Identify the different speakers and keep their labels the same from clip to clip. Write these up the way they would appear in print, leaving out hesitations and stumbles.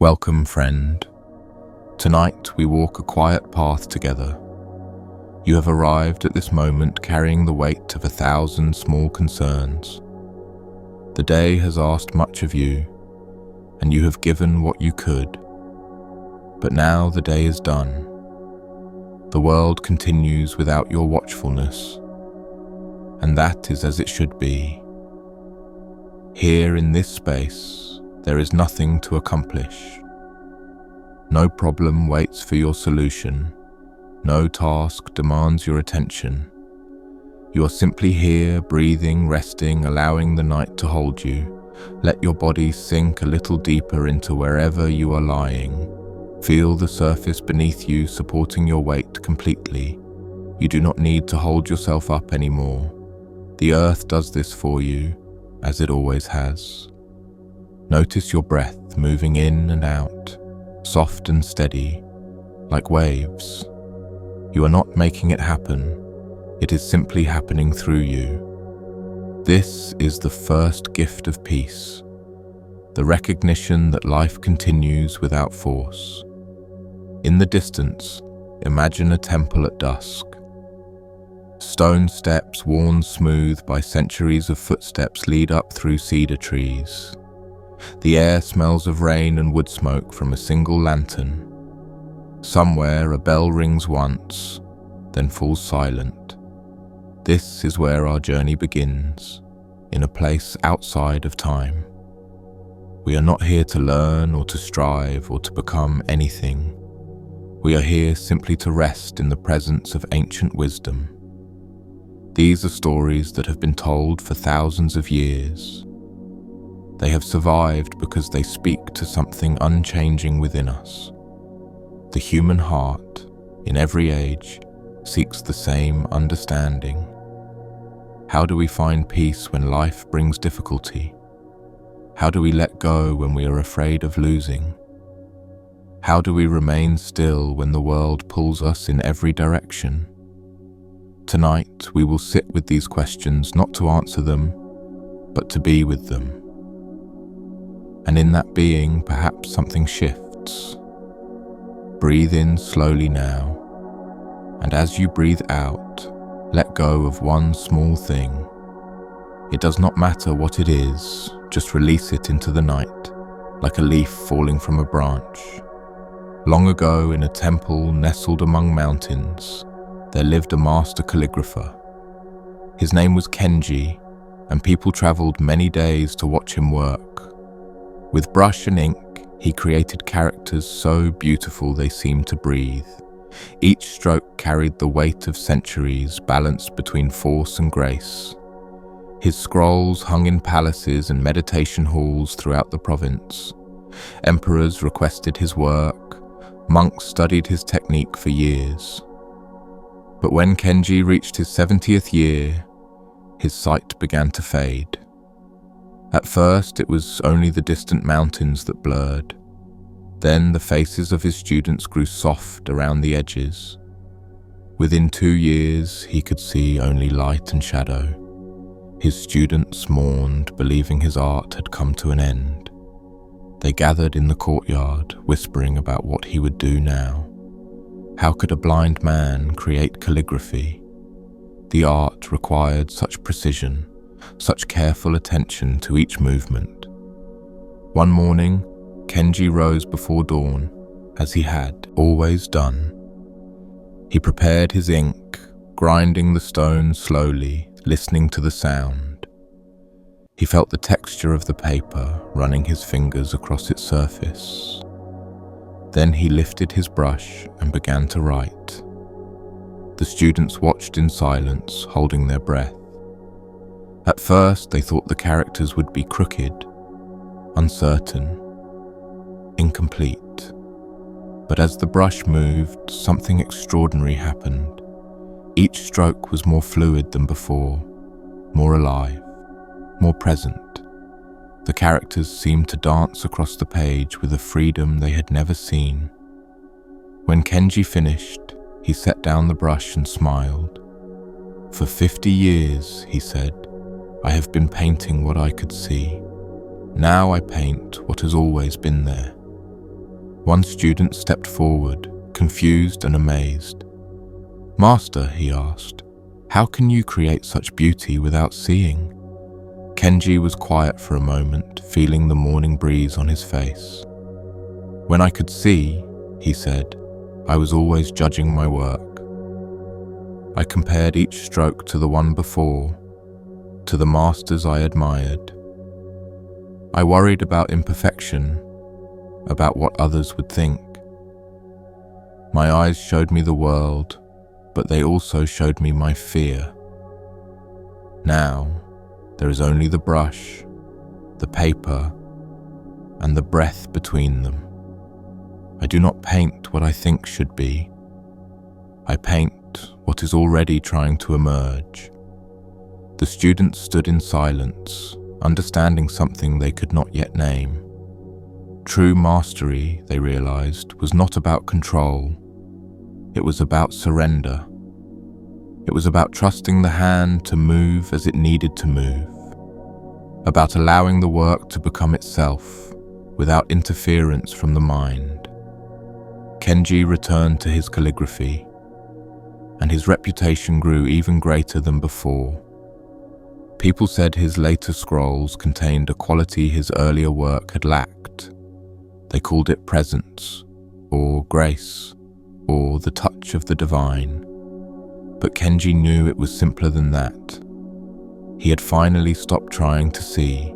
Speaker 1: Welcome, friend. Tonight we walk a quiet path together. You have arrived at this moment carrying the weight of 1,000 small concerns. The day has asked much of you, and you have given what you could. But now the day is done. The world continues without your watchfulness, and that is as it should be. Here in this space, there is nothing to accomplish. No problem waits for your solution. No task demands your attention. You are simply here, breathing, resting, allowing the night to hold you. Let your body sink a little deeper into wherever you are lying. Feel the surface beneath you supporting your weight completely. You do not need to hold yourself up anymore. The earth does this for you, as it always has. Notice your breath moving in and out, soft and steady, like waves. You are not making it happen. It is simply happening through you. This is the first gift of peace, the recognition that life continues without force. In the distance, imagine a temple at dusk. Stone steps worn smooth by centuries of footsteps lead up through cedar trees. The air smells of rain and wood smoke from a single lantern. Somewhere a bell rings once, then falls silent. This is where our journey begins, in a place outside of time. We are not here to learn or to strive or to become anything. We are here simply to rest in the presence of ancient wisdom. These are stories that have been told for thousands of years. They have survived because they speak to something unchanging within us. The human heart, in every age, seeks the same understanding. How do we find peace when life brings difficulty? How do we let go when we are afraid of losing? How do we remain still when the world pulls us in every direction? Tonight, we will sit with these questions not to answer them, but to be with them. And in that being, perhaps something shifts. Breathe in slowly now, and as you breathe out, let go of one small thing. It does not matter what it is, just release it into the night, like a leaf falling from a branch. Long ago, in a temple nestled among mountains, there lived a master calligrapher. His name was Kenji, and people traveled many days to watch him work. With brush and ink, he created characters so beautiful they seemed to breathe. Each stroke carried the weight of centuries, balanced between force and grace. His scrolls hung in palaces and meditation halls throughout the province. Emperors requested his work. Monks studied his technique for years. But when Kenji reached his 70th year, his sight began to fade. At first, it was only the distant mountains that blurred. Then the faces of his students grew soft around the edges. Within 2 years, he could see only light and shadow. His students mourned, believing his art had come to an end. They gathered in the courtyard, whispering about what he would do now. How could a blind man create calligraphy? The art required such precision, such careful attention to each movement. One morning, Kenji rose before dawn, as he had always done. He prepared his ink, grinding the stone slowly, listening to the sound. He felt the texture of the paper, running his fingers across its surface. Then he lifted his brush and began to write. The students watched in silence, holding their breath. At first, they thought the characters would be crooked, uncertain, incomplete. But as the brush moved, something extraordinary happened. Each stroke was more fluid than before, more alive, more present. The characters seemed to dance across the page with a freedom they had never seen. When Kenji finished, he set down the brush and smiled. "For 50 years," he said, "I have been painting what I could see. Now I paint what has always been there." One student stepped forward, confused and amazed. "Master," he asked, "how can you create such beauty without seeing?" Kenji was quiet for a moment, feeling the morning breeze on his face. "When I could see," he said, "I was always judging my work. I compared each stroke to the one before, to the masters I admired. I worried about imperfection, about what others would think. My eyes showed me the world, but they also showed me my fear. Now, there is only the brush, the paper, and the breath between them. I do not paint what I think should be. I paint what is already trying to emerge." The students stood in silence, understanding something they could not yet name. True mastery, they realized, was not about control. It was about surrender. It was about trusting the hand to move as it needed to move, about allowing the work to become itself without interference from the mind. Kenji returned to his calligraphy, and his reputation grew even greater than before. People said his later scrolls contained a quality his earlier work had lacked. They called it presence, or grace, or the touch of the divine. But Kenji knew it was simpler than that. He had finally stopped trying to see,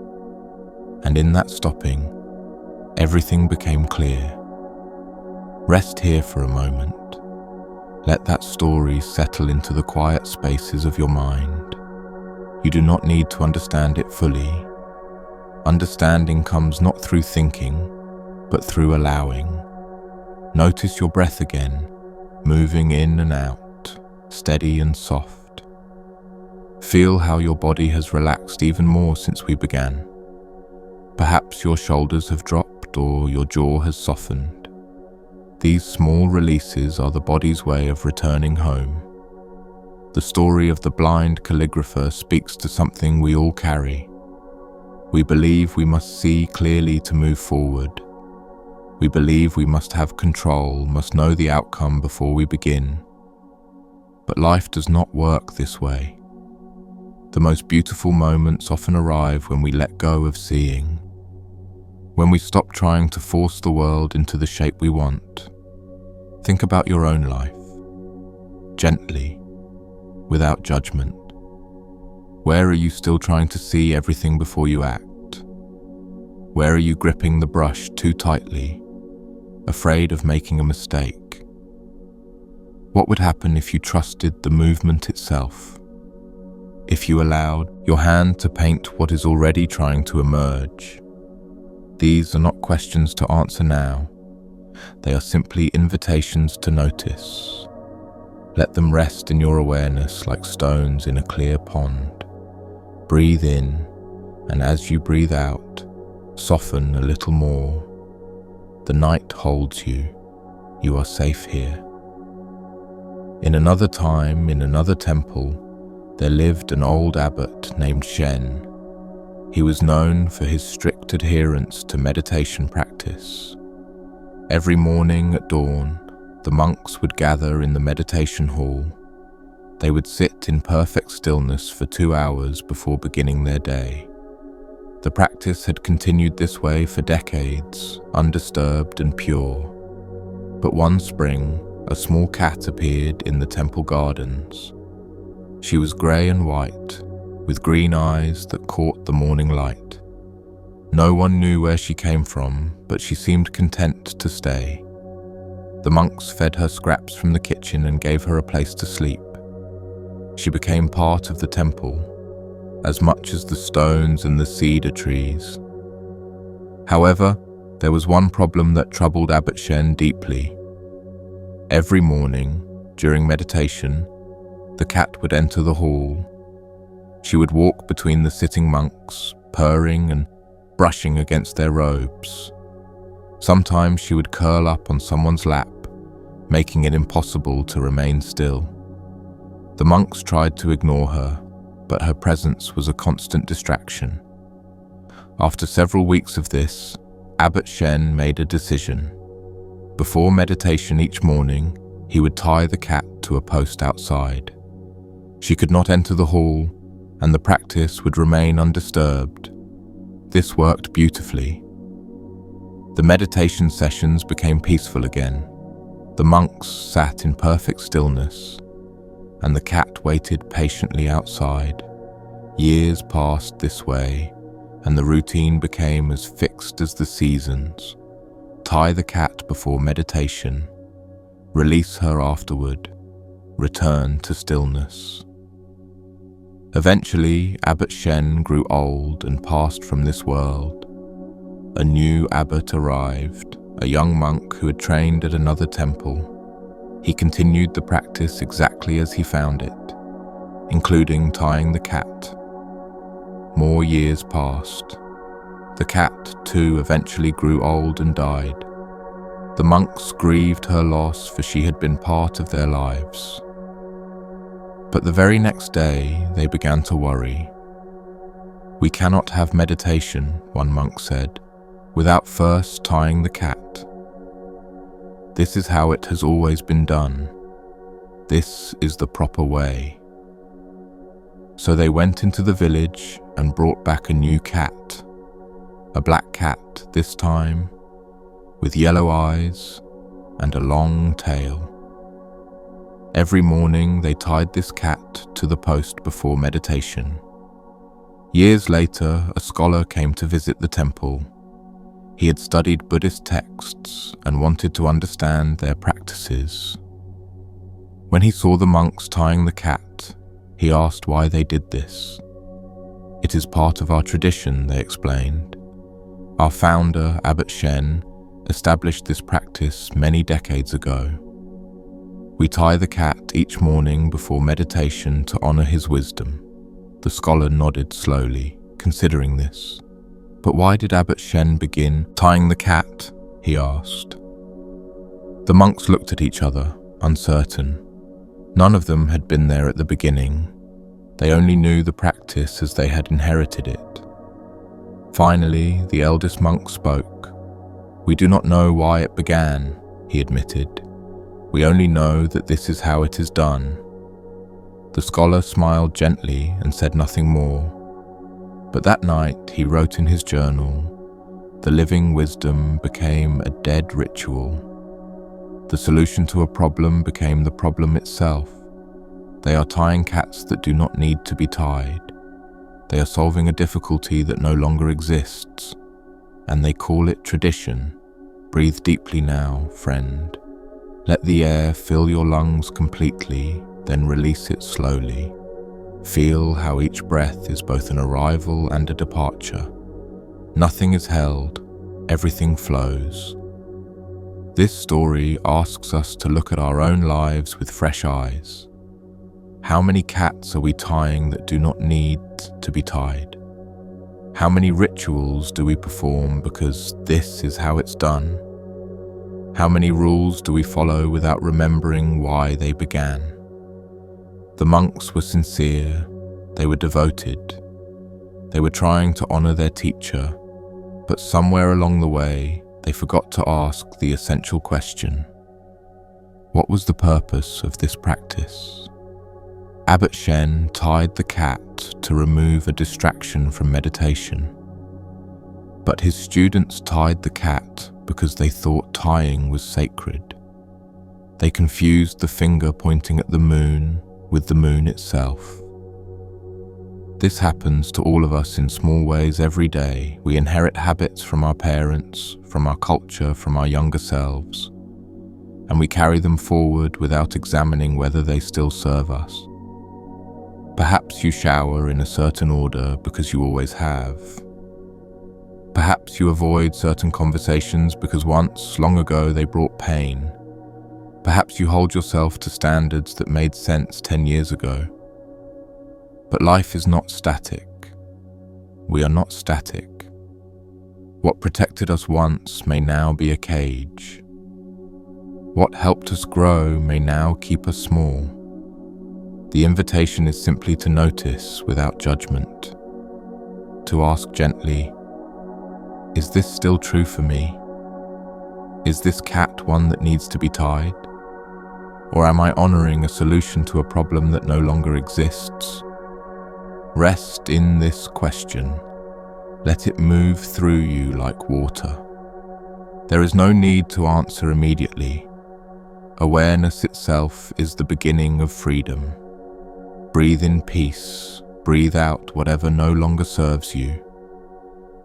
Speaker 1: and in that stopping, everything became clear. Rest here for a moment. Let that story settle into the quiet spaces of your mind. You do not need to understand it fully. Understanding comes not through thinking, but through allowing. Notice your breath again, moving in and out, steady and soft. Feel how your body has relaxed even more since we began. Perhaps your shoulders have dropped or your jaw has softened. These small releases are the body's way of returning home. The story of the blind calligrapher speaks to something we all carry. We believe we must see clearly to move forward. We believe we must have control, must know the outcome before we begin. But life does not work this way. The most beautiful moments often arrive when we let go of seeing, when we stop trying to force the world into the shape we want. Think about your own life, gently, without judgment. Where are you still trying to see everything before you act? Where are you gripping the brush too tightly, afraid of making a mistake? What would happen if you trusted the movement itself? If you allowed your hand to paint what is already trying to emerge? These are not questions to answer now. They are simply invitations to notice. Let them rest in your awareness like stones in a clear pond. Breathe in, and as you breathe out, soften a little more. The night holds you. You are safe here. In another time, in another temple, there lived an old abbot named Shen. He was known for his strict adherence to meditation practice. Every morning at dawn, the monks would gather in the meditation hall. They would sit in perfect stillness for 2 hours before beginning their day. The practice had continued this way for decades, undisturbed and pure. But one spring, a small cat appeared in the temple gardens. She was grey and white, with green eyes that caught the morning light. No one knew where she came from, but she seemed content to stay. The monks fed her scraps from the kitchen and gave her a place to sleep. She became part of the temple, as much as the stones and the cedar trees. However, there was one problem that troubled Abbot Shen deeply. Every morning, during meditation, the cat would enter the hall. She would walk between the sitting monks, purring and brushing against their robes. Sometimes she would curl up on someone's lap, making it impossible to remain still. The monks tried to ignore her, but her presence was a constant distraction. After several weeks of this, Abbot Shen made a decision. Before meditation each morning, he would tie the cat to a post outside. She could not enter the hall, and the practice would remain undisturbed. This worked beautifully. The meditation sessions became peaceful again. The monks sat in perfect stillness, and the cat waited patiently outside. Years passed this way, and the routine became as fixed as the seasons. Tie the cat before meditation, release her afterward, return to stillness. Eventually, Abbot Shen grew old and passed from this world. A new abbot arrived, a young monk who had trained at another temple. He continued the practice exactly as he found it, including tying the cat. More years passed. The cat, too, eventually grew old and died. The monks grieved her loss, for she had been part of their lives. But the very next day, they began to worry. "We cannot have meditation," one monk said, "without first tying the cat. This is how it has always been done. This is the proper way." So they went into the village and brought back a new cat, a black cat this time, with yellow eyes and a long tail. Every morning they tied this cat to the post before meditation. Years later, a scholar came to visit the temple. He had studied Buddhist texts and wanted to understand their practices. When he saw the monks tying the cat, he asked why they did this. "It is part of our tradition," they explained. "Our founder, Abbot Shen, established this practice many decades ago. We tie the cat each morning before meditation to honor his wisdom." The scholar nodded slowly, considering this. "But why did Abbot Shen begin tying the cat?" he asked. The monks looked at each other, uncertain. None of them had been there at the beginning. They only knew the practice as they had inherited it. Finally, the eldest monk spoke. "We do not know why it began," he admitted. "We only know that this is how it is done." The scholar smiled gently and said nothing more. But that night he wrote in his journal, "The living wisdom became a dead ritual. The solution to a problem became the problem itself. They are tying cats that do not need to be tied. They are solving a difficulty that no longer exists, and they call it tradition. Breathe deeply now, friend. Let the air fill your lungs completely, then release it slowly. Feel how each breath is both an arrival and a departure. Nothing is held, everything flows." This story asks us to look at our own lives with fresh eyes. How many cats are we tying that do not need to be tied? How many rituals do we perform because this is how it's done? How many rules do we follow without remembering why they began? The monks were sincere, they were devoted. They were trying to honor their teacher, but somewhere along the way, they forgot to ask the essential question. What was the purpose of this practice? Abbot Shen tied the cat to remove a distraction from meditation. But his students tied the cat because they thought tying was sacred. They confused the finger pointing at the moon with the moon itself. This happens to all of us in small ways every day. We inherit habits from our parents, from our culture, from our younger selves, and we carry them forward without examining whether they still serve us. Perhaps you shower in a certain order because you always have. Perhaps you avoid certain conversations because once, long ago, they brought pain. Perhaps you hold yourself to standards that made sense 10 years ago. But life is not static. We are not static. What protected us once may now be a cage. What helped us grow may now keep us small. The invitation is simply to notice without judgment, to ask gently, is this still true for me? Is this cat one that needs to be tied? Or am I honoring a solution to a problem that no longer exists? Rest in this question. Let it move through you like water. There is no need to answer immediately. Awareness itself is the beginning of freedom. Breathe in peace, breathe out whatever no longer serves you.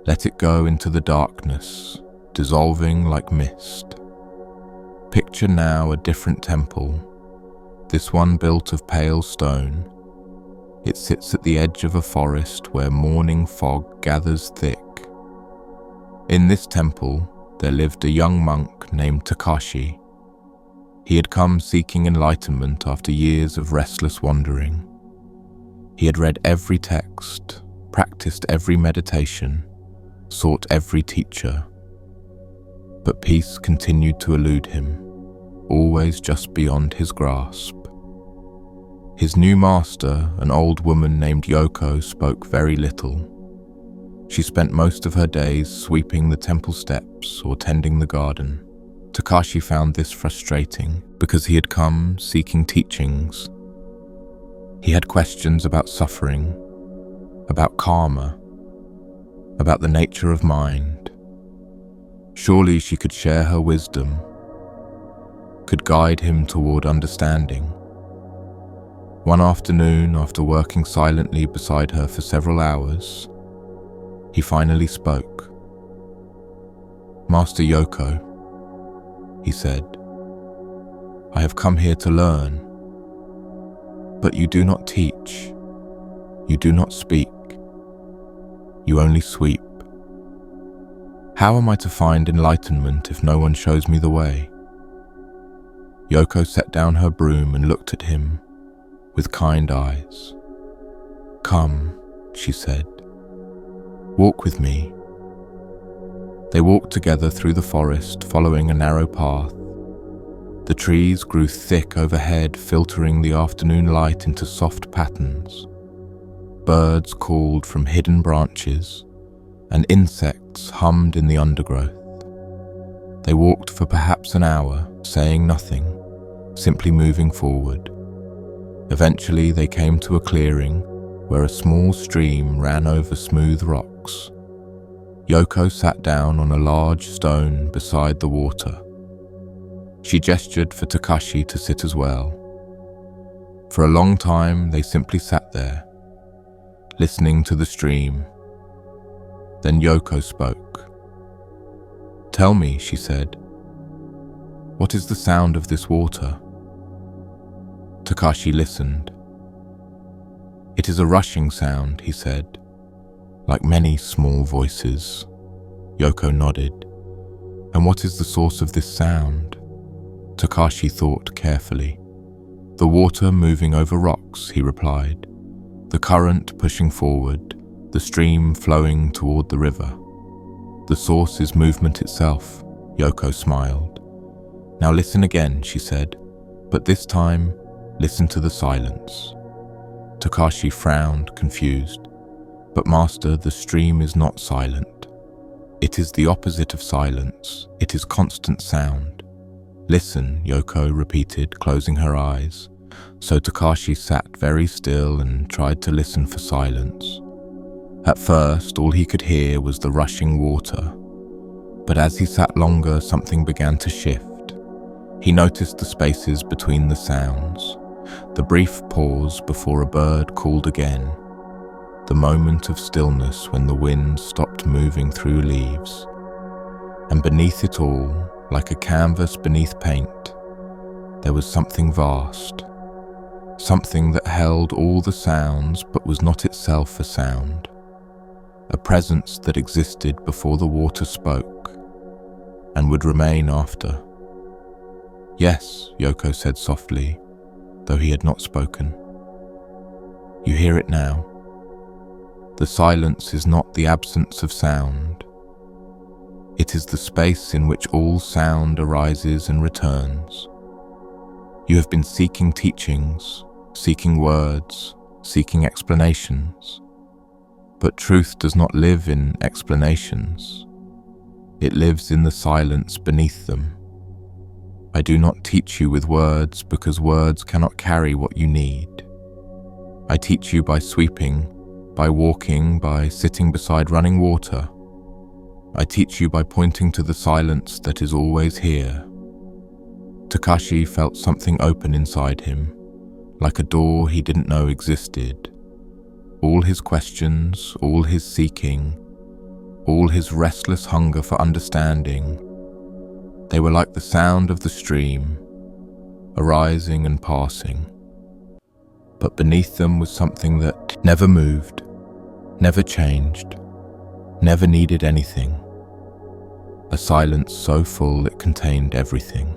Speaker 1: Let it go into the darkness, dissolving like mist. Picture now a different temple, this one built of pale stone. It sits at the edge of a forest where morning fog gathers thick. In this temple, there lived a young monk named Takashi. He had come seeking enlightenment after years of restless wandering. He had read every text, practiced every meditation, sought every teacher. But peace continued to elude him, always just beyond his grasp. His new master, an old woman named Yoko, spoke very little. She spent most of her days sweeping the temple steps or tending the garden. Takashi found this frustrating because he had come seeking teachings. He had questions about suffering, about karma, about the nature of mind. Surely she could share her wisdom, could guide him toward understanding. One afternoon, after working silently beside her for several hours, he finally spoke. "Master Yoko," he said, "I have come here to learn, but you do not teach, you do not speak, you only sweep. How am I to find enlightenment if no one shows me the way?" Yoko set down her broom and looked at him with kind eyes. "Come," she said, "walk with me." They walked together through the forest, following a narrow path. The trees grew thick overhead, filtering the afternoon light into soft patterns. Birds called from hidden branches, and insects hummed in the undergrowth. They walked for perhaps an hour, saying nothing, simply moving forward. Eventually they came to a clearing where a small stream ran over smooth rocks. Yoko sat down on a large stone beside the water. She gestured for Takashi to sit as well. For a long time they simply sat there, listening to the stream. Then Yoko spoke. "Tell me," she said, "what is the sound of this water?" Takashi listened. "It is a rushing sound," he said, "like many small voices." Yoko nodded. "And what is the source of this sound?" Takashi thought carefully. "The water moving over rocks," he replied. "The current pushing forward, the stream flowing toward the river. The source is movement itself." Yoko smiled. "Now listen again," she said, "but this time, listen to the silence." Takashi frowned, confused. "But master, the stream is not silent. It is the opposite of silence. It is constant sound." "Listen," Yoko repeated, closing her eyes. So Takashi sat very still and tried to listen for silence. At first, all he could hear was the rushing water. But as he sat longer, something began to shift. He noticed the spaces between the sounds, the brief pause before a bird called again, the moment of stillness when the wind stopped moving through leaves. And beneath it all, like a canvas beneath paint, there was something vast, something that held all the sounds but was not itself a sound, a presence that existed before the water spoke and would remain after. "Yes," Yoko said softly, though he had not spoken. "You hear it now. The silence is not the absence of sound. It is the space in which all sound arises and returns. You have been seeking teachings, seeking words, seeking explanations. But truth does not live in explanations. It lives in the silence beneath them. I do not teach you with words because words cannot carry what you need. I teach you by sweeping, by walking, by sitting beside running water. I teach you by pointing to the silence that is always here. Takashi felt something open inside him, like a door he didn't know existed. All his questions, all his seeking, all his restless hunger for understanding, they were like the sound of the stream, arising and passing. But beneath them was something that never moved, never changed, never needed anything. A silence so full it contained everything.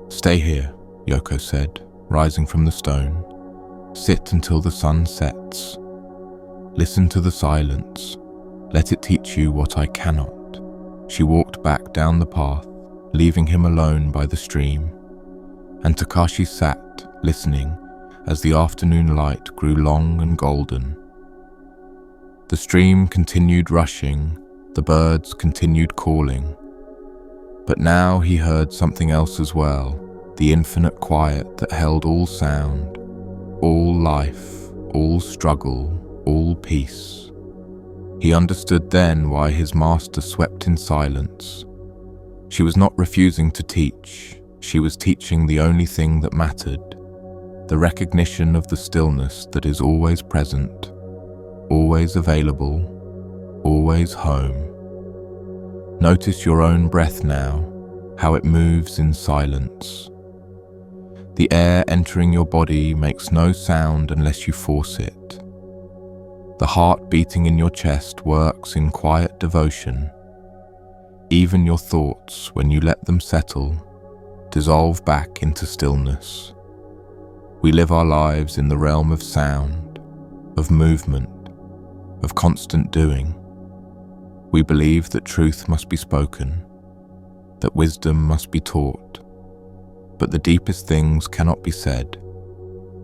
Speaker 1: "Stay here," Yoko said, rising from the stone. "Sit until the sun sets. Listen to the silence. Let it teach you what I cannot." She walked back down the path, leaving him alone by the stream, and Takashi sat, listening, as the afternoon light grew long and golden. The stream continued rushing, the birds continued calling, but now he heard something else as well, the infinite quiet that held all sound, all life, all struggle, all peace. He understood then why his master swept in silence. She was not refusing to teach, she was teaching the only thing that mattered, the recognition of the stillness that is always present, always available, always home. Notice your own breath now, how it moves in silence. The air entering your body makes no sound unless you force it. The heart beating in your chest works in quiet devotion. Even your thoughts, when you let them settle, dissolve back into stillness. We live our lives in the realm of sound, of movement, of constant doing. We believe that truth must be spoken, that wisdom must be taught, but the deepest things cannot be said.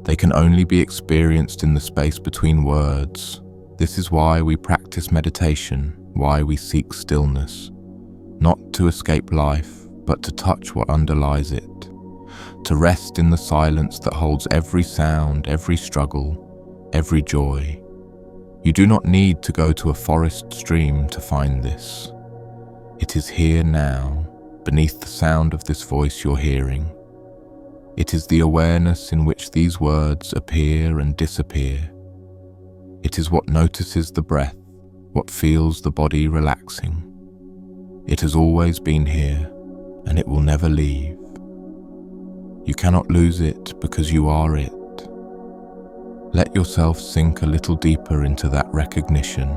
Speaker 1: They can only be experienced in the space between words. This is why we practice meditation, why we seek stillness, not to escape life, but to touch what underlies it, to rest in the silence that holds every sound, every struggle, every joy. You do not need to go to a forest stream to find this. It is here now, beneath the sound of this voice you're hearing. It is the awareness in which these words appear and disappear. It is what notices the breath, what feels the body relaxing. It has always been here, and it will never leave. You cannot lose it because you are it. Let yourself sink a little deeper into that recognition.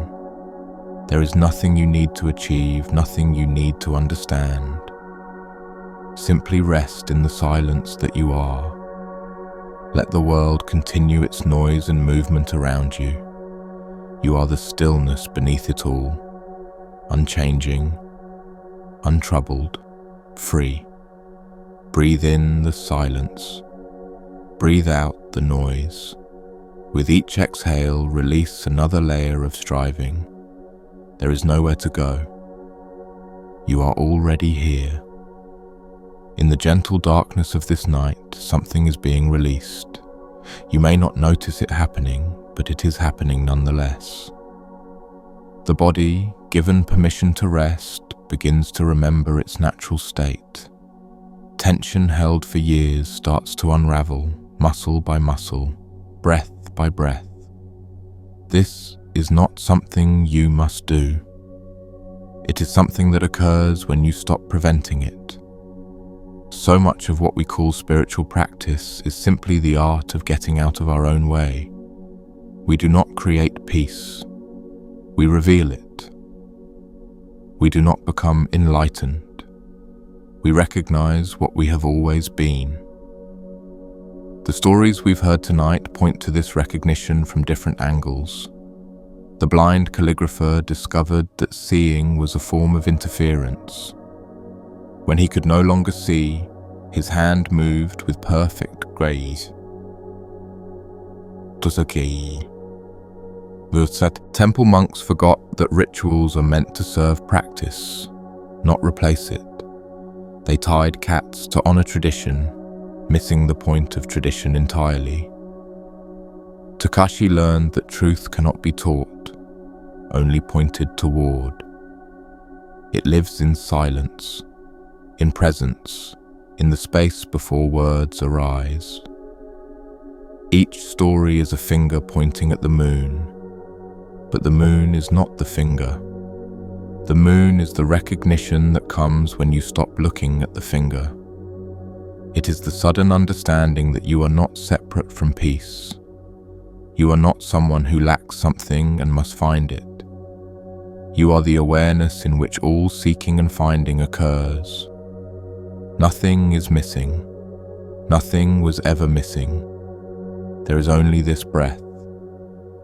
Speaker 1: There is nothing you need to achieve, nothing you need to understand. Simply rest in the silence that you are. Let the world continue its noise and movement around you. You are the stillness beneath it all, unchanging, untroubled, free. Breathe in the silence. Breathe out the noise. With each exhale, release another layer of striving. There is nowhere to go. You are already here. In the gentle darkness of this night, something is being released. You may not notice it happening, but it is happening nonetheless. The body, given permission to rest, begins to remember its natural state. Tension held for years starts to unravel, muscle by muscle, breath by breath. This is not something you must do. It is something that occurs when you stop preventing it. So much of what we call spiritual practice is simply the art of getting out of our own way. We do not create peace. We reveal it. We do not become enlightened. We recognize what we have always been. The stories we've heard tonight point to this recognition from different angles. The blind calligrapher discovered that seeing was a form of interference. When he could no longer see, his hand moved with perfect grace. The temple monks forgot that rituals are meant to serve practice, not replace it. They tied cats to honor tradition, missing the point of tradition entirely. Takashi learned that truth cannot be taught, only pointed toward. It lives in silence, in presence, in the space before words arise. Each story is a finger pointing at the moon, but the moon is not the finger. The moon is the recognition that comes when you stop looking at the finger. It is the sudden understanding that you are not separate from peace. You are not someone who lacks something and must find it. You are the awareness in which all seeking and finding occurs. Nothing is missing. Nothing was ever missing. There is only this breath,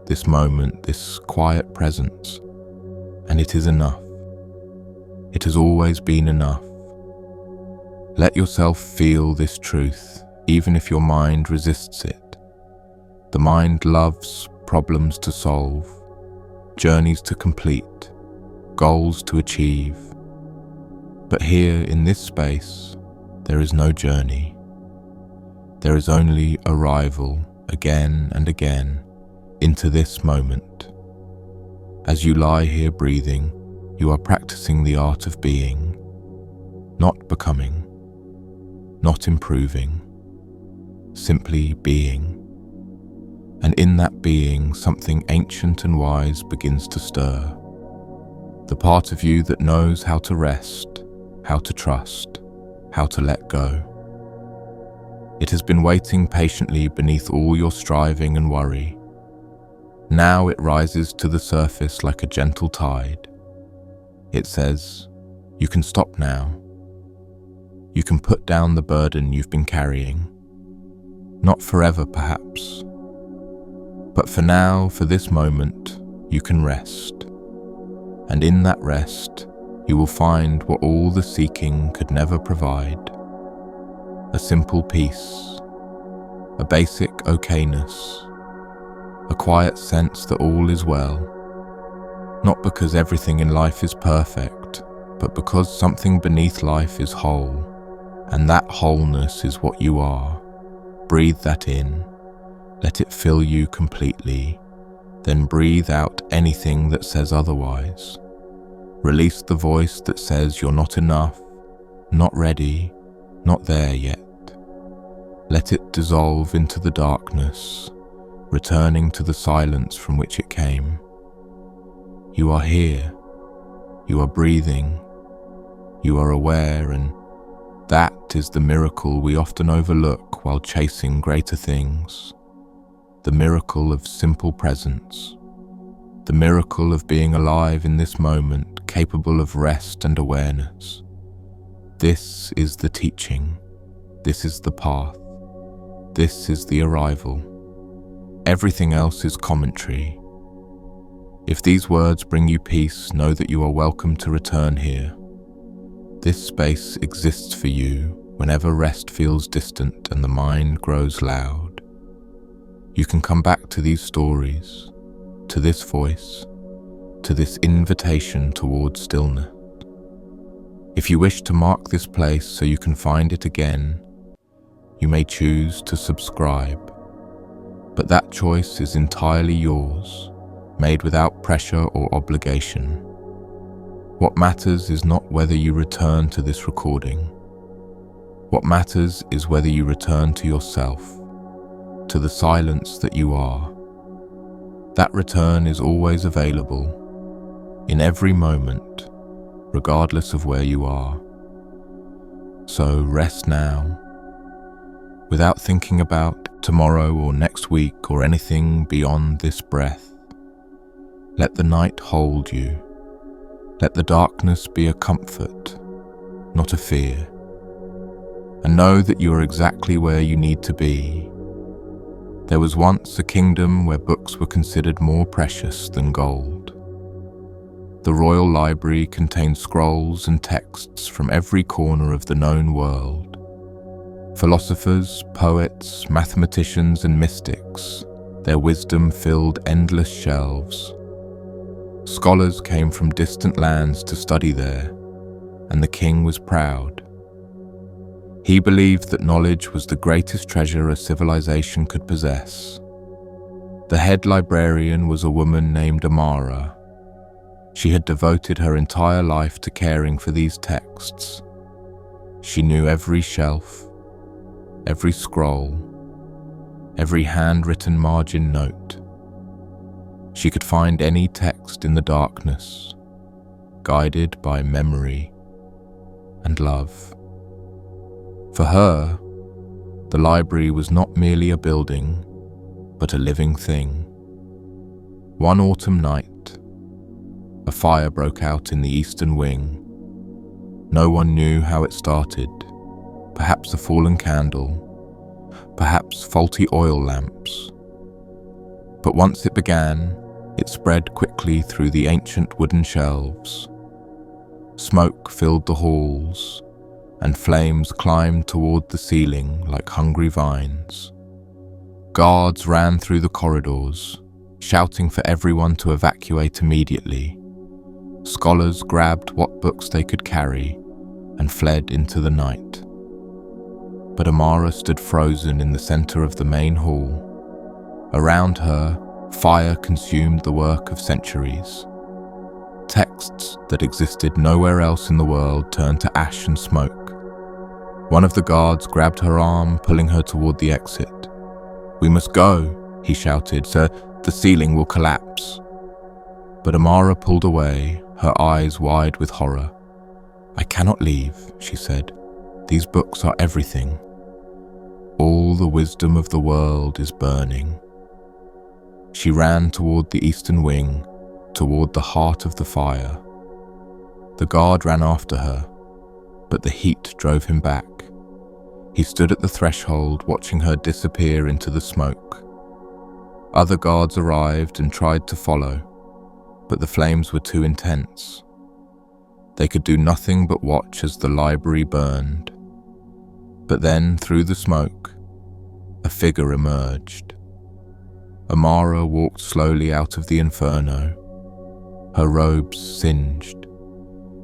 Speaker 1: this moment, this quiet presence, and it is enough. It has always been enough. Let yourself feel this truth, even if your mind resists it. The mind loves problems to solve, journeys to complete, goals to achieve. But here in this space, there is no journey. There is only arrival again and again into this moment. As you lie here breathing, you are practicing the art of being, not becoming, not improving, simply being. And in that being, something ancient and wise begins to stir. The part of you that knows how to rest, how to trust, how to let go. It has been waiting patiently beneath all your striving and worry. Now it rises to the surface like a gentle tide. It says, you can stop now. You can put down the burden you've been carrying. Not forever, perhaps. But for now, for this moment, you can rest. And in that rest, you will find what all the seeking could never provide. A simple peace, a basic okayness, a quiet sense that all is well. Not because everything in life is perfect, but because something beneath life is whole, and that wholeness is what you are. Breathe that in, let it fill you completely, then breathe out anything that says otherwise. Release the voice that says you're not enough, not ready, not there yet. Let it dissolve into the darkness, returning to the silence from which it came. You are here, you are breathing, you are aware, and that is the miracle we often overlook while chasing greater things. The miracle of simple presence, the miracle of being alive in this moment, capable of rest and awareness. This is the teaching, this is the path, this is the arrival. Everything else is commentary. If these words bring you peace, know that you are welcome to return here. This space exists for you whenever rest feels distant and the mind grows loud. You can come back to these stories, to this voice, to this invitation towards stillness. If you wish to mark this place so you can find it again, you may choose to subscribe. But that choice is entirely yours, made without pressure or obligation. What matters is not whether you return to this recording. What matters is whether you return to yourself, to the silence that you are. That return is always available, in every moment, regardless of where you are. So rest now, without thinking about tomorrow or next week or anything beyond this breath. Let the night hold you. Let the darkness be a comfort, not a fear. And know that you are exactly where you need to be. There was once a kingdom where books were considered more precious than gold. The royal library contained scrolls and texts from every corner of the known world. Philosophers, poets, mathematicians, and mystics Their wisdom filled endless shelves. Scholars came from distant lands to study there, and the king was proud. He believed that knowledge was the greatest treasure a civilization could possess. The head librarian was a woman named Amara. She had devoted her entire life to caring for these texts. She knew every shelf, every scroll, every handwritten margin note. She could find any text in the darkness, guided by memory and love. For her, the library was not merely a building, but a living thing. One autumn night, a fire broke out in the eastern wing. No one knew how it started. Perhaps a fallen candle, perhaps faulty oil lamps. But once it began, it spread quickly through the ancient wooden shelves. Smoke filled the halls, and flames climbed toward the ceiling like hungry vines. Guards ran through the corridors, shouting for everyone to evacuate immediately. Scholars grabbed what books they could carry and fled into the night. But Amara stood frozen in the center of the main hall. Around her, fire consumed the work of centuries. Texts that existed nowhere else in the world turned to ash and smoke. One of the guards grabbed her arm, pulling her toward the exit. "We must go," he shouted, "so the ceiling will collapse." But Amara pulled away, her eyes wide with horror. "I cannot leave," she said. "These books are everything. All the wisdom of the world is burning." She ran toward the eastern wing, toward the heart of the fire. The guard ran after her, but the heat drove him back. He stood at the threshold, watching her disappear into the smoke. Other guards arrived and tried to follow, but the flames were too intense. They could do nothing but watch as the library burned. But then, through the smoke, a figure emerged. Amara walked slowly out of the inferno, her robes singed,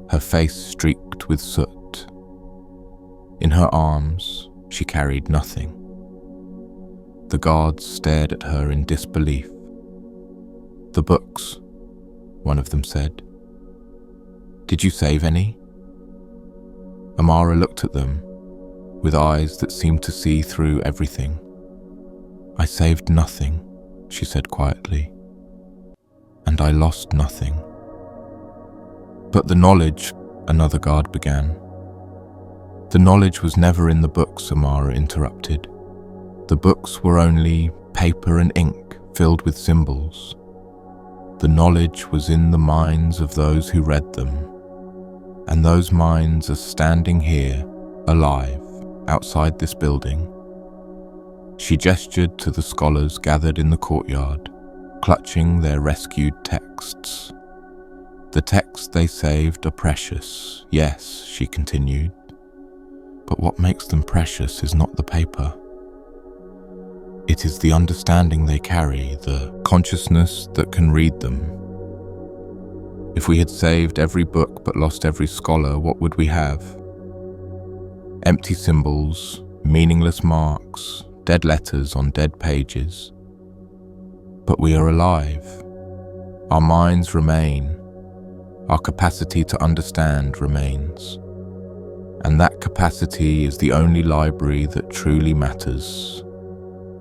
Speaker 1: her face streaked with soot. In her arms, she carried nothing. The guards stared at her in disbelief. "The books," one of them said. "Did you save any?" Amara looked at them, with eyes that seemed to see through everything. "I saved nothing," she said quietly, "and I lost nothing." "But the knowledge," another guard began. "The knowledge was never in the books," Amara interrupted. "The books were only paper and ink filled with symbols. The knowledge was in the minds of those who read them, and those minds are standing here, alive, outside this building." She gestured to the scholars gathered in the courtyard, clutching their rescued texts. "The texts they saved are precious, yes," she continued, "but what makes them precious is not the paper. It is the understanding they carry, the consciousness that can read them. If we had saved every book but lost every scholar, what would we have? Empty symbols, meaningless marks, dead letters on dead pages. But we are alive. Our minds remain. Our capacity to understand remains. And that capacity is the only library that truly matters."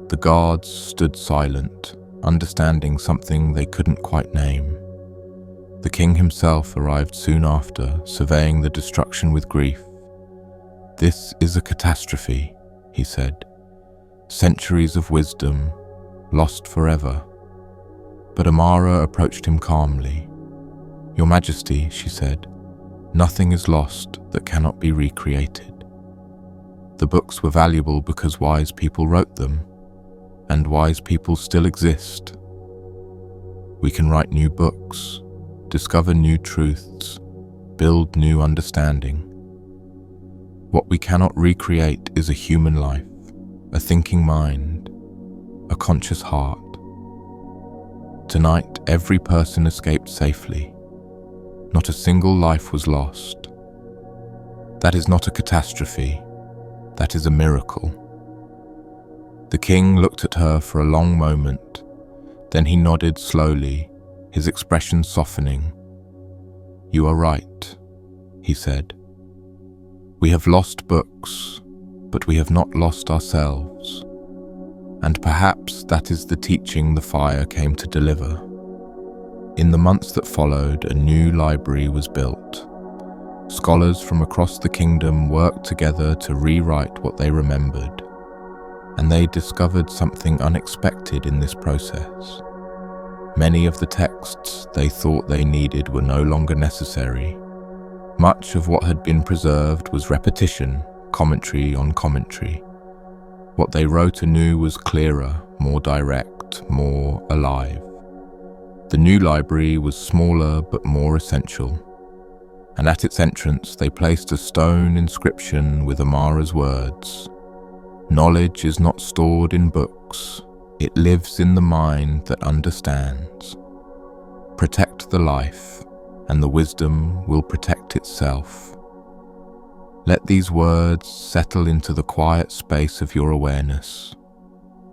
Speaker 1: The guards stood silent, understanding something they couldn't quite name. The king himself arrived soon after, surveying the destruction with grief. "This is a catastrophe," he said. "Centuries of wisdom, lost forever." But Amara approached him calmly. "Your Majesty," she said, "nothing is lost that cannot be recreated. The books were valuable because wise people wrote them, and wise people still exist. We can write new books, discover new truths, build new understanding. What we cannot recreate is a human life, a thinking mind, a conscious heart. Tonight, every person escaped safely. Not a single life was lost. That is not a catastrophe. That is a miracle. The king looked at her for a long moment. Then he nodded slowly, his expression softening. "You are right," he said. "We have lost books, but we have not lost ourselves. And perhaps that is the teaching the fire came to deliver." In the months that followed, a new library was built. Scholars from across the kingdom worked together to rewrite what they remembered, and they discovered something unexpected in this process. Many of the texts they thought they needed were no longer necessary. Much of what had been preserved was repetition, commentary on commentary. What they wrote anew was clearer, more direct, more alive. The new library was smaller but more essential, and at its entrance they placed a stone inscription with Amara's words: "Knowledge is not stored in books, it lives in the mind that understands. Protect the life, and the wisdom will protect itself." Let these words settle into the quiet space of your awareness.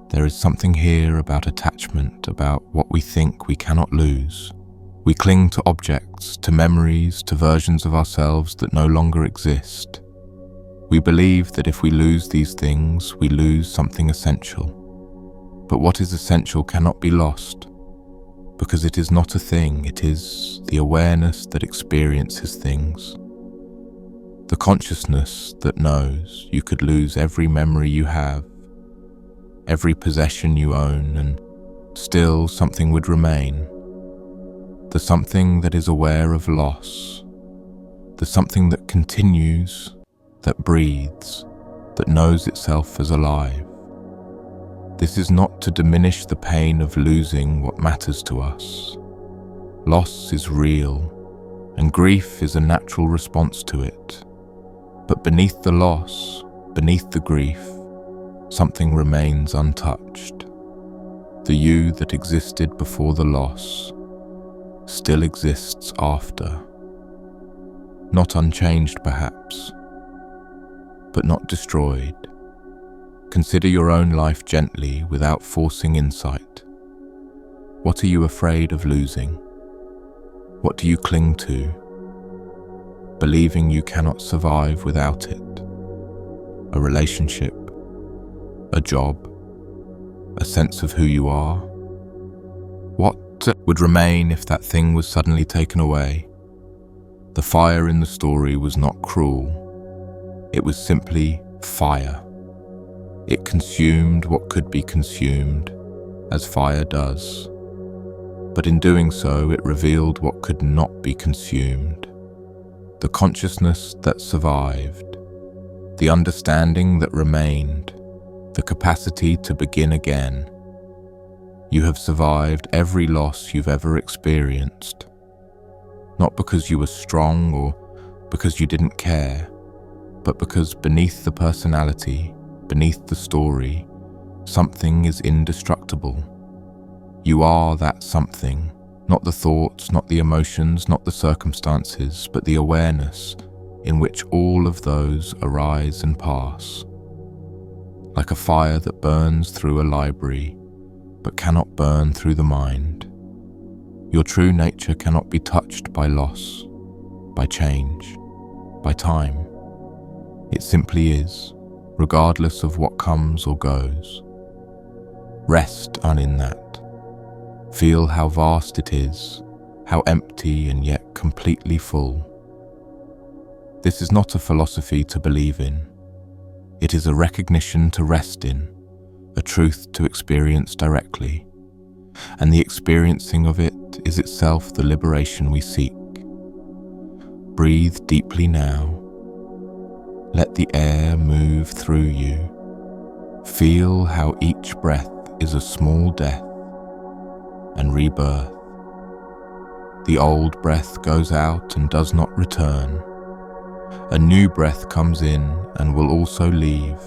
Speaker 1: There is something here about attachment, about what we think we cannot lose. We cling to objects, to memories, to versions of ourselves that no longer exist. We believe that if we lose these things, we lose something essential. But what is essential cannot be lost, because it is not a thing, it is the awareness that experiences things. The consciousness that knows you could lose every memory you have, every possession you own, and still something would remain. The something that is aware of loss, the something that continues, that breathes, that knows itself as alive. This is not to diminish the pain of losing what matters to us. Loss is real, and grief is a natural response to it. But beneath the loss, beneath the grief, something remains untouched. The you that existed before the loss still exists after. Not unchanged perhaps, but not destroyed. Consider your own life gently without forcing insight. What are you afraid of losing? What do you cling to, believing you cannot survive without it? A relationship, a job, a sense of who you are? What would remain if that thing was suddenly taken away? The fire in the story was not cruel. It was simply fire. It consumed what could be consumed, as fire does. But in doing so, it revealed what could not be consumed. The consciousness that survived, the understanding that remained, the capacity to begin again. You have survived every loss you've ever experienced. Not because you were strong or because you didn't care, but because beneath the personality, beneath the story, something is indestructible. You are that something, not the thoughts, not the emotions, not the circumstances, but the awareness in which all of those arise and pass. Like a fire that burns through a library, but cannot burn through the mind. Your true nature cannot be touched by loss, by change, by time. It simply is, regardless of what comes or goes. Rest in that. Feel how vast it is, how empty and yet completely full. This is not a philosophy to believe in. It is a recognition to rest in, a truth to experience directly, and the experiencing of it is itself the liberation we seek. Breathe deeply now. Let the air move through you. Feel how each breath is a small death and rebirth. The old breath goes out and does not return. A new breath comes in and will also leave.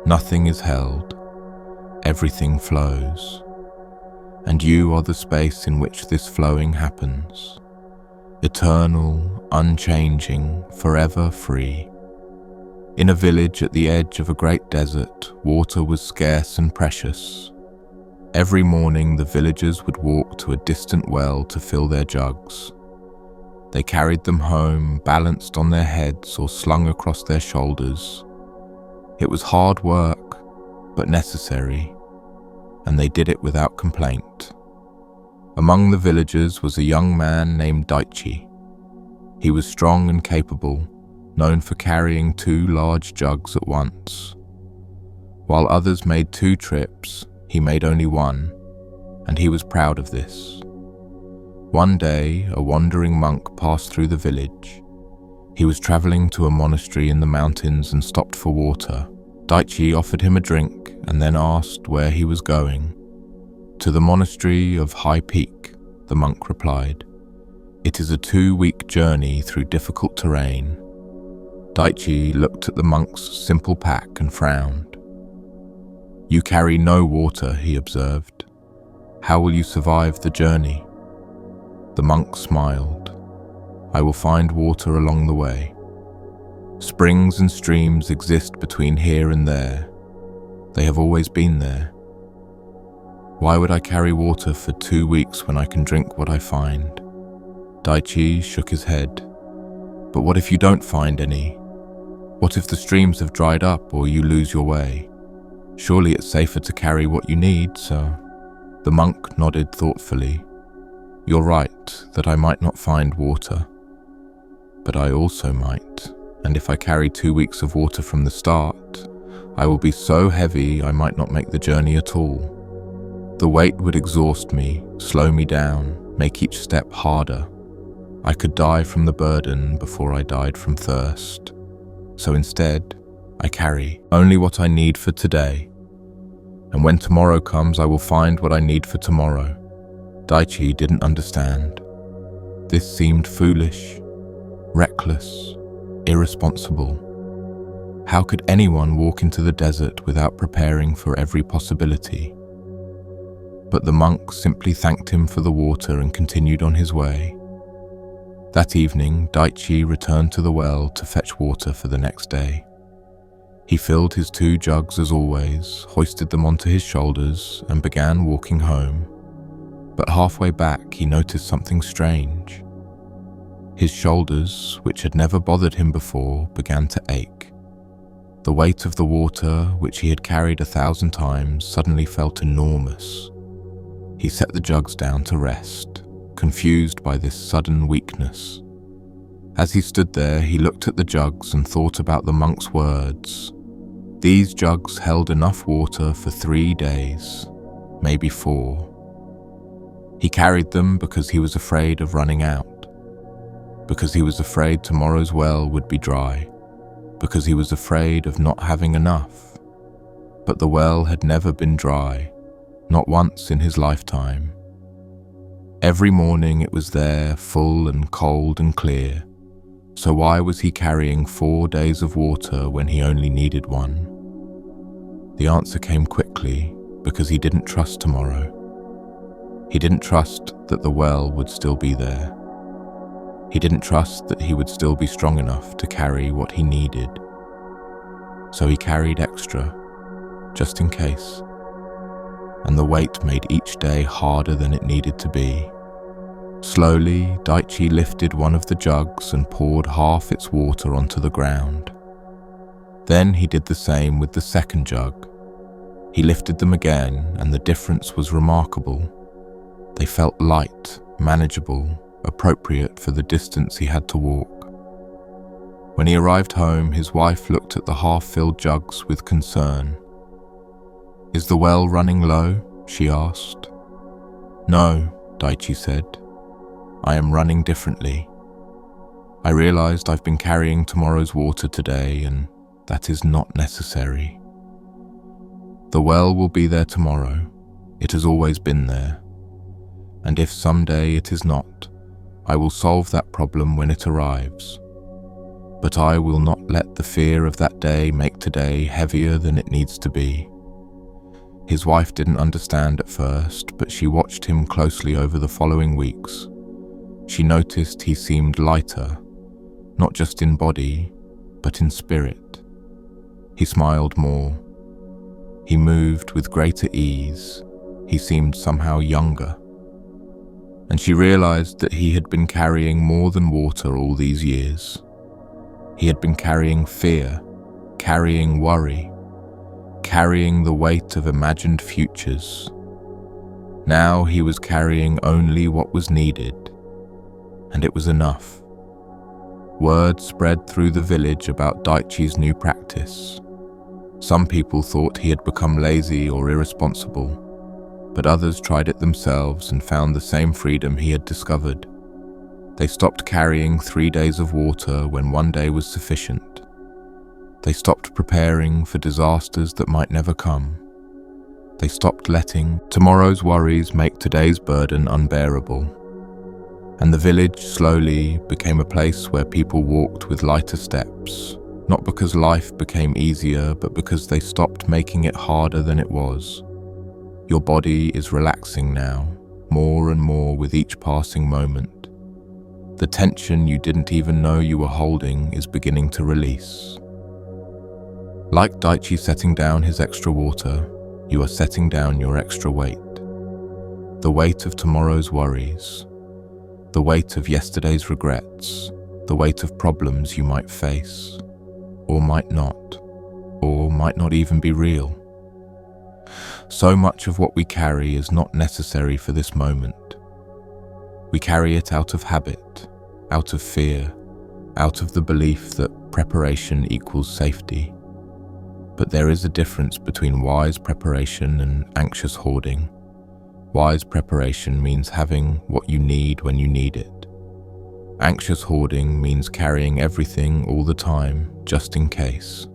Speaker 1: Nothing is held. Everything flows. and you are the space in which this flowing happens. Eternal, unchanging, forever free. In a village at the edge of a great desert, water was scarce and precious. Every morning the villagers would walk to a distant well to fill their jugs. They carried them home, balanced on their heads or slung across their shoulders. It was hard work, but necessary, and they did it without complaint. Among the villagers was a young man named Daichi. He was strong and capable, known for carrying 2 large jugs at once. While others made 2 trips, he made only 1, and he was proud of this. One day, a wandering monk passed through the village. He was traveling to a monastery in the mountains and stopped for water. Daichi offered him a drink and then asked where he was going. To the monastery of High Peak, the monk replied. It is a 2-week journey through difficult terrain. Daichi looked at the monk's simple pack and frowned. You carry no water, he observed. How will you survive the journey? The monk smiled. I will find water along the way. Springs and streams exist between here and there. They have always been there. Why would I carry water for 2 weeks when I can drink what I find? Daichi shook his head. But what if you don't find any? What if the streams have dried up or you lose your way? Surely it's safer to carry what you need, so... The monk nodded thoughtfully. You're right that I might not find water. But I also might, and if I carry 2 weeks of water from the start, I will be so heavy I might not make the journey at all. The weight would exhaust me, slow me down, make each step harder. I could die from the burden before I died from thirst. So instead, I carry only what I need for today. And when tomorrow comes, I will find what I need for tomorrow. Daichi didn't understand. This seemed foolish, reckless, irresponsible. How could anyone walk into the desert without preparing for every possibility? But the monk simply thanked him for the water and continued on his way. That evening, Daichi returned to the well to fetch water for the next day. He filled his 2 jugs as always, hoisted them onto his shoulders, and began walking home. But halfway back, he noticed something strange. His shoulders, which had never bothered him before, began to ache. The weight of the water, which he had carried 1,000 times, suddenly felt enormous. He set the jugs down to rest, confused by this sudden weakness. As he stood there, he looked at the jugs and thought about the monk's words. These jugs held enough water for 3 days, maybe 4. He carried them because he was afraid of running out, because he was afraid tomorrow's well would be dry, because he was afraid of not having enough. But the well had never been dry, not once in his lifetime. Every morning it was there, full and cold and clear. So why was he carrying 4 days of water when he only needed 1? The answer came quickly, because he didn't trust tomorrow. He didn't trust that the well would still be there. He didn't trust that he would still be strong enough to carry what he needed. So he carried extra, just in case. And the weight made each day harder than it needed to be. Slowly, Daichi lifted one of the jugs and poured half its water onto the ground. Then he did the same with the second jug. He lifted them again, and the difference was remarkable. They felt light, manageable, appropriate for the distance he had to walk. When he arrived home, his wife looked at the half-filled jugs with concern. "Is the well running low?" she asked. "No," Daichi said. "I am running differently. I realized I've been carrying tomorrow's water today, and that is not necessary. The well will be there tomorrow. It has always been there. And if someday it is not, I will solve that problem when it arrives. But I will not let the fear of that day make today heavier than it needs to be." His wife didn't understand at first, but she watched him closely over the following weeks. She noticed he seemed lighter, not just in body, but in spirit. He smiled more. He moved with greater ease. He seemed somehow younger. And she realized that he had been carrying more than water all these years. He had been carrying fear, carrying worry, carrying the weight of imagined futures. Now he was carrying only what was needed, and it was enough. Word spread through the village about Daichi's new practice. Some people thought he had become lazy or irresponsible, but others tried it themselves and found the same freedom he had discovered. They stopped carrying 3 days of water when 1 day was sufficient. They stopped preparing for disasters that might never come. They stopped letting tomorrow's worries make today's burden unbearable. And the village slowly became a place where people walked with lighter steps, not because life became easier, but because they stopped making it harder than it was. Your body is relaxing now, more and more with each passing moment. The tension you didn't even know you were holding is beginning to release. Like Daichi setting down his extra water, you are setting down your extra weight. The weight of tomorrow's worries, the weight of yesterday's regrets, the weight of problems you might face, or might not even be real. So much of what we carry is not necessary for this moment. We carry it out of habit, out of fear, out of the belief that preparation equals safety. But there is a difference between wise preparation and anxious hoarding. Wise preparation means having what you need when you need it. Anxious hoarding means carrying everything all the time, just in case.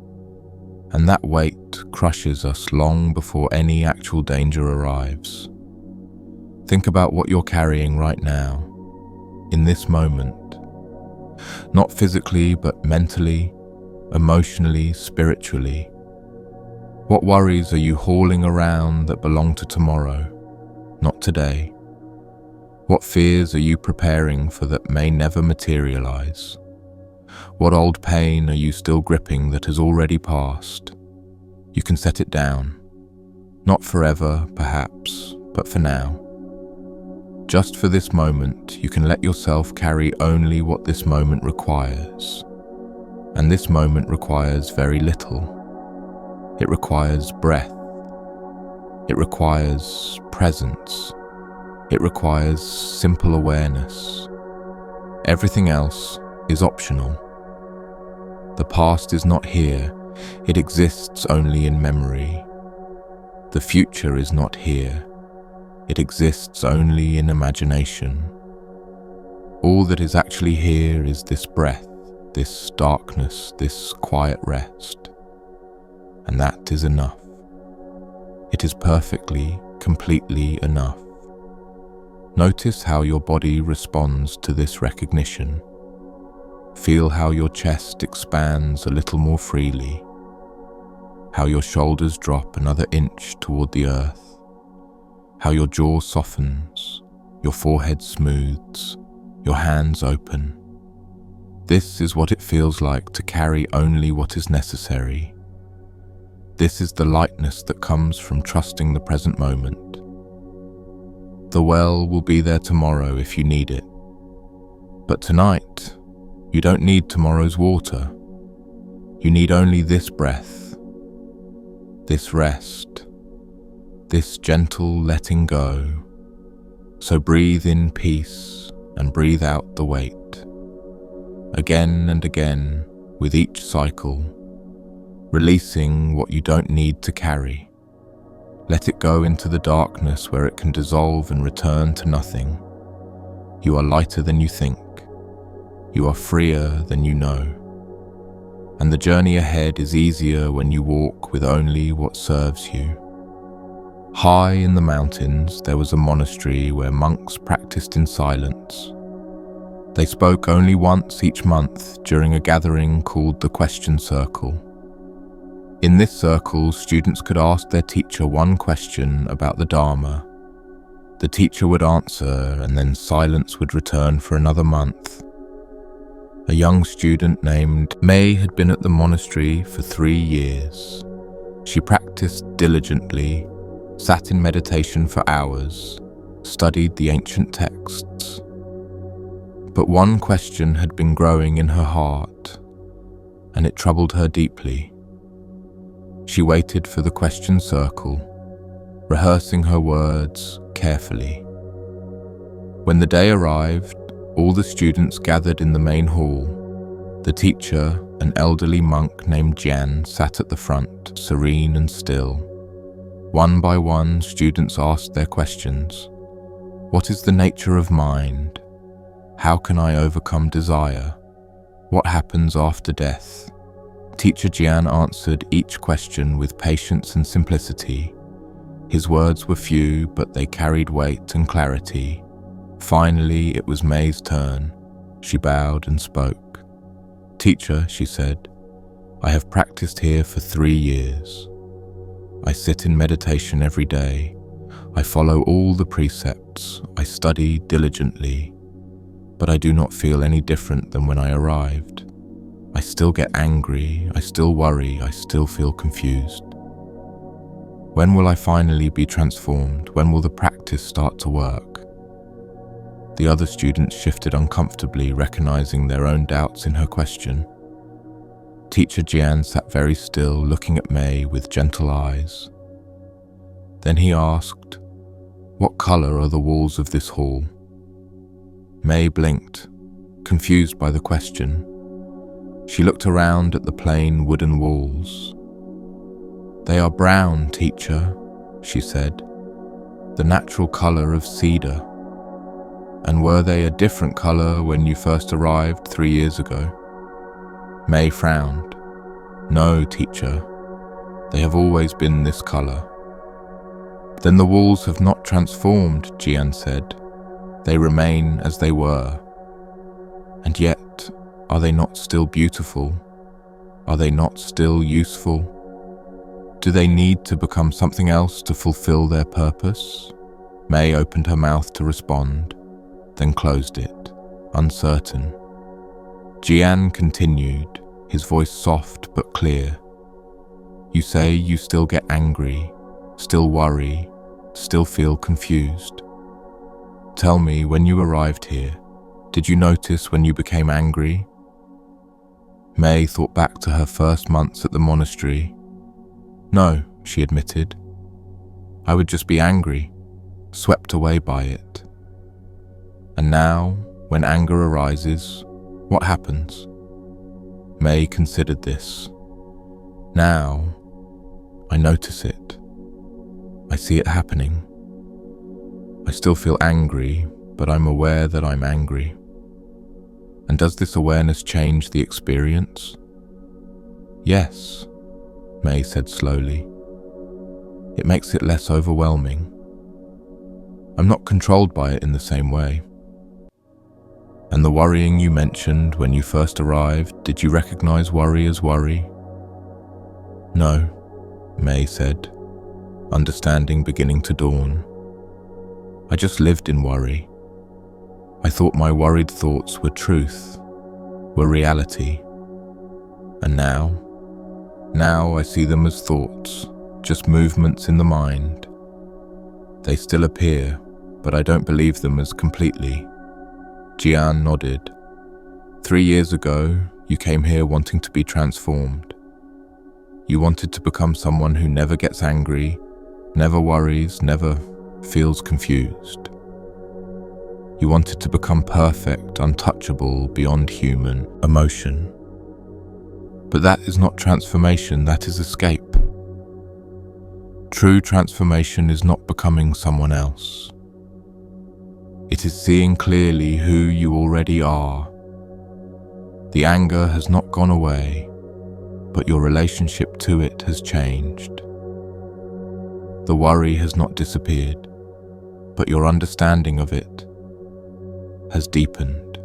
Speaker 1: And that weight crushes us long before any actual danger arrives. Think about what you're carrying right now, in this moment. Not physically, but mentally, emotionally, spiritually. What worries are you hauling around that belong to tomorrow, not today? What fears are you preparing for that may never materialize? What old pain are you still gripping that has already passed? You can set it down. Not forever, perhaps, but for now. Just for this moment, you can let yourself carry only what this moment requires. And this moment requires very little. It requires breath. It requires presence. It requires simple awareness. Everything else is optional. The past is not here. It exists only in memory. The future is not here. It exists only in imagination. All that is actually here is this breath, this darkness, this quiet rest. And that is enough. It is perfectly, completely enough. Notice how your body responds to this recognition. Feel how your chest expands a little more freely, how your shoulders drop another inch toward the earth, how your jaw softens, your forehead smooths, your hands open. This is what it feels like to carry only what is necessary. This is the lightness that comes from trusting the present moment. The well will be there tomorrow if you need it. But tonight, you don't need tomorrow's water. You need only this breath, this rest, this gentle letting go. So breathe in peace and breathe out the weight. Again and again, with each cycle, releasing what you don't need to carry. Let it go into the darkness where it can dissolve and return to nothing. You are lighter than you think. You are freer than you know. And the journey ahead is easier when you walk with only what serves you. High in the mountains, there was a monastery where monks practiced in silence. They spoke only once each month during a gathering called the Question Circle. In this circle, students could ask their teacher one question about the Dharma. The teacher would answer, and then silence would return for another month. A young student named May had been at the monastery for 3 years. She practiced diligently, sat in meditation for hours, studied the ancient texts. But one question had been growing in her heart, and it troubled her deeply. She waited for the question circle, rehearsing her words carefully. When the day arrived, all the students gathered in the main hall. The teacher, an elderly monk named Jian, sat at the front, serene and still. One by one, students asked their questions. What is the nature of mind? How can I overcome desire? What happens after death? Teacher Jian answered each question with patience and simplicity. His words were few, but they carried weight and clarity. Finally, it was May's turn. She bowed and spoke. Teacher, she said, I have practiced here for 3 years. I sit in meditation every day. I follow all the precepts. I study diligently. But I do not feel any different than when I arrived. I still get angry. I still worry. I still feel confused. When will I finally be transformed? When will the practice start to work? The other students shifted uncomfortably, recognizing their own doubts in her question. Teacher Jian sat very still, looking at May with gentle eyes. Then he asked, What color are the walls of this hall? May blinked, confused by the question. She looked around at the plain wooden walls. They are brown, teacher, she said, the natural color of cedar. And were they a different color when you first arrived 3 years ago? May frowned. No, teacher, they have always been this color. Then the walls have not transformed, Jian said. They remain as they were. And yet, are they not still beautiful? Are they not still useful? Do they need to become something else to fulfill their purpose? May opened her mouth to respond, then closed it, uncertain. Jian continued, his voice soft but clear. You say you still get angry, still worry, still feel confused. Tell me, when you arrived here, did you notice when you became angry? May thought back to her first months at the monastery. No, she admitted. I would just be angry, swept away by it. And now, when anger arises, what happens? May considered this. Now, I notice it. I see it happening. I still feel angry, but I'm aware that I'm angry. And does this awareness change the experience? Yes, May said slowly. It makes it less overwhelming. I'm not controlled by it in the same way. And the worrying you mentioned when you first arrived, did you recognize worry as worry? No, May said, understanding beginning to dawn. I just lived in worry. I thought my worried thoughts were truth, were reality. And now I see them as thoughts, just movements in the mind. They still appear, but I don't believe them as completely. Jian nodded. 3 years ago, you came here wanting to be transformed. You wanted to become someone who never gets angry, never worries, never feels confused. You wanted to become perfect, untouchable, beyond human emotion. But that is not transformation, that is escape. True transformation is not becoming someone else. It is seeing clearly who you already are. The anger has not gone away, but your relationship to it has changed. The worry has not disappeared, but your understanding of it has deepened.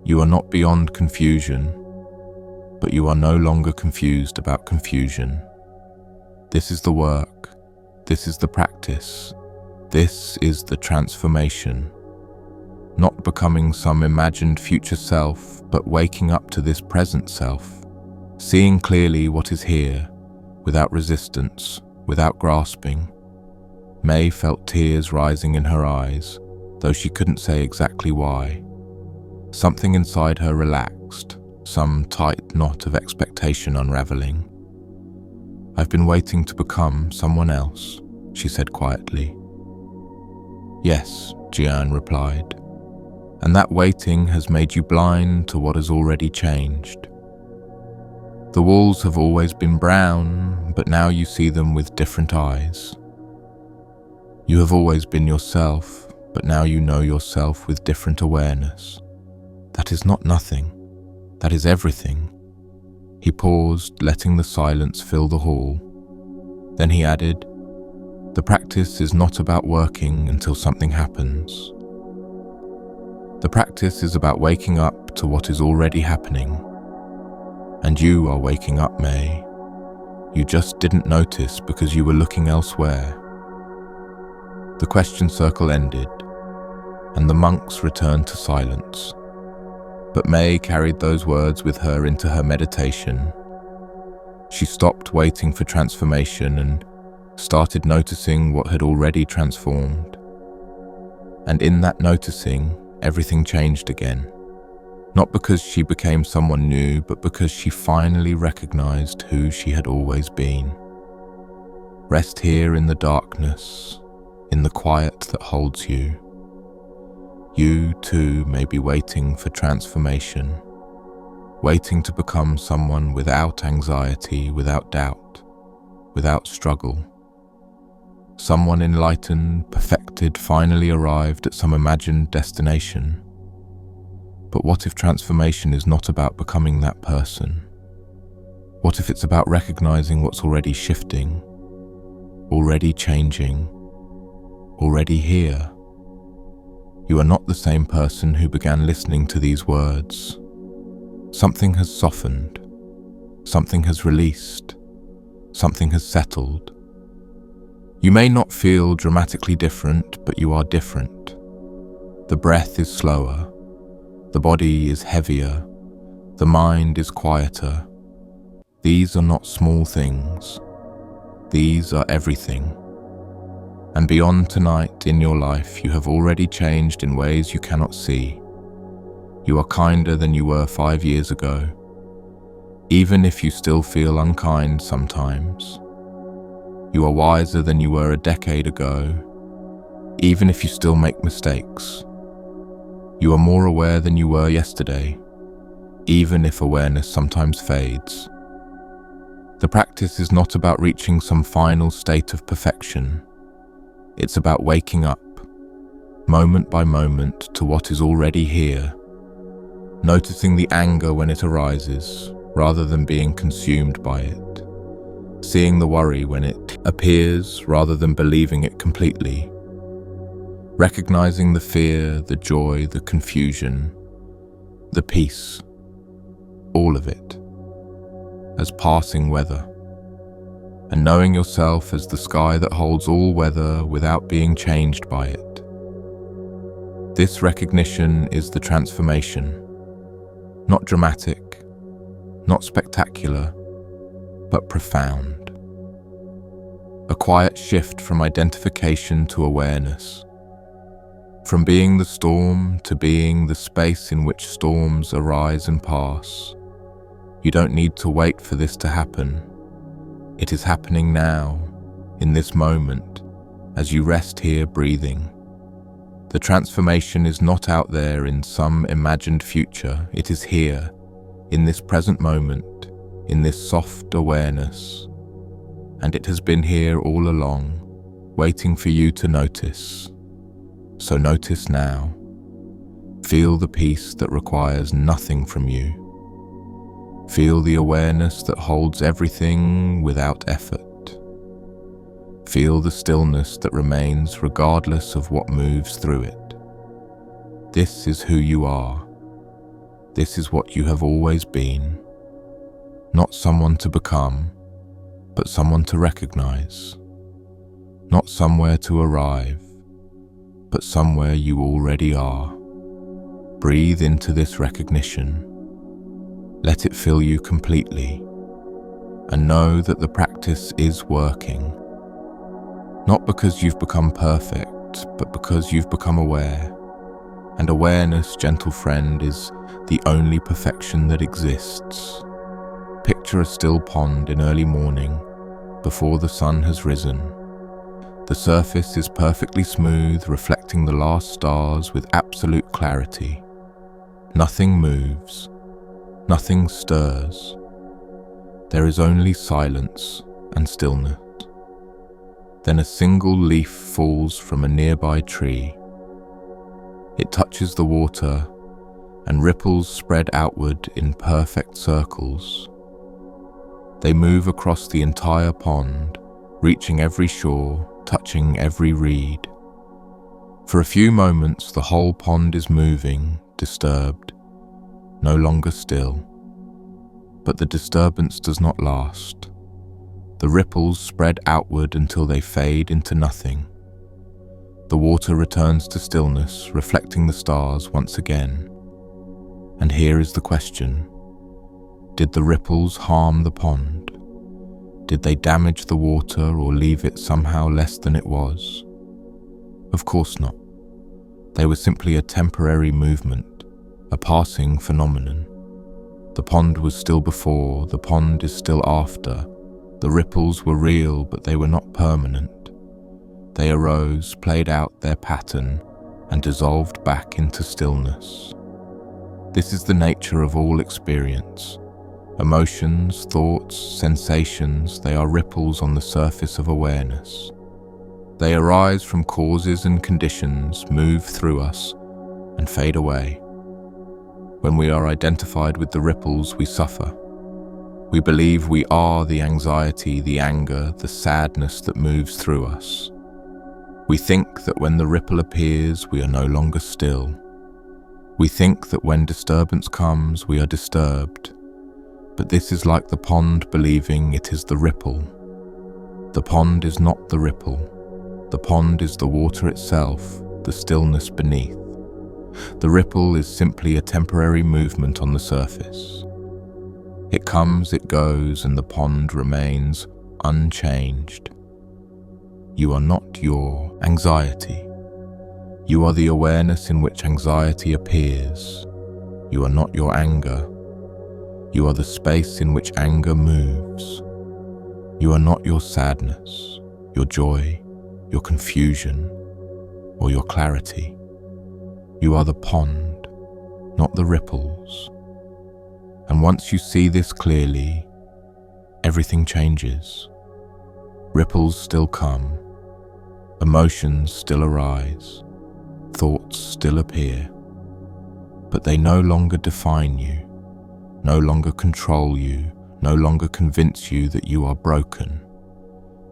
Speaker 1: You are not beyond confusion. but you are no longer confused about confusion. This is the work. This is the practice. This is the transformation. Not becoming some imagined future self, but waking up to this present self, seeing clearly what is here, without resistance, without grasping. May felt tears rising in her eyes, though she couldn't say exactly why. Something inside her relaxed, some tight knot of expectation unraveling. "I've been waiting to become someone else," she said quietly. "Yes," Jian replied, "and that waiting has made you blind to what has already changed. The walls have always been brown, but now you see them with different eyes. You have always been yourself, but now you know yourself with different awareness. That is not nothing. That is everything." He paused, letting the silence fill the hall. Then he added, "The practice is not about working until something happens. The practice is about waking up to what is already happening. And you are waking up, May. You just didn't notice because you were looking elsewhere." The question circle ended, and the monks returned to silence. But May carried those words with her into her meditation. She stopped waiting for transformation and started noticing what had already transformed. And in that noticing, everything changed again. Not because she became someone new, but because she finally recognized who she had always been. Rest here in the darkness, in the quiet that holds you. You too may be waiting for transformation, waiting to become someone without anxiety, without doubt, without struggle. Someone enlightened, perfected, finally arrived at some imagined destination. But what if transformation is not about becoming that person? What if it's about recognizing what's already shifting, already changing, already here? You are not the same person who began listening to these words. Something has softened, something has released, something has settled. You may not feel dramatically different, but you are different. The breath is slower, the body is heavier, the mind is quieter. These are not small things. These are everything. And beyond tonight in your life, you have already changed in ways you cannot see. You are kinder than you were 5 years ago, even if you still feel unkind sometimes. You are wiser than you were a decade ago, even if you still make mistakes. You are more aware than you were yesterday, even if awareness sometimes fades. The practice is not about reaching some final state of perfection. It's about waking up, moment by moment, to what is already here, noticing the anger when it arises, rather than being consumed by it, seeing the worry when it appears, rather than believing it completely, recognizing the fear, the joy, the confusion, the peace, all of it, as passing weather, and knowing yourself as the sky that holds all weather without being changed by it. This recognition is the transformation, not dramatic, not spectacular, but profound. A quiet shift from identification to awareness, from being the storm to being the space in which storms arise and pass. You don't need to wait for this to happen. It is happening now, in this moment, as you rest here breathing. The transformation is not out there in some imagined future. It is here, in this present moment, in this soft awareness. And it has been here all along, waiting for you to notice. So notice now. Feel the peace that requires nothing from you. Feel the awareness that holds everything without effort. Feel the stillness that remains regardless of what moves through it. This is who you are. This is what you have always been. Not someone to become, but someone to recognize. Not somewhere to arrive, but somewhere you already are. Breathe into this recognition. Let it fill you completely, and know that the practice is working. Not because you've become perfect, but because you've become aware. And awareness, gentle friend, is the only perfection that exists. Picture a still pond in early morning, before the sun has risen. The surface is perfectly smooth, reflecting the last stars with absolute clarity. Nothing moves, nothing stirs. There is only silence and stillness. Then a single leaf falls from a nearby tree. It touches the water, and ripples spread outward in perfect circles. They move across the entire pond, reaching every shore, touching every reed. For a few moments, the whole pond is moving, disturbed, no longer still. But the disturbance does not last. The ripples spread outward until they fade into nothing. The water returns to stillness, reflecting the stars once again. And here is the question. Did the ripples harm the pond? Did they damage the water or leave it somehow less than it was? Of course not. They were simply a temporary movement, a passing phenomenon. The pond was still before, the pond is still after. The ripples were real, but they were not permanent. They arose, played out their pattern, and dissolved back into stillness. This is the nature of all experience. Emotions, thoughts, sensations, they are ripples on the surface of awareness. They arise from causes and conditions, move through us, and fade away. When we are identified with the ripples, we suffer. We believe we are the anxiety, the anger, the sadness that moves through us. We think that when the ripple appears, we are no longer still. We think that when disturbance comes, we are disturbed. But this is like the pond believing it is the ripple. The pond is not the ripple. The pond is the water itself, the stillness beneath. The ripple is simply a temporary movement on the surface. It comes, it goes, and the pond remains unchanged. You are not your anxiety. You are the awareness in which anxiety appears. You are not your anger. You are the space in which anger moves. You are not your sadness, your joy, your confusion, or your clarity. You are the pond, not the ripples. And once you see this clearly, everything changes. Ripples still come, emotions still arise, thoughts still appear, but they no longer define you, no longer control you, no longer convince you that you are broken.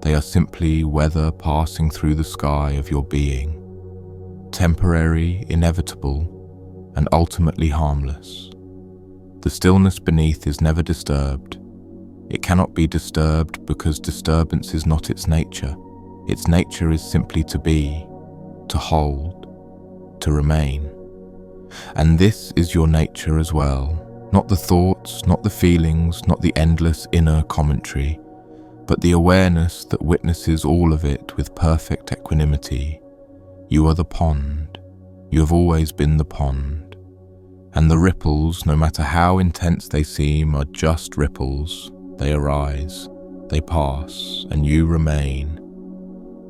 Speaker 1: They are simply weather passing through the sky of your being, temporary, inevitable, and ultimately harmless. The stillness beneath is never disturbed. It cannot be disturbed because disturbance is not its nature. Its nature is simply to be, to hold, to remain. And this is your nature as well. Not the thoughts, not the feelings, not the endless inner commentary, but the awareness that witnesses all of it with perfect equanimity. You are the pond. You have always been the pond. And the ripples, no matter how intense they seem, are just ripples. They arise, they pass, and you remain.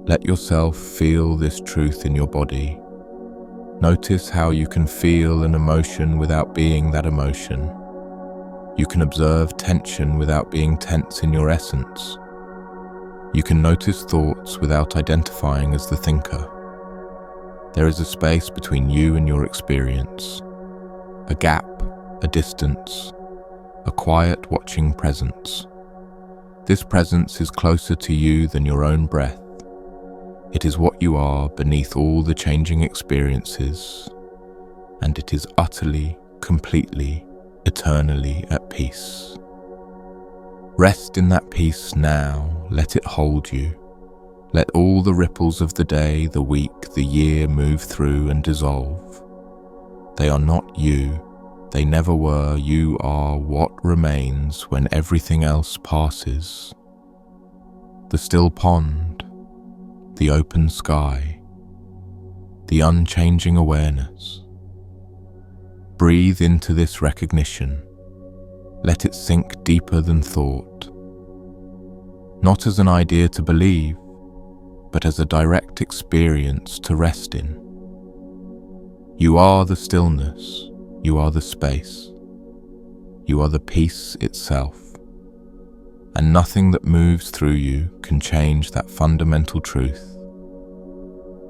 Speaker 1: Let yourself feel this truth in your body. Notice how you can feel an emotion without being that emotion. You can observe tension without being tense in your essence. You can notice thoughts without identifying as the thinker. There is a space between you and your experience. A gap, a distance, a quiet watching presence. This presence is closer to you than your own breath. It is what you are beneath all the changing experiences, and it is utterly, completely, eternally at peace. Rest in that peace now, let it hold you. Let all the ripples of the day, the week, the year move through and dissolve. They are not you, they never were. You are what remains when everything else passes. The still pond, the open sky, the unchanging awareness. Breathe into this recognition. Let it sink deeper than thought. Not as an idea to believe, but as a direct experience to rest in. You are the stillness, you are the space, you are the peace itself, and nothing that moves through you can change that fundamental truth.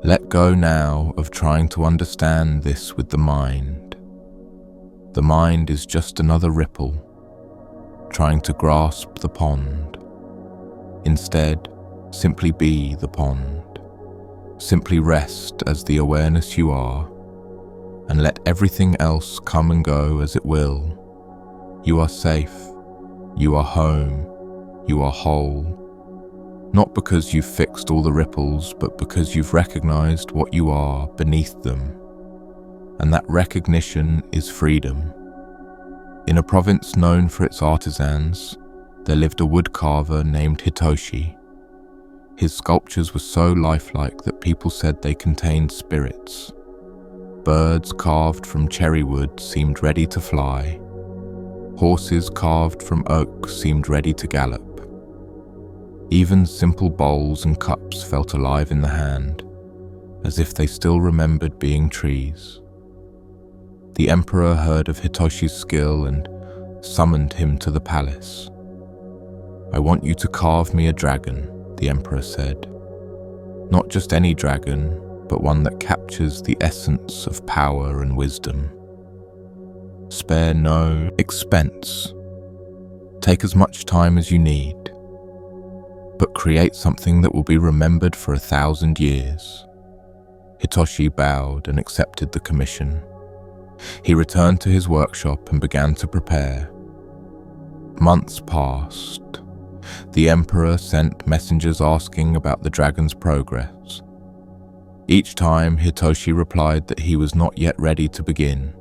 Speaker 1: Let go now of trying to understand this with the mind. The mind is just another ripple, trying to grasp the pond. Instead, simply be the pond. Simply rest as the awareness you are, and let everything else come and go as it will. You are safe, you are home, you are whole. Not because you've fixed all the ripples, but because you've recognized what you are beneath them. And that recognition is freedom. In a province known for its artisans, there lived a woodcarver named Hitoshi. His sculptures were so lifelike that people said they contained spirits. Birds carved from cherry wood seemed ready to fly. Horses carved from oak seemed ready to gallop. Even simple bowls and cups felt alive in the hand, as if they still remembered being trees. The emperor heard of Hitoshi's skill and summoned him to the palace. "I want you to carve me a dragon," the emperor said. "Not just any dragon, but one that captures the essence of power and wisdom. Spare no expense. Take as much time as you need, but create something that will be remembered for 1,000 years." Hitoshi bowed and accepted the commission. He returned to his workshop and began to prepare. Months passed. The emperor sent messengers asking about the dragon's progress. Each time, Hitoshi replied that he was not yet ready to begin.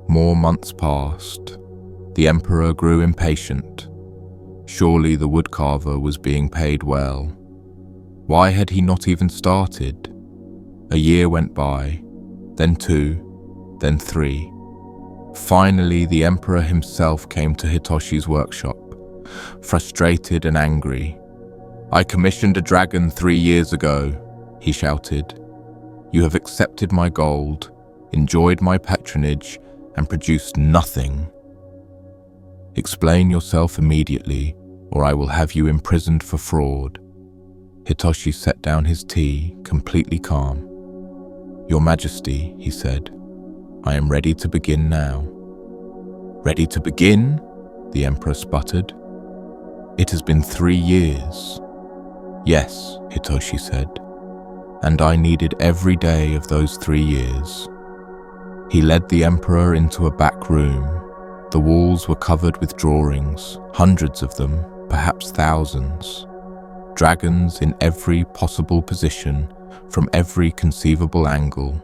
Speaker 1: More months passed. The emperor grew impatient. Surely the woodcarver was being paid well. Why had he not even started? A year went by, then 2, then 3. Finally, the emperor himself came to Hitoshi's workshop, frustrated and angry. "I commissioned a dragon 3 years ago," he shouted. "You have accepted my gold, enjoyed my patronage, and produced nothing. Explain yourself immediately, or I will have you imprisoned for fraud." Hitoshi set down his tea, completely calm. "Your Majesty," he said, "I am ready to begin now." "Ready to begin?" the emperor sputtered. "It has been 3 years." "Yes," Hitoshi said, "and I needed every day of those 3 years." He led the emperor into a back room. The walls were covered with drawings, hundreds of them, perhaps thousands. Dragons in every possible position, from every conceivable angle.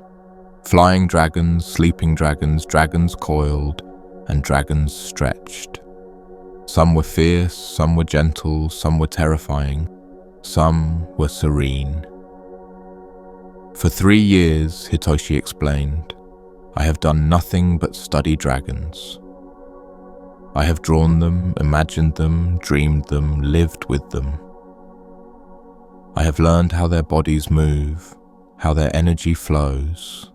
Speaker 1: Flying dragons, sleeping dragons, dragons coiled, and dragons stretched. Some were fierce, some were gentle, some were terrifying, some were serene. "For 3 years," Hitoshi explained, "I have done nothing but study dragons. I have drawn them, imagined them, dreamed them, lived with them. I have learned how their bodies move, how their energy flows.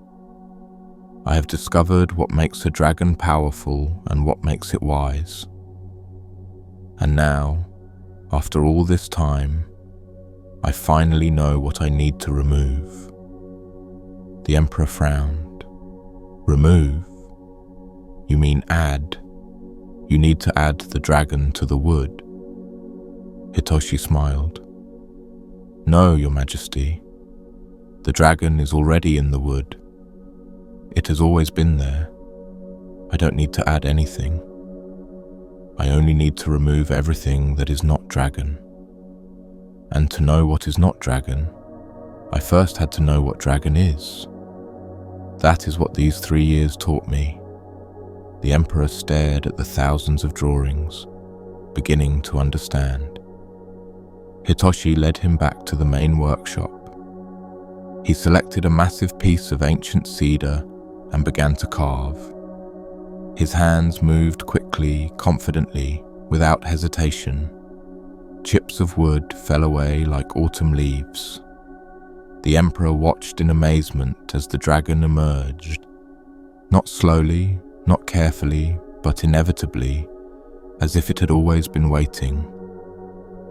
Speaker 1: I have discovered what makes a dragon powerful and what makes it wise. And now, after all this time, I finally know what I need to remove." The emperor frowned. "Remove? You mean add? You need to add the dragon to the wood." Hitoshi smiled. "No, Your Majesty. The dragon is already in the wood. It has always been there. I don't need to add anything. I only need to remove everything that is not dragon. And to know what is not dragon, I first had to know what dragon is. That is what these 3 years taught me. The Emperor stared at the thousands of drawings, beginning to understand. Hitoshi led him back to the main workshop. He selected a massive piece of ancient cedar and began to carve. His hands moved quickly, confidently, without hesitation. Chips of wood fell away like autumn leaves. The Emperor watched in amazement as the dragon emerged. Not slowly, not carefully, but inevitably, as if it had always been waiting.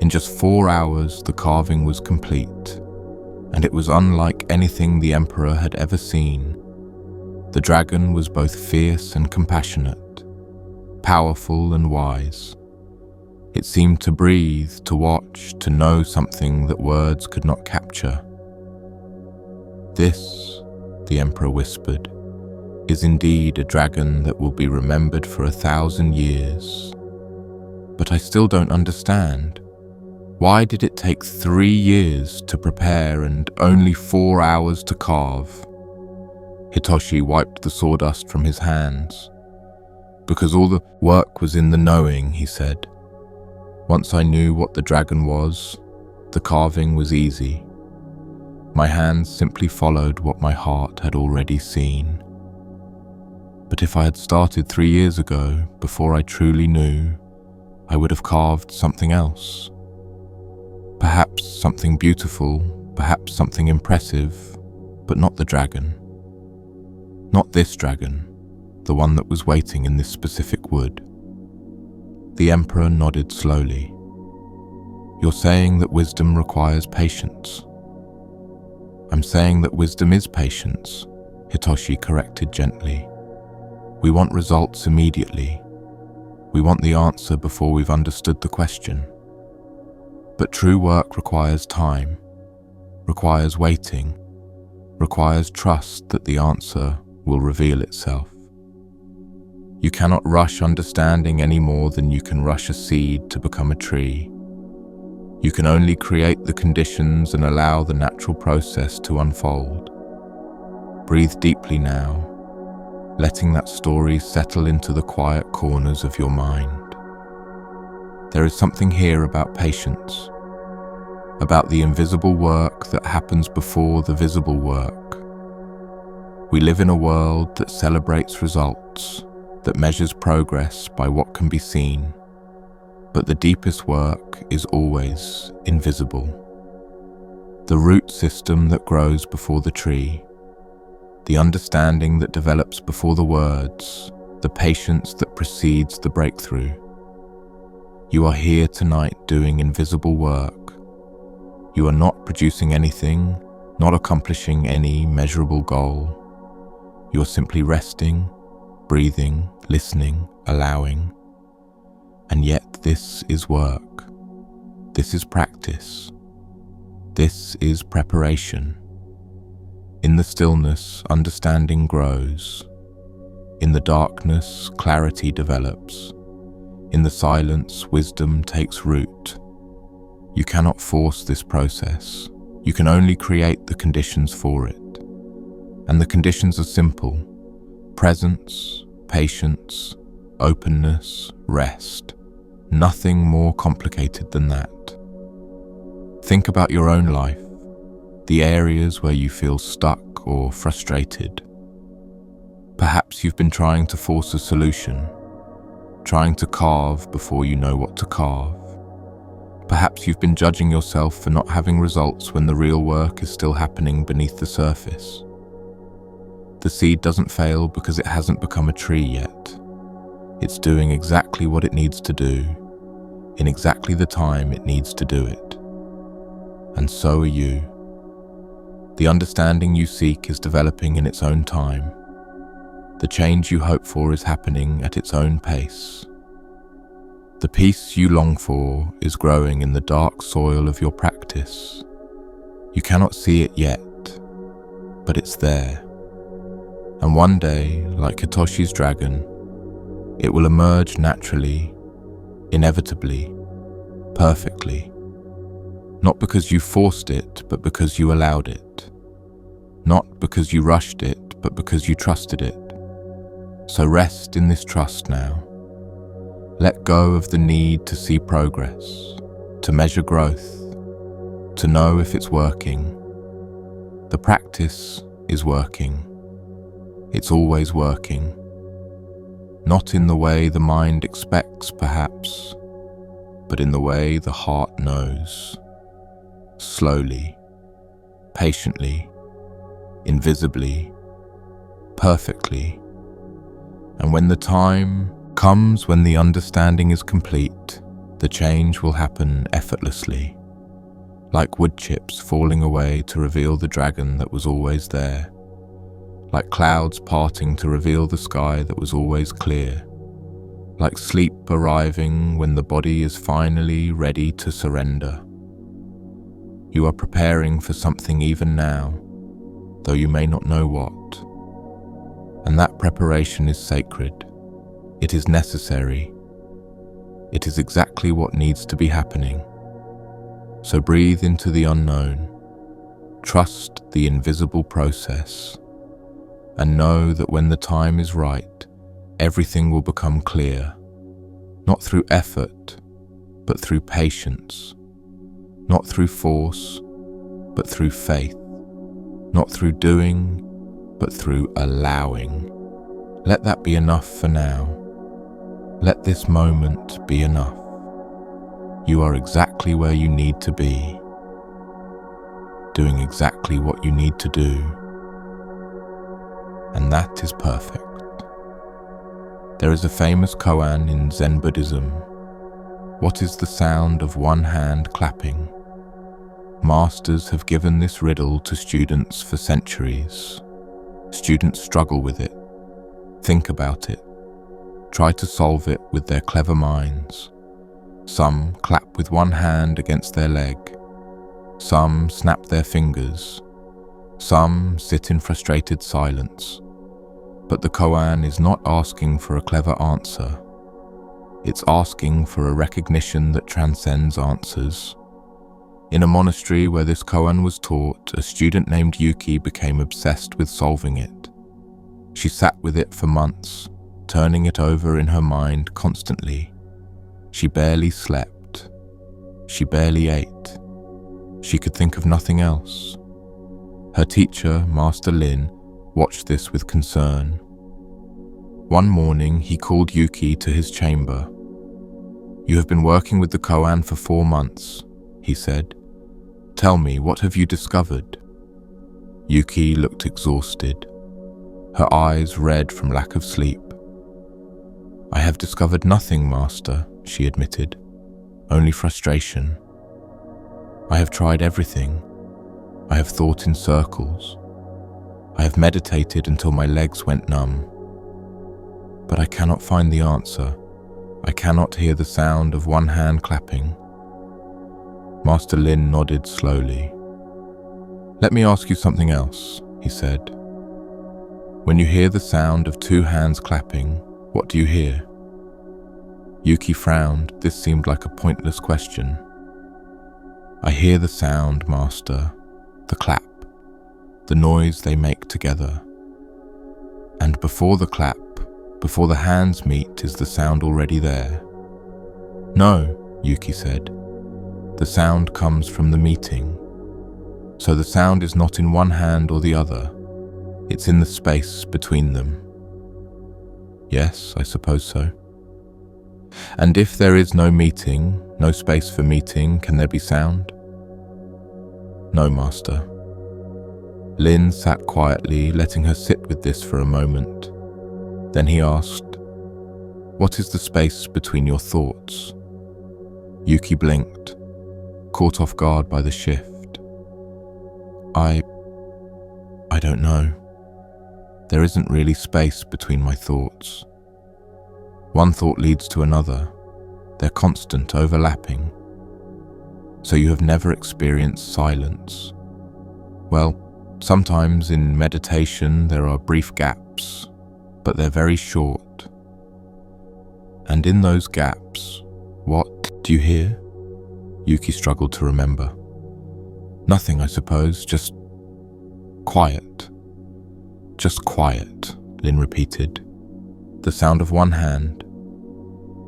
Speaker 1: In just 4 hours, the carving was complete, and it was unlike anything the Emperor had ever seen. The dragon was both fierce and compassionate, powerful and wise. It seemed to breathe, to watch, to know something that words could not capture. "This," the Emperor whispered, "is indeed a dragon that will be remembered for 1,000 years. But I still don't understand. Why did it take 3 years to prepare and only 4 hours to carve?" Hitoshi wiped the sawdust from his hands. "Because all the work was in the knowing," he said. "Once I knew what the dragon was, the carving was easy. My hands simply followed what my heart had already seen. But if I had started 3 years ago, before I truly knew, I would have carved something else. Perhaps something beautiful, perhaps something impressive, but not the dragon. Not this dragon, the one that was waiting in this specific wood." The Emperor nodded slowly. "You're saying that wisdom requires patience." "I'm saying that wisdom is patience," Hitoshi corrected gently. "We want results immediately. We want the answer before we've understood the question. But true work requires time, requires waiting, requires trust that the answer will reveal itself. You cannot rush understanding any more than you can rush a seed to become a tree. You can only create the conditions and allow the natural process to unfold. Breathe deeply now, letting that story settle into the quiet corners of your mind. There is something here about patience, about the invisible work that happens before the visible work. We live in a world that celebrates results, that measures progress by what can be seen, but the deepest work is always invisible. The root system that grows before the tree, the understanding that develops before the words, the patience that precedes the breakthrough. You are here tonight doing invisible work. You are not producing anything, not accomplishing any measurable goal. You are simply resting, breathing, listening, allowing. And yet this is work. This is practice. This is preparation. In the stillness, understanding grows. In the darkness, clarity develops. In the silence, wisdom takes root. You cannot force this process. You can only create the conditions for it. And the conditions are simple: presence, patience, openness, rest. Nothing more complicated than that. Think about your own life, the areas where you feel stuck or frustrated. Perhaps you've been trying to force a solution, trying to carve before you know what to carve. Perhaps you've been judging yourself for not having results when the real work is still happening beneath the surface. The seed doesn't fail because it hasn't become a tree yet. It's doing exactly what it needs to do, in exactly the time it needs to do it. And so are you. The understanding you seek is developing in its own time. The change you hope for is happening at its own pace. The peace you long for is growing in the dark soil of your practice. You cannot see it yet, but it's there. And one day, like Hitoshi's dragon, it will emerge naturally, inevitably, perfectly. Not because you forced it, but because you allowed it. Not because you rushed it, but because you trusted it. So rest in this trust now. Let go of the need to see progress, to measure growth, to know if it's working. The practice is working. It's always working. Not in the way the mind expects, perhaps, but in the way the heart knows. Slowly, patiently, invisibly, perfectly. And when the time comes when the understanding is complete, the change will happen effortlessly, like wood chips falling away to reveal the dragon that was always there, like clouds parting to reveal the sky that was always clear, like sleep arriving when the body is finally ready to surrender. You are preparing for something even now, though you may not know what. And that preparation is sacred. It is necessary. It is exactly what needs to be happening. So breathe into the unknown. Trust the invisible process. And know that when the time is right, everything will become clear. Not through effort, but through patience. Not through force, but through faith. Not through doing, but through allowing. Let that be enough for now. Let this moment be enough. You are exactly where you need to be, doing exactly what you need to do, and that is perfect. There is a famous koan in Zen Buddhism. What is the sound of one hand clapping? Masters have given this riddle to students for centuries. Students struggle with it, think about it, try to solve it with their clever minds. Some clap with one hand against their leg. Some snap their fingers. Some sit in frustrated silence. But the koan is not asking for a clever answer. It's asking for a recognition that transcends answers. In a monastery where this koan was taught, a student named Yuki became obsessed with solving it. She sat with it for months, turning it over in her mind constantly. She barely slept. She barely ate. She could think of nothing else. Her teacher, Master Lin, watched this with concern. One morning, he called Yuki to his chamber. "You have been working with the koan for 4 months," he said. "Tell me, what have you discovered?" Yuki looked exhausted, her eyes red from lack of sleep. "I have discovered nothing, Master," she admitted. "Only frustration. I have tried everything. I have thought in circles. I have meditated until my legs went numb. But I cannot find the answer. I cannot hear the sound of one hand clapping." Master Lin nodded slowly. "Let me ask you something else," he said. "When you hear the sound of 2 hands clapping, what do you hear?" Yuki frowned. This seemed like a pointless question. "I hear the sound, Master, the clap, the noise they make together. And before the clap, before the hands meet, is the sound already there?" "No," Yuki said. "The sound comes from the meeting. So the sound is not in one hand or the other. It's in the space between them." "Yes, I suppose so." "And if there is no meeting, no space for meeting, can there be sound?" "No, Master." Lin sat quietly, letting her sit with this for a moment. Then he asked, "What is the space between your thoughts?" Yuki blinked, caught off guard by the shift. I don't know. There isn't really space between my thoughts. One thought leads to another. They're constant, overlapping. So you have never experienced silence. Well, sometimes in meditation there are brief gaps, but they're very short. And in those gaps, What do you hear? Yuki struggled to remember. Nothing, I suppose, just quiet. Just quiet, Lin repeated. The sound of one hand.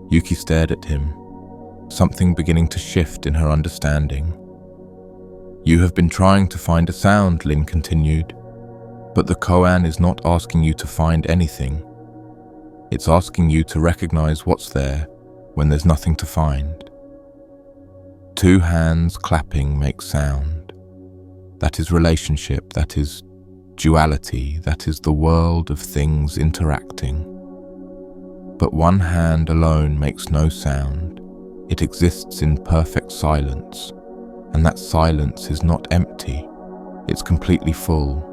Speaker 1: Yuki stared at him, something beginning to shift in her understanding. You have been trying to find a sound, Lin continued, but the koan is not asking you to find anything. It's asking you to recognize what's there when there's nothing to find. Two hands clapping make sound. That is relationship, that is duality, that is the world of things interacting. But one hand alone makes no sound. It exists in perfect silence, and that silence is not empty. It's completely full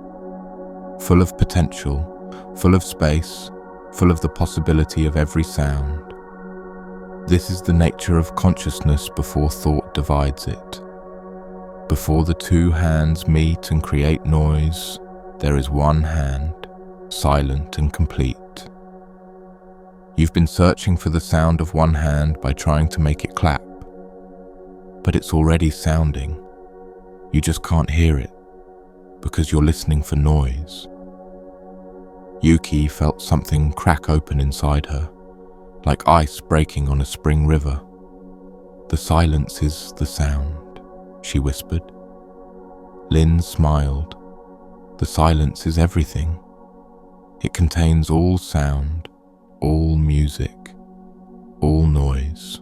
Speaker 1: of potential, full of space, full of the possibility of every sound. This is the nature of consciousness before thought divides it. Before the two hands meet and create noise, there is one hand, silent and complete. You've been searching for the sound of one hand by trying to make it clap, but it's already sounding. You just can't hear it because you're listening for noise. Yuki felt something crack open inside her, like ice breaking on a spring river. The silence is the sound, she whispered. Lin smiled. The silence is everything. It contains all sound, all music, all noise.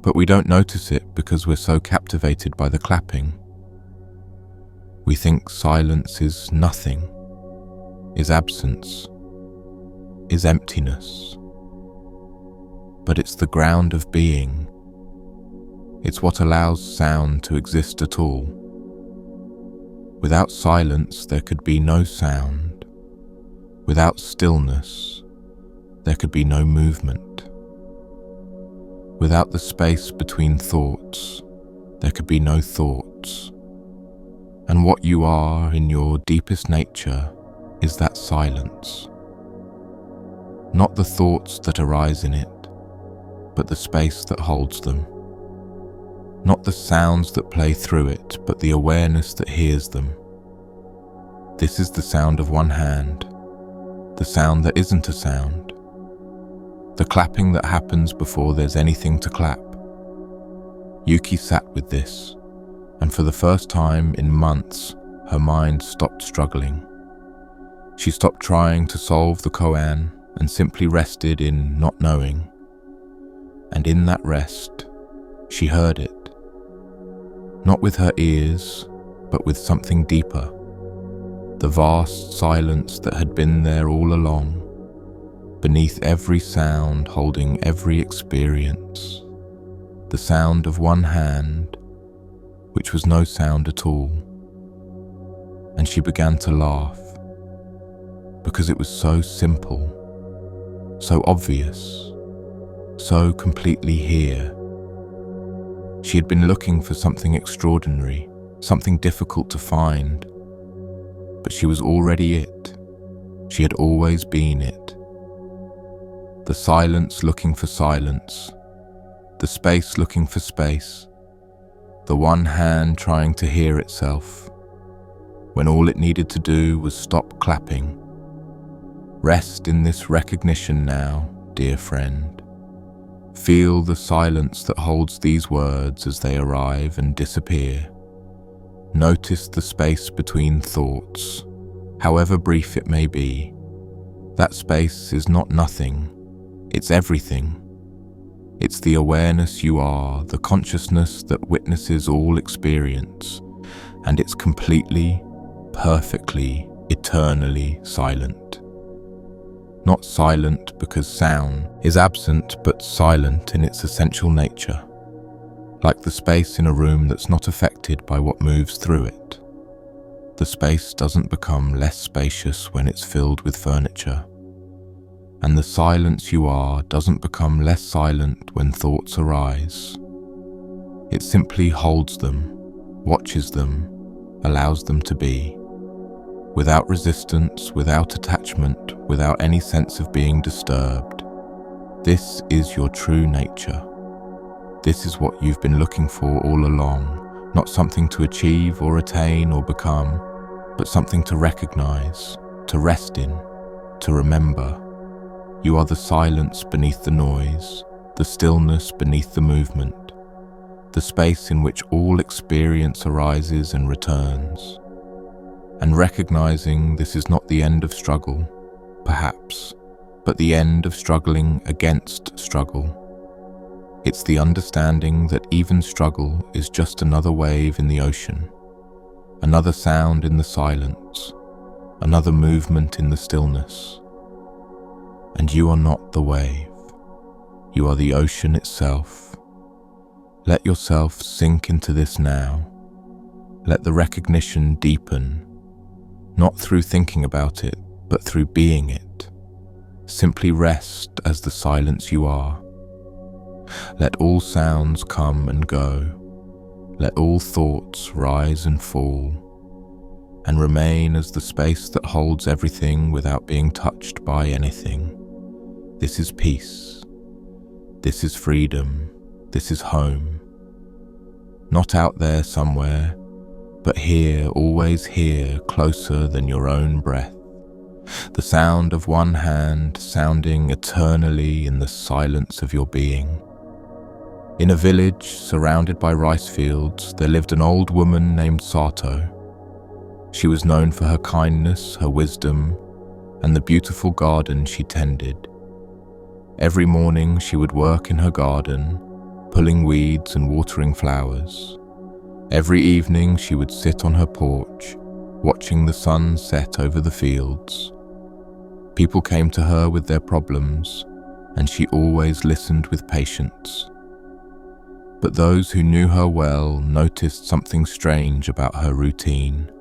Speaker 1: But we don't notice it because we're so captivated by the clapping. We think silence is nothing, is absence, is emptiness. But it's the ground of being. It's what allows sound to exist at all. Without silence, there could be no sound. Without stillness, there could be no movement. Without the space between thoughts, there could be no thoughts. And what you are in your deepest nature is that silence. Not the thoughts that arise in it, but the space that holds them. Not the sounds that play through it, but the awareness that hears them. This is the sound of one hand, the sound that isn't a sound, the clapping that happens before there's anything to clap. Yuki sat with this, and for the first time in months, her mind stopped struggling. She stopped trying to solve the koan and simply rested in not knowing. And in that rest, she heard it. Not with her ears, but with something deeper. The vast silence that had been there all along, beneath every sound holding every experience. The sound of one hand, which was no sound at all. And she began to laugh, because it was so simple, so obvious, so completely here. She had been looking for something extraordinary, something difficult to find, but she was already it. She had always been it. The silence looking for silence, the space looking for space, the one hand trying to hear itself, when all it needed to do was stop clapping. Rest in this recognition now, dear friend. Feel the silence that holds these words as they arrive and disappear. Notice the space between thoughts, however brief it may be. That space is not nothing, it's everything. It's the awareness you are, the consciousness that witnesses all experience, and it's completely, perfectly, eternally silent. Not silent because sound is absent, but silent in its essential nature, like the space in a room that's not affected by what moves through it. The space doesn't become less spacious when it's filled with furniture, and the silence you are doesn't become less silent when thoughts arise. It simply holds them, watches them, allows them to be. Without resistance, without attachment, without any sense of being disturbed. This is your true nature. This is what you've been looking for all along, not something to achieve or attain or become, but something to recognize, to rest in, to remember. You are the silence beneath the noise, the stillness beneath the movement, the space in which all experience arises and returns. And recognizing this is not the end of struggle, perhaps, but the end of struggling against struggle. It's the understanding that even struggle is just another wave in the ocean, another sound in the silence, another movement in the stillness. And you are not the wave. You are the ocean itself. Let yourself sink into this now. Let the recognition deepen, not through thinking about it, but through being it. Simply rest as the silence you are. Let all sounds come and go. Let all thoughts rise and fall, and remain as the space that holds everything without being touched by anything. This is peace. This is freedom. This is home. Not out there somewhere, but here, always here, closer than your own breath. The sound of one hand sounding eternally in the silence of your being. In a village surrounded by rice fields, there lived an old woman named Sato. She was known for her kindness, her wisdom, and the beautiful garden she tended. Every morning she would work in her garden, pulling weeds and watering flowers. Every evening she would sit on her porch, watching the sun set over the fields. People came to her with their problems, and she always listened with patience. But those who knew her well noticed something strange about her routine.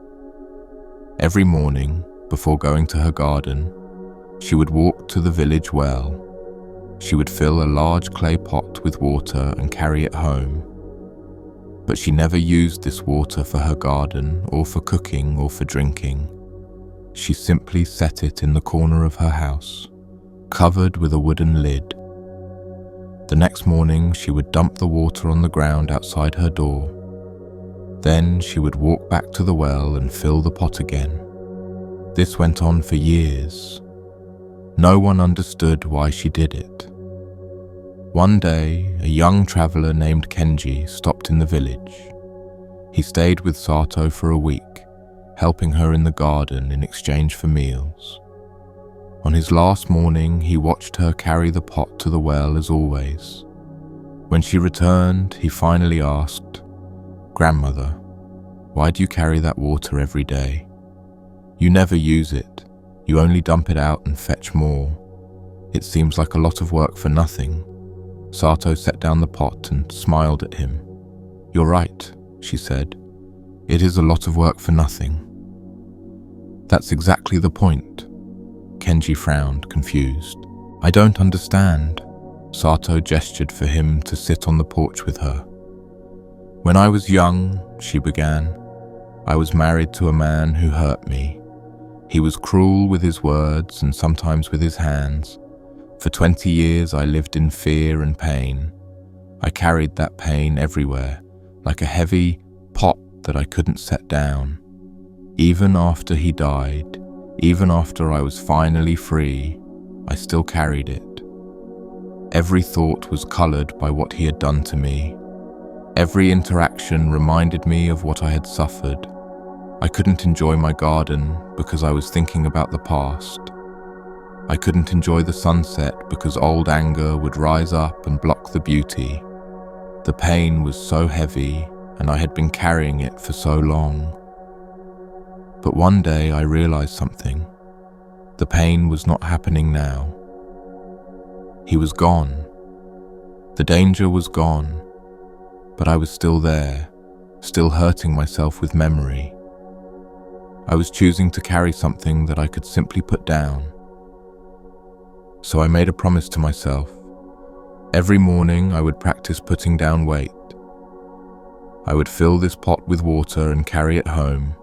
Speaker 1: Every morning, before going to her garden, she would walk to the village well. She would fill a large clay pot with water and carry it home. But she never used this water for her garden or for cooking or for drinking. She simply set it in the corner of her house, covered with a wooden lid. The next morning she would dump the water on the ground outside her door. Then she would walk back to the well and fill the pot again. This went on for years. No one understood why she did it. One day, a young traveler named Kenji stopped in the village. He stayed with Sato for a week, helping her in the garden in exchange for meals. On his last morning, he watched her carry the pot to the well as always. When she returned, he finally asked, "Grandmother, why do you carry that water every day? You never use it. You only dump it out and fetch more. It seems like a lot of work for nothing." Sato set down the pot and smiled at him. "You're right," she said. "It is a lot of work for nothing." "That's exactly the point." Kenji frowned, confused. "I don't understand." Sato gestured for him to sit on the porch with her. "When I was young," she began, "I was married to a man who hurt me. He was cruel with his words and sometimes with his hands. For 20 years I lived in fear and pain. I carried that pain everywhere, like a heavy pot that I couldn't set down. Even after he died, even after I was finally free, I still carried it. Every thought was colored by what he had done to me. Every interaction reminded me of what I had suffered. I couldn't enjoy my garden because I was thinking about the past. I couldn't enjoy the sunset because old anger would rise up and block the beauty. The pain was so heavy, and I had been carrying it for so long. But one day I realized something. The pain was not happening now. He was gone. The danger was gone, but I was still there, still hurting myself with memory. I was choosing to carry something that I could simply put down. So I made a promise to myself. Every morning I would practice putting down weight. I would fill this pot with water and carry it home,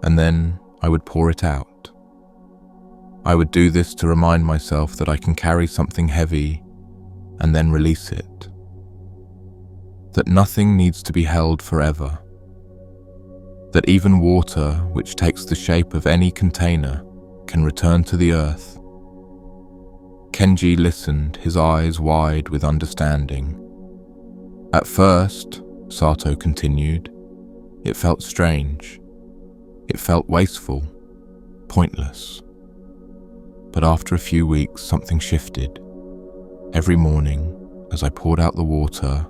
Speaker 1: and then I would pour it out. I would do this to remind myself that I can carry something heavy and then release it. That nothing needs to be held forever. That even water, which takes the shape of any container, can return to the earth. Kenji listened, his eyes wide with understanding. At first, Sato continued, it felt strange. It felt wasteful, pointless. But after a few weeks, something shifted. Every morning, as I poured out the water,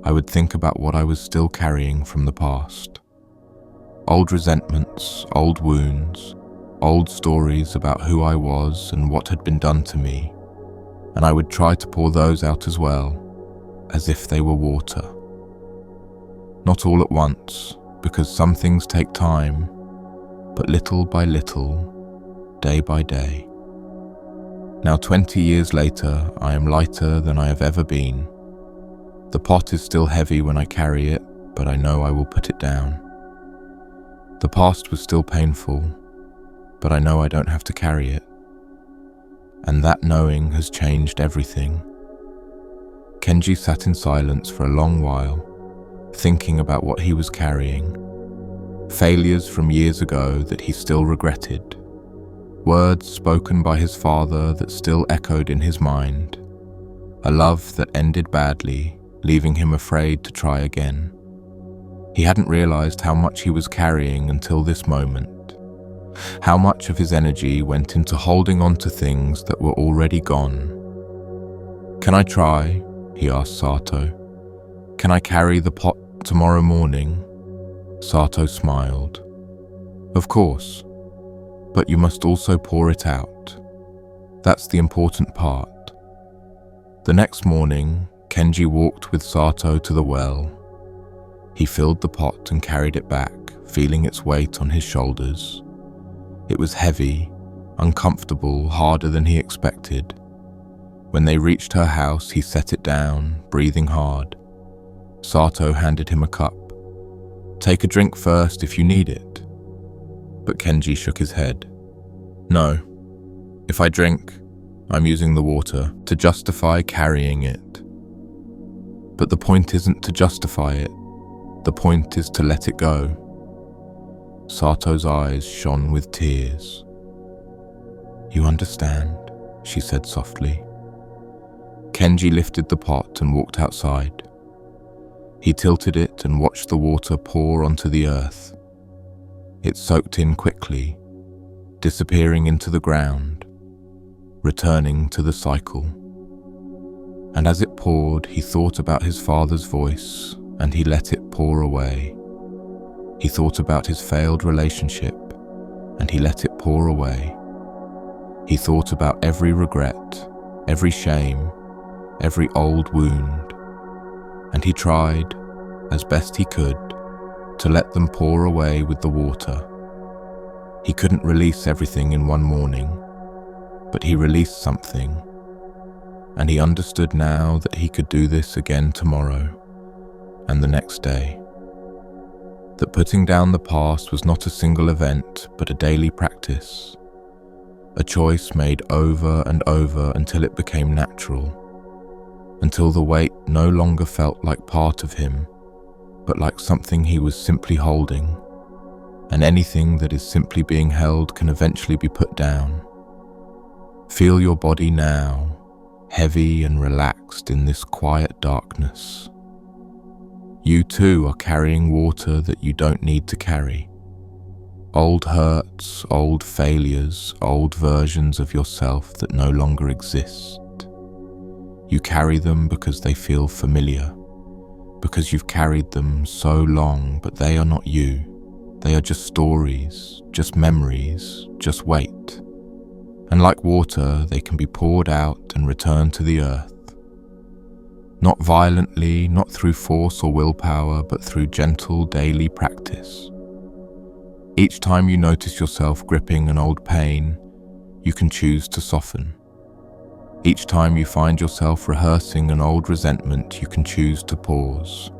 Speaker 1: I would think about what I was still carrying from the past. Old resentments, old wounds, old stories about who I was and what had been done to me, and I would try to pour those out as well, as if they were water. Not all at once, because some things take time, but little by little, day by day. Now 20 years later, I am lighter than I have ever been. The pot is still heavy when I carry it, but I know I will put it down. The past was still painful, but I know I don't have to carry it. And that knowing has changed everything. Kenji sat in silence for a long while, thinking about what he was carrying. Failures from years ago that he still regretted. Words spoken by his father that still echoed in his mind. A love that ended badly, leaving him afraid to try again. He hadn't realized how much he was carrying until this moment. How much of his energy went into holding on to things that were already gone. "Can I try?" he asked Sato. "Can I carry the pot tomorrow morning?" Sato smiled. "Of course, but you must also pour it out. That's the important part." The next morning, Kenji walked with Sato to the well. He filled the pot and carried it back, feeling its weight on his shoulders. It was heavy, uncomfortable, harder than he expected. When they reached her house, he set it down, breathing hard. Sato handed him a cup. "Take a drink first if you need it." But Kenji shook his head. "No. If I drink, I'm using the water to justify carrying it. But the point isn't to justify it. The point is to let it go." Sato's eyes shone with tears. "You understand," she said softly. Kenji lifted the pot and walked outside. He tilted it and watched the water pour onto the earth. It soaked in quickly, disappearing into the ground, returning to the cycle. And as it poured, he thought about his father's voice, and he let it pour away. He thought about his failed relationship, and he let it pour away. He thought about every regret, every shame, every old wound, and he tried, as best he could, to let them pour away with the water. He couldn't release everything in one morning, but he released something, and he understood now that he could do this again tomorrow, and the next day. That putting down the past was not a single event, but a daily practice. A choice made over and over until it became natural, until the weight no longer felt like part of him, but like something he was simply holding. And anything that is simply being held can eventually be put down. Feel your body now, heavy and relaxed in this quiet darkness. You too are carrying water that you don't need to carry. Old hurts, old failures, old versions of yourself that no longer exist. You carry them because they feel familiar, because you've carried them so long, but they are not you. They are just stories, just memories, just weight. And like water, they can be poured out and returned to the earth. Not violently, not through force or willpower, but through gentle daily practice. Each time you notice yourself gripping an old pain, you can choose to soften. Each time you find yourself rehearsing an old resentment, you can choose to pause.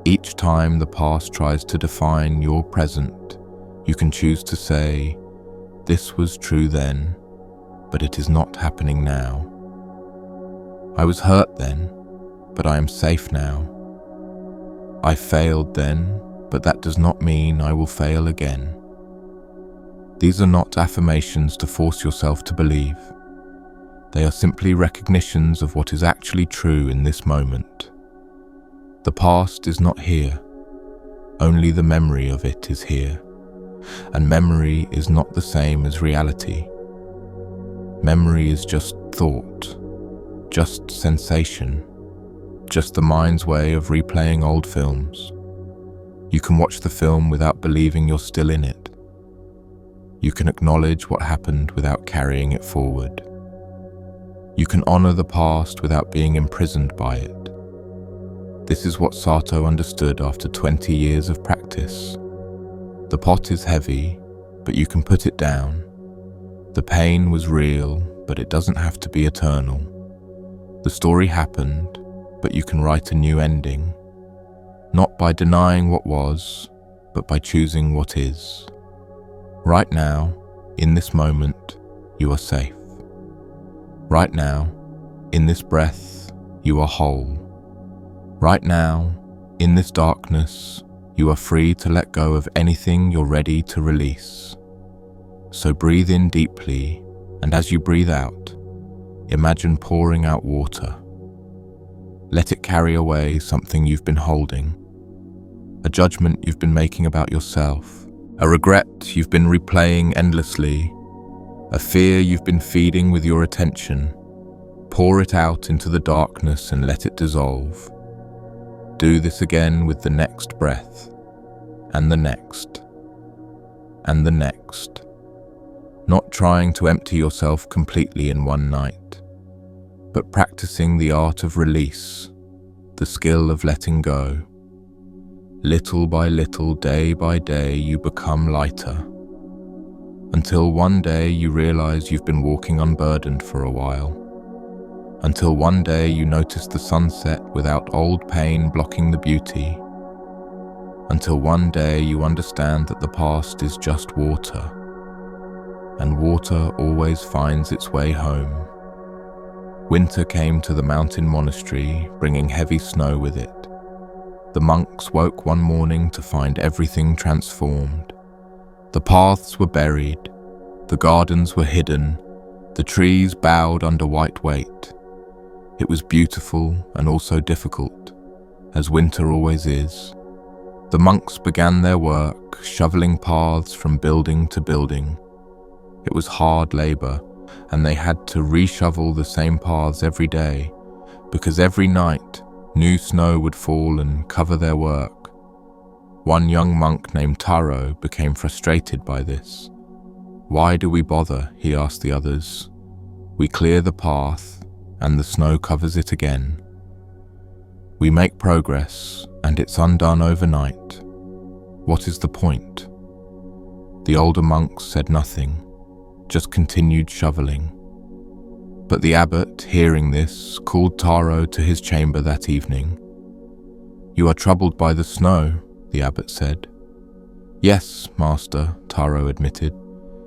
Speaker 1: Each time the past tries to define your present, you can choose to say, This was true then, but it is not happening now. I was hurt then, but I am safe now. I failed then, but that does not mean I will fail again. These are not affirmations to force yourself to believe. They are simply recognitions of what is actually true in this moment. The past is not here. Only the memory of it is here. And memory is not the same as reality. Memory is just thought, just sensation, just the mind's way of replaying old films. You can watch the film without believing you're still in it. You can acknowledge what happened without carrying it forward. You can honor the past without being imprisoned by it. This is what Sato understood after 20 years of practice. The pot is heavy, but you can put it down. The pain was real, but it doesn't have to be eternal. The story happened, but you can write a new ending. Not by denying what was, but by choosing what is. Right now, in this moment, you are safe. Right now, in this breath, you are whole. Right now, in this darkness, you are free to let go of anything you're ready to release. So breathe in deeply, and as you breathe out, imagine pouring out water. Let it carry away something you've been holding, a judgment you've been making about yourself, a regret you've been replaying endlessly, a fear you've been feeding with your attention. Pour it out into the darkness and let it dissolve. Do this again with the next breath, and the next, and the next. Not trying to empty yourself completely in one night, but practicing the art of release, the skill of letting go. Little by little, day by day, you become lighter, until one day you realize you've been walking unburdened for a while. Until one day you notice the sunset without old pain blocking the beauty. Until one day you understand that the past is just water, and water always finds its way home. Winter came to the mountain monastery, bringing heavy snow with it. The monks woke one morning to find everything transformed. The paths were buried, the gardens were hidden, the trees bowed under white weight. It was beautiful and also difficult, as winter always is. The monks began their work, shoveling paths from building to building. It was hard labor, and they had to reshovel the same paths every day, because every night new snow would fall and cover their work. One young monk named Taro became frustrated by this. "Why do we bother?" he asked the others. "We clear the path, and the snow covers it again. We make progress, and it's undone overnight. What is the point?" The older monks said nothing, just continued shoveling. But the abbot, hearing this, called Taro to his chamber that evening. "You are troubled by the snow," the abbot said. "Yes, master," Taro admitted.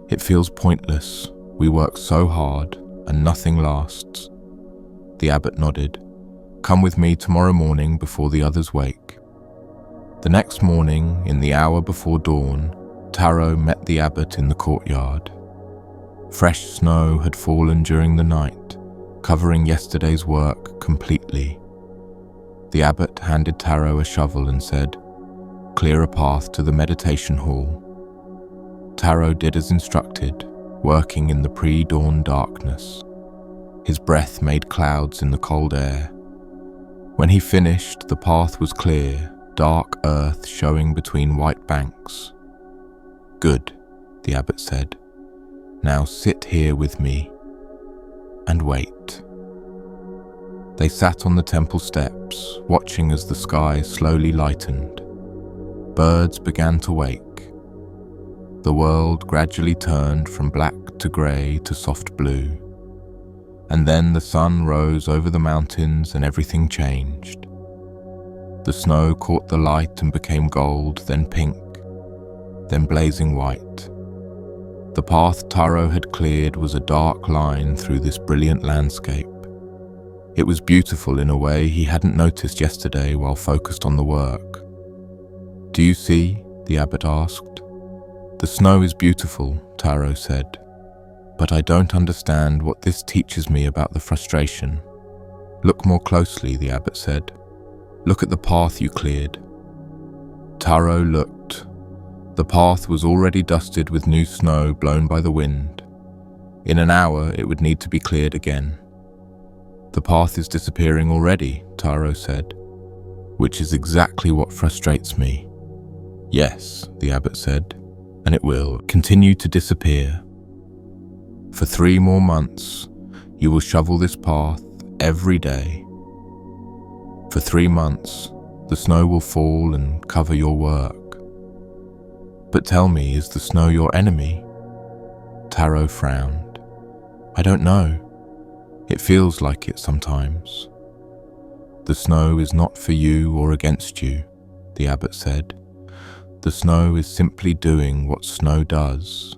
Speaker 1: "It feels pointless. We work so hard, and nothing lasts." The abbot nodded. "Come with me tomorrow morning before the others wake." The next morning, in the hour before dawn, Taro met the abbot in the courtyard. Fresh snow had fallen during the night, covering yesterday's work completely. The abbot handed Taro a shovel and said, "Clear a path to the meditation hall." Taro did as instructed, working in the pre-dawn darkness. His breath made clouds in the cold air. When he finished, the path was clear, dark earth showing between white banks. "Good," the abbot said. "Now sit here with me and wait." They sat on the temple steps, watching as the sky slowly lightened. Birds began to wake. The world gradually turned from black to grey to soft blue. And then the sun rose over the mountains and everything changed. The snow caught the light and became gold, then pink, then blazing white. The path Taro had cleared was a dark line through this brilliant landscape. It was beautiful in a way he hadn't noticed yesterday while focused on the work. "Do you see?" the abbot asked. "The snow is beautiful," Taro said, "but I don't understand what this teaches me about the frustration." "Look more closely," the abbot said. "Look at the path you cleared." Taro looked. The path was already dusted with new snow blown by the wind. In an hour, it would need to be cleared again. "The path is disappearing already," Taro said, "which is exactly what frustrates me." "Yes," the abbot said, "and it will continue to disappear. For 3 more months, you will shovel this path every day. For 3 months, the snow will fall and cover your work. But tell me, is the snow your enemy?" Taro frowned. "I don't know. It feels like it sometimes." "The snow is not for you or against you," the abbot said. "The snow is simply doing what snow does.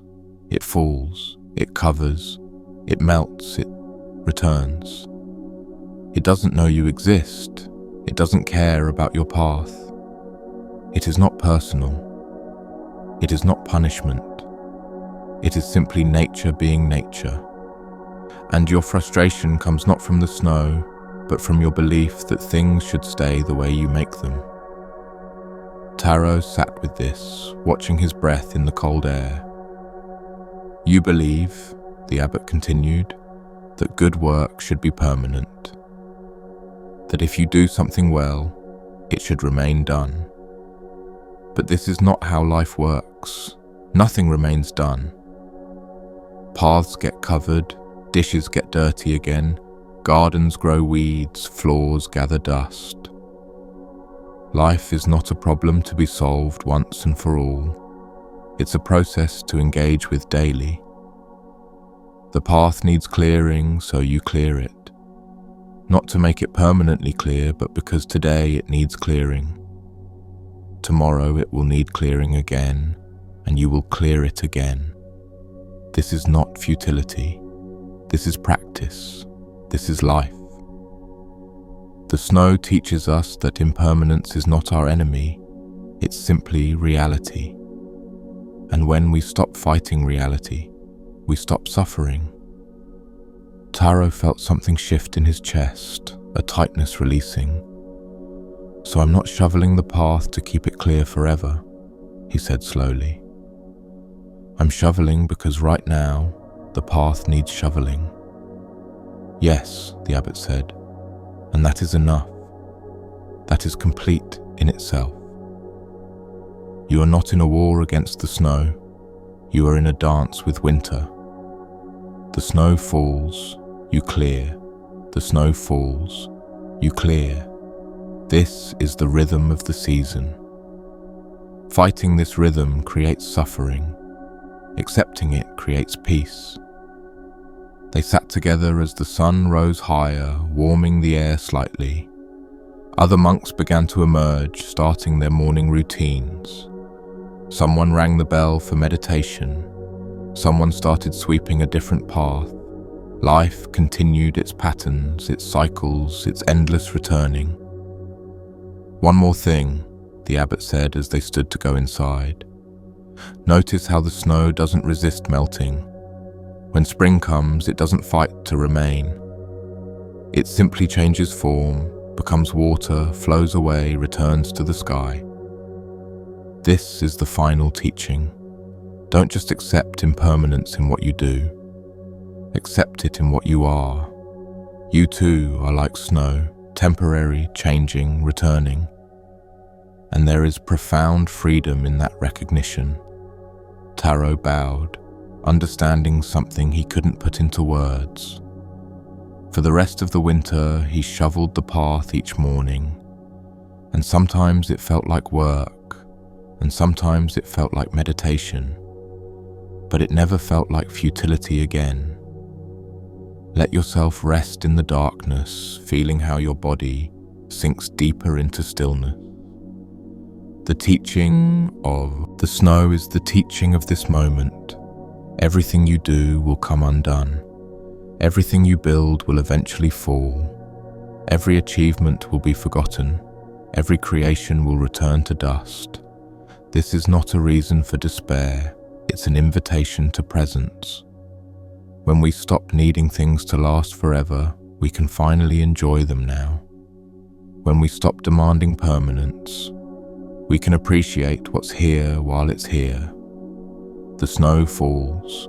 Speaker 1: It falls, it covers, it melts, it returns. It doesn't know you exist. It doesn't care about your path. It is not personal. It is not punishment. It is simply nature being nature. And your frustration comes not from the snow, but from your belief that things should stay the way you make them." Taro sat with this, watching his breath in the cold air. "You believe," the abbot continued, "that good work should be permanent. That if you do something well, it should remain done. But this is not how life works. Nothing remains done. Paths get covered, dishes get dirty again, gardens grow weeds, floors gather dust. Life is not a problem to be solved once and for all. It's a process to engage with daily. The path needs clearing, so you clear it. Not to make it permanently clear, but because today it needs clearing. Tomorrow it will need clearing again, and you will clear it again. This is not futility. This is practice. This is life. The snow teaches us that impermanence is not our enemy. It's simply reality. And when we stop fighting reality, we stop suffering." Taro felt something shift in his chest, a tightness releasing. "So I'm not shoveling the path to keep it clear forever," he said slowly. "I'm shoveling because right now, the path needs shoveling." "Yes," the abbot said, "and that is enough. That is complete in itself. You are not in a war against the snow. You are in a dance with winter. The snow falls, you clear. The snow falls, you clear. This is the rhythm of the season. Fighting this rhythm creates suffering. Accepting it creates peace." They sat together as the sun rose higher, warming the air slightly. Other monks began to emerge, starting their morning routines. Someone rang the bell for meditation. Someone started sweeping a different path. Life continued its patterns, its cycles, its endless returning. "One more thing," the abbot said as they stood to go inside. "Notice how the snow doesn't resist melting. When spring comes, it doesn't fight to remain. It simply changes form, becomes water, flows away, returns to the sky. This is the final teaching. Don't just accept impermanence in what you do. Accept it in what you are. You too are like snow, temporary, changing, returning. And there is profound freedom in that recognition." Taro bowed, understanding something he couldn't put into words. For the rest of the winter, he shoveled the path each morning, and sometimes it felt like work, and sometimes it felt like meditation, but it never felt like futility again. Let yourself rest in the darkness, feeling how your body sinks deeper into stillness. The teaching of the snow is the teaching of this moment. Everything you do will come undone. Everything you build will eventually fall. Every achievement will be forgotten. Every creation will return to dust. This is not a reason for despair. It's an invitation to presence. When we stop needing things to last forever, we can finally enjoy them now. When we stop demanding permanence, we can appreciate what's here while it's here. The snow falls.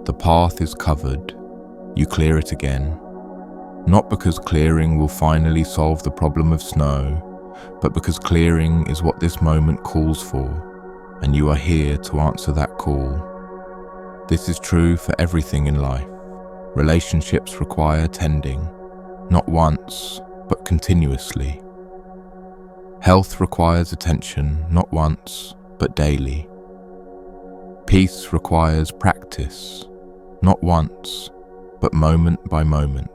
Speaker 1: The path is covered. You clear it again. Not because clearing will finally solve the problem of snow, but because clearing is what this moment calls for, and you are here to answer that call. This is true for everything in life. Relationships require tending, not once, but continuously. Health requires attention, not once, but daily. Peace requires practice, not once, but moment by moment.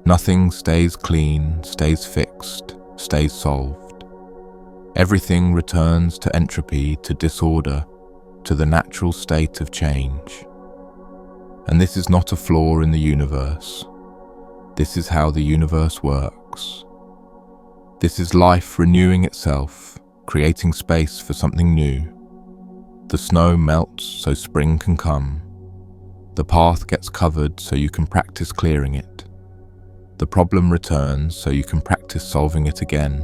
Speaker 1: Nothing stays clean, stays fixed, stays solved. Everything returns to entropy, to disorder, to the natural state of change. And this is not a flaw in the universe. This is how the universe works. This is life renewing itself, creating space for something new. The snow melts so spring can come. The path gets covered so you can practice clearing it. The problem returns so you can practice solving it again.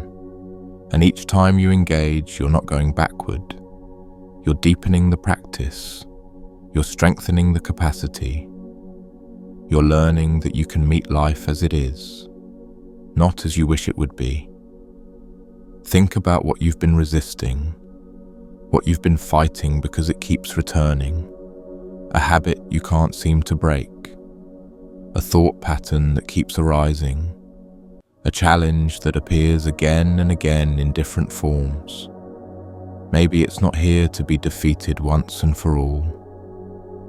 Speaker 1: And each time you engage, you're not going backward. You're deepening the practice. You're strengthening the capacity. You're learning that you can meet life as it is, not as you wish it would be. Think about what you've been resisting, what you've been fighting because it keeps returning, a habit you can't seem to break, a thought pattern that keeps arising, a challenge that appears again and again in different forms. Maybe it's not here to be defeated once and for all.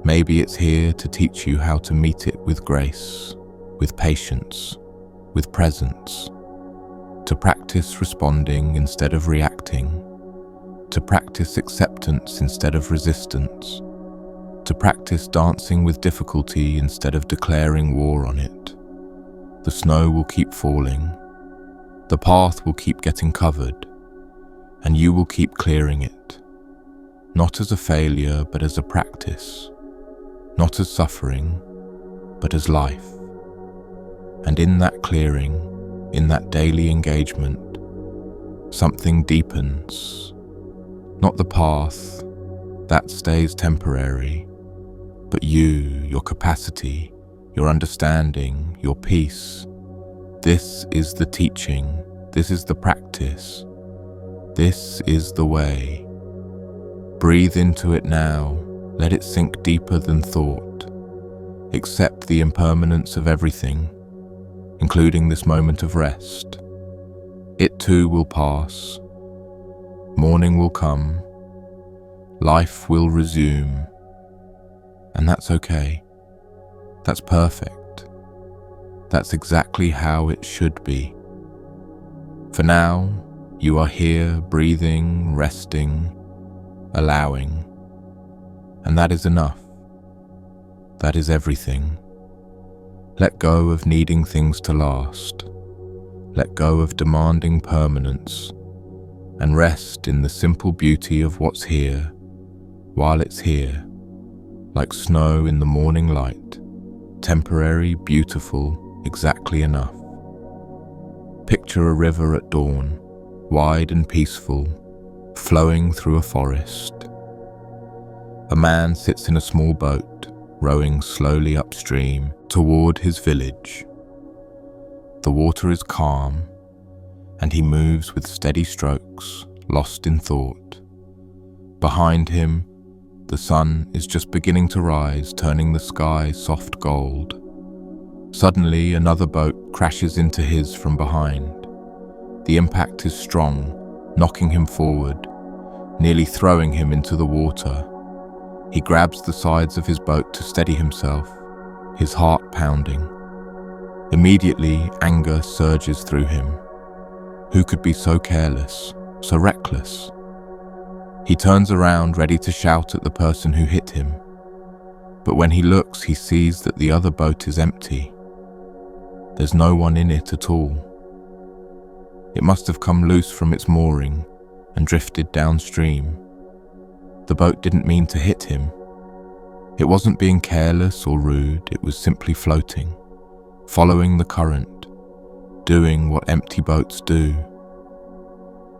Speaker 1: Maybe it's here to teach you how to meet it with grace, with patience, with presence, to practice responding instead of reacting, to practice acceptance instead of resistance, to practice dancing with difficulty instead of declaring war on it. The snow will keep falling, the path will keep getting covered, and you will keep clearing it, not as a failure but as a practice, not as suffering but as life. And in that clearing, in that daily engagement, something deepens. Not the path, that stays temporary, but you, your capacity, your understanding, your peace. This is the teaching, this is the practice, this is the way. Breathe into it now, let it sink deeper than thought. Accept the impermanence of everything, including this moment of rest. It too will pass. Morning will come. Life will resume. And that's okay. That's perfect. That's exactly how it should be. For now, you are here breathing, resting, allowing. And that is enough. That is everything. Let go of needing things to last. Let go of demanding permanence, and rest in the simple beauty of what's here, while it's here, like snow in the morning light, temporary, beautiful, exactly enough. Picture a river at dawn, wide and peaceful, flowing through a forest. A man sits in a small boat, rowing slowly upstream toward his village. The water is calm, and he moves with steady strokes, lost in thought. Behind him, the sun is just beginning to rise, turning the sky soft gold. Suddenly, another boat crashes into his from behind. The impact is strong, knocking him forward, nearly throwing him into the water. He grabs the sides of his boat to steady himself, his heart pounding. Immediately, anger surges through him. Who could be so careless, so reckless? He turns around, ready to shout at the person who hit him. But when he looks, he sees that the other boat is empty. There's no one in it at all. It must have come loose from its mooring and drifted downstream. The boat didn't mean to hit him. It wasn't being careless or rude, it was simply floating, following the current, doing what empty boats do.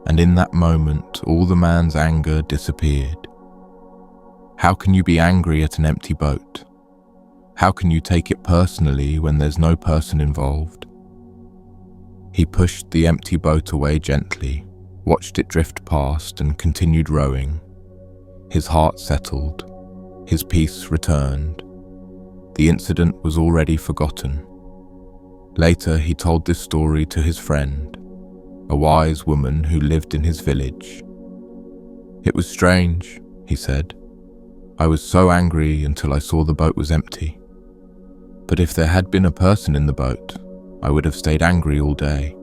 Speaker 1: And in that moment, all the man's anger disappeared. How can you be angry at an empty boat? How can you take it personally when there's no person involved? He pushed the empty boat away gently, watched it drift past and continued rowing. His heart settled. His peace returned. The incident was already forgotten. Later, he told this story to his friend, a wise woman who lived in his village. "It was strange," he said. "I was so angry until I saw the boat was empty. But if there had been a person in the boat, I would have stayed angry all day.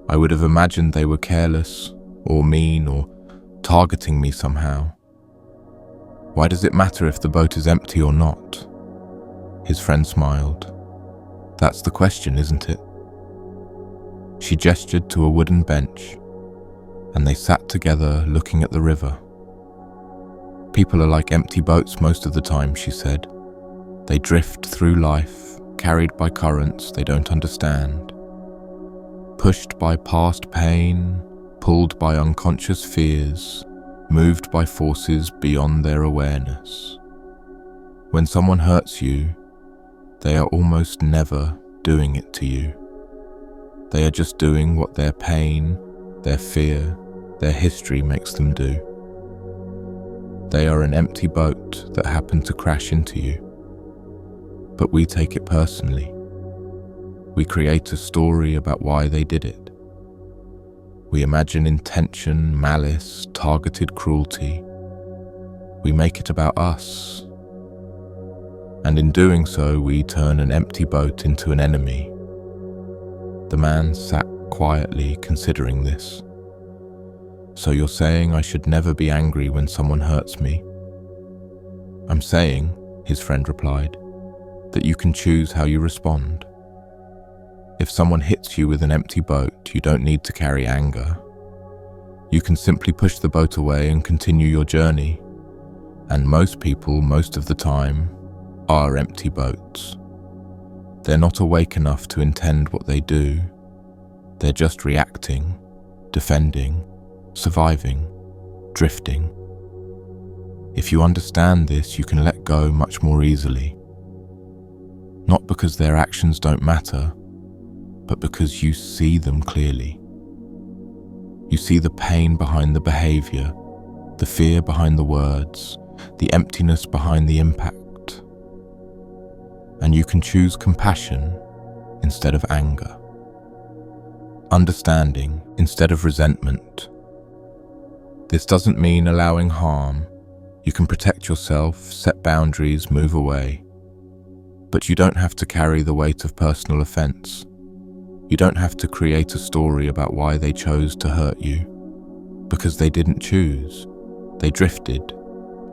Speaker 1: I would have imagined they were careless or mean or targeting me somehow. Why does it matter if the boat is empty or not?" His friend smiled. "That's the question, isn't it?" She gestured to a wooden bench, and they sat together looking at the river. "People are like empty boats most of the time," she said. "They drift through life, carried by currents they don't understand, pushed by past pain, pulled by unconscious fears, moved by forces beyond their awareness. When someone hurts you, they are almost never doing it to you. They are just doing what their pain, their fear, their history makes them do. They are an empty boat that happened to crash into you. But we take it personally. We create a story about why they did it. We imagine intention, malice, targeted cruelty. We make it about us. And in doing so, we turn an empty boat into an enemy. The man sat quietly considering this. "So you're saying I should never be angry when someone hurts me?" "I'm saying," his friend replied, "that you can choose how you respond. If someone hits you with an empty boat, you don't need to carry anger. You can simply push the boat away and continue your journey. And most people, most of the time, are empty boats. They're not awake enough to intend what they do. They're just reacting, defending, surviving, drifting. If you understand this, you can let go much more easily. Not because their actions don't matter, but because you see them clearly. You see the pain behind the behavior, the fear behind the words, the emptiness behind the impact. And you can choose compassion instead of anger, understanding instead of resentment. This doesn't mean allowing harm. You can protect yourself, set boundaries, move away. But you don't have to carry the weight of personal offense. You don't have to create a story about why they chose to hurt you, because they didn't choose. They drifted,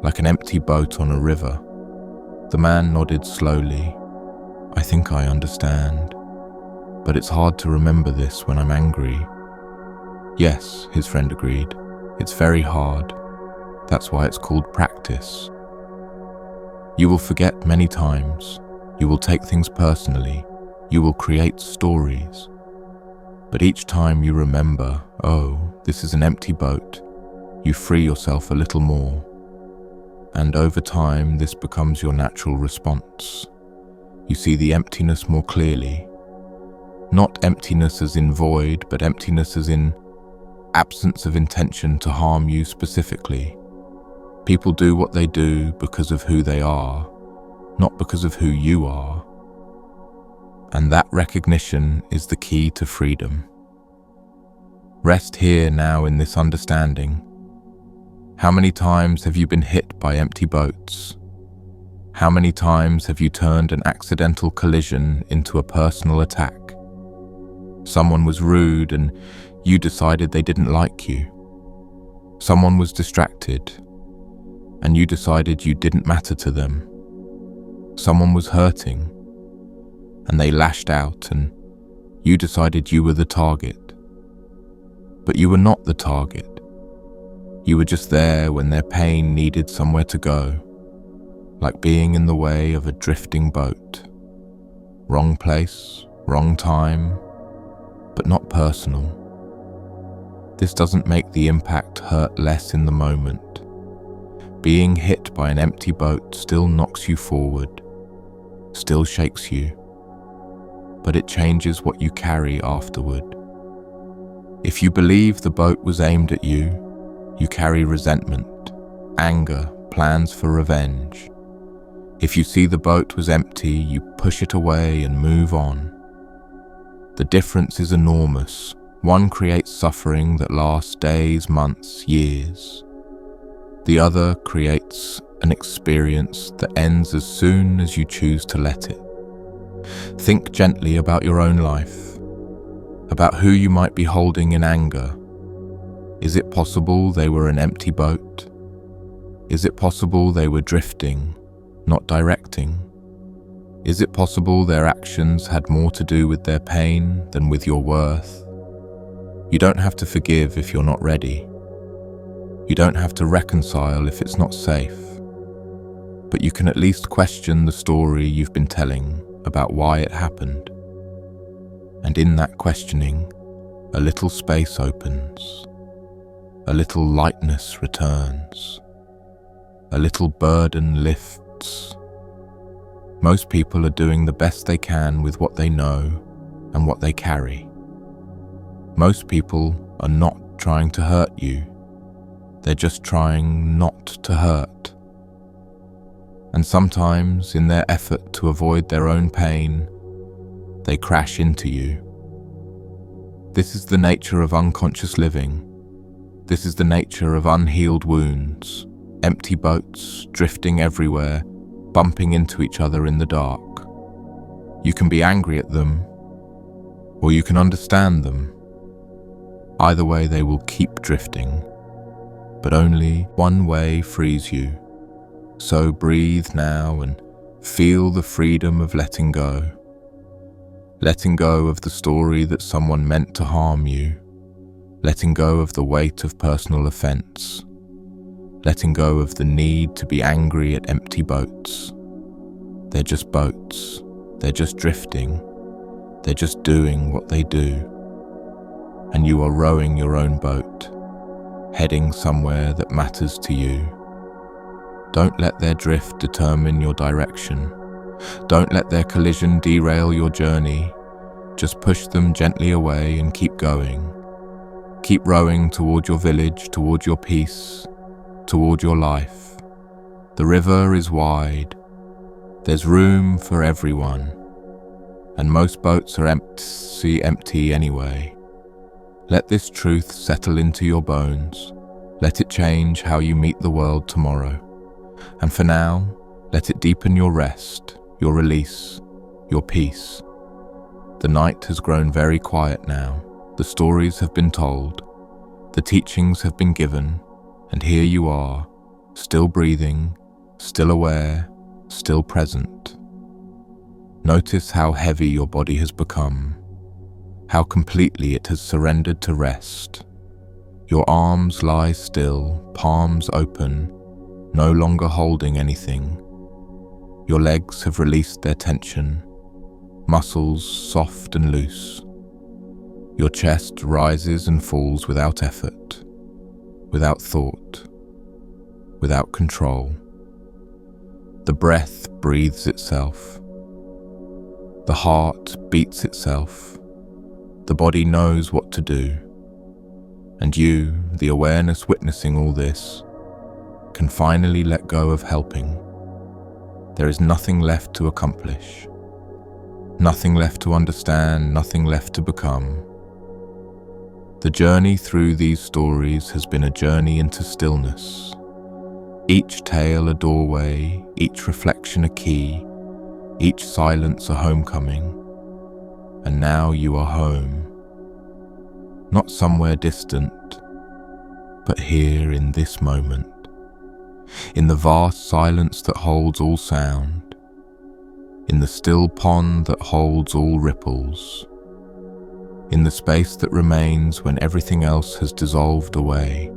Speaker 1: like an empty boat on a river. The man nodded slowly. "I think I understand, but it's hard to remember this when I'm angry." "Yes," his friend agreed. "It's very hard. That's why it's called practice. You will forget many times. You will take things personally. You will create stories. But each time you remember, oh, this is an empty boat, you free yourself a little more. And over time, this becomes your natural response. You see the emptiness more clearly. Not emptiness as in void, but emptiness as in absence of intention to harm you specifically. People do what they do because of who they are, not because of who you are. And that recognition is the key to freedom. Rest here now in this understanding. How many times have you been hit by empty boats? How many times have you turned an accidental collision into a personal attack? Someone was rude and you decided they didn't like you. Someone was distracted and you decided you didn't matter to them. Someone was hurting, and they lashed out, and you decided you were the target. But you were not the target. You were just there when their pain needed somewhere to go, like being in the way of a drifting boat. Wrong place, wrong time, but not personal. This doesn't make the impact hurt less in the moment. Being hit by an empty boat still knocks you forward, still shakes you, but it changes what you carry afterward. If you believe the boat was aimed at you, you carry resentment, anger, plans for revenge. If you see the boat was empty, you push it away and move on. The difference is enormous. One creates suffering that lasts days, months, years. The other creates an experience that ends as soon as you choose to let it. Think gently about your own life, about who you might be holding in anger. Is it possible they were an empty boat? Is it possible they were drifting, not directing? Is it possible their actions had more to do with their pain than with your worth? You don't have to forgive if you're not ready. You don't have to reconcile if it's not safe. But you can at least question the story you've been telling about why it happened. And in that questioning, a little space opens. A little lightness returns. A little burden lifts. Most people are doing the best they can with what they know and what they carry. Most people are not trying to hurt you. They're just trying not to hurt. And sometimes, in their effort to avoid their own pain, they crash into you. This is the nature of unconscious living. This is the nature of unhealed wounds, empty boats drifting everywhere, bumping into each other in the dark. You can be angry at them, or you can understand them. Either way, they will keep drifting, but only one way frees you. So breathe now and feel the freedom of letting go. Letting go of the story that someone meant to harm you. Letting go of the weight of personal offense. Letting go of the need to be angry at empty boats. They're just boats. They're just drifting. They're just doing what they do. And you are rowing your own boat, heading somewhere that matters to you. Don't let their drift determine your direction. Don't let their collision derail your journey. Just push them gently away and keep going. Keep rowing toward your village, toward your peace, toward your life. The river is wide. There's room for everyone. And most boats are empty anyway. Let this truth settle into your bones. Let it change how you meet the world tomorrow. And for now, let it deepen your rest, your release, your peace. The night has grown very quiet now. The stories have been told. The teachings have been given. And here you are, still breathing, still aware, still present. Notice how heavy your body has become. How completely it has surrendered to rest. Your arms lie still, palms open, no longer holding anything. Your legs have released their tension, muscles soft and loose. Your chest rises and falls without effort, without thought, without control. The breath breathes itself. The heart beats itself. The body knows what to do. And you, the awareness witnessing all this, can finally let go of helping. There is nothing left to accomplish. Nothing left to understand, nothing left to become. The journey through these stories has been a journey into stillness. Each tale a doorway, each reflection a key, each silence a homecoming. And now you are home. Not somewhere distant, but here in this moment. In the vast silence that holds all sound, in the still pond that holds all ripples, in the space that remains when everything else has dissolved away.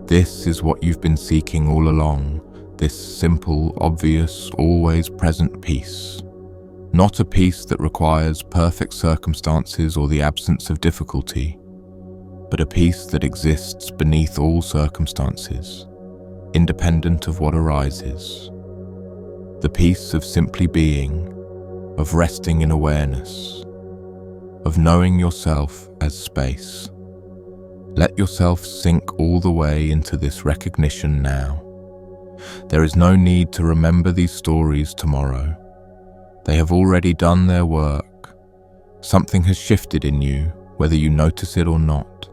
Speaker 1: This is what you've been seeking all along, this simple, obvious, always present peace. Not a peace that requires perfect circumstances or the absence of difficulty, but a peace that exists beneath all circumstances, independent of what arises. The peace of simply being, of resting in awareness, of knowing yourself as space. Let yourself sink all the way into this recognition now. There is no need to remember these stories tomorrow. They have already done their work. Something has shifted in you, whether you notice it or not.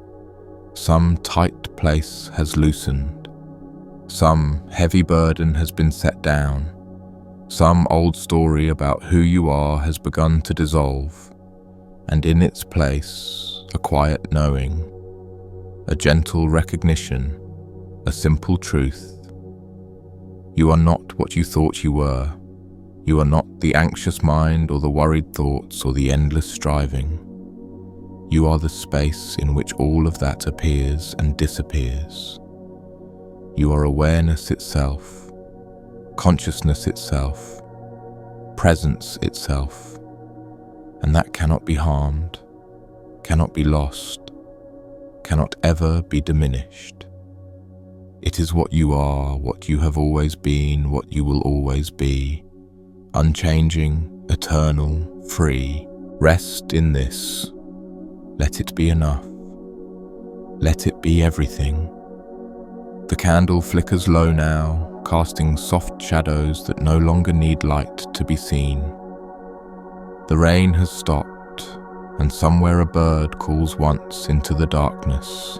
Speaker 1: Some tight place has loosened. Some heavy burden has been set down. Some old story about who you are has begun to dissolve, and in its place, a quiet knowing, a gentle recognition, a simple truth. You are not what you thought you were. You are not the anxious mind or the worried thoughts or the endless striving. You are the space in which all of that appears and disappears. You are awareness itself, consciousness itself, presence itself, and that cannot be harmed, cannot be lost, cannot ever be diminished. It is what you are, what you have always been, what you will always be, unchanging, eternal, free. Rest in this. Let it be enough. Let it be everything. The candle flickers low now, casting soft shadows that no longer need light to be seen. The rain has stopped, and somewhere a bird calls once into the darkness.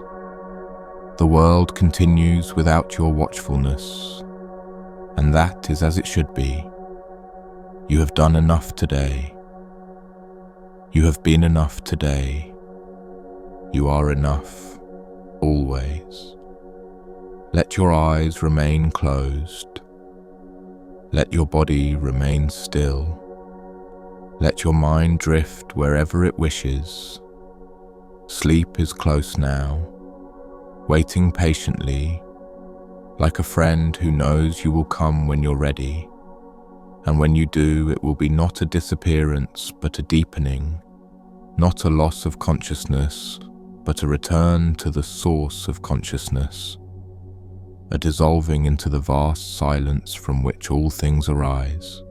Speaker 1: The world continues without your watchfulness, and that is as it should be. You have done enough today. You have been enough today. You are enough, always. Let your eyes remain closed. Let your body remain still. Let your mind drift wherever it wishes. Sleep is close now, waiting patiently, like a friend who knows you will come when you're ready. And when you do, it will be not a disappearance, but a deepening, not a loss of consciousness, but a return to the source of consciousness, a dissolving into the vast silence from which all things arise.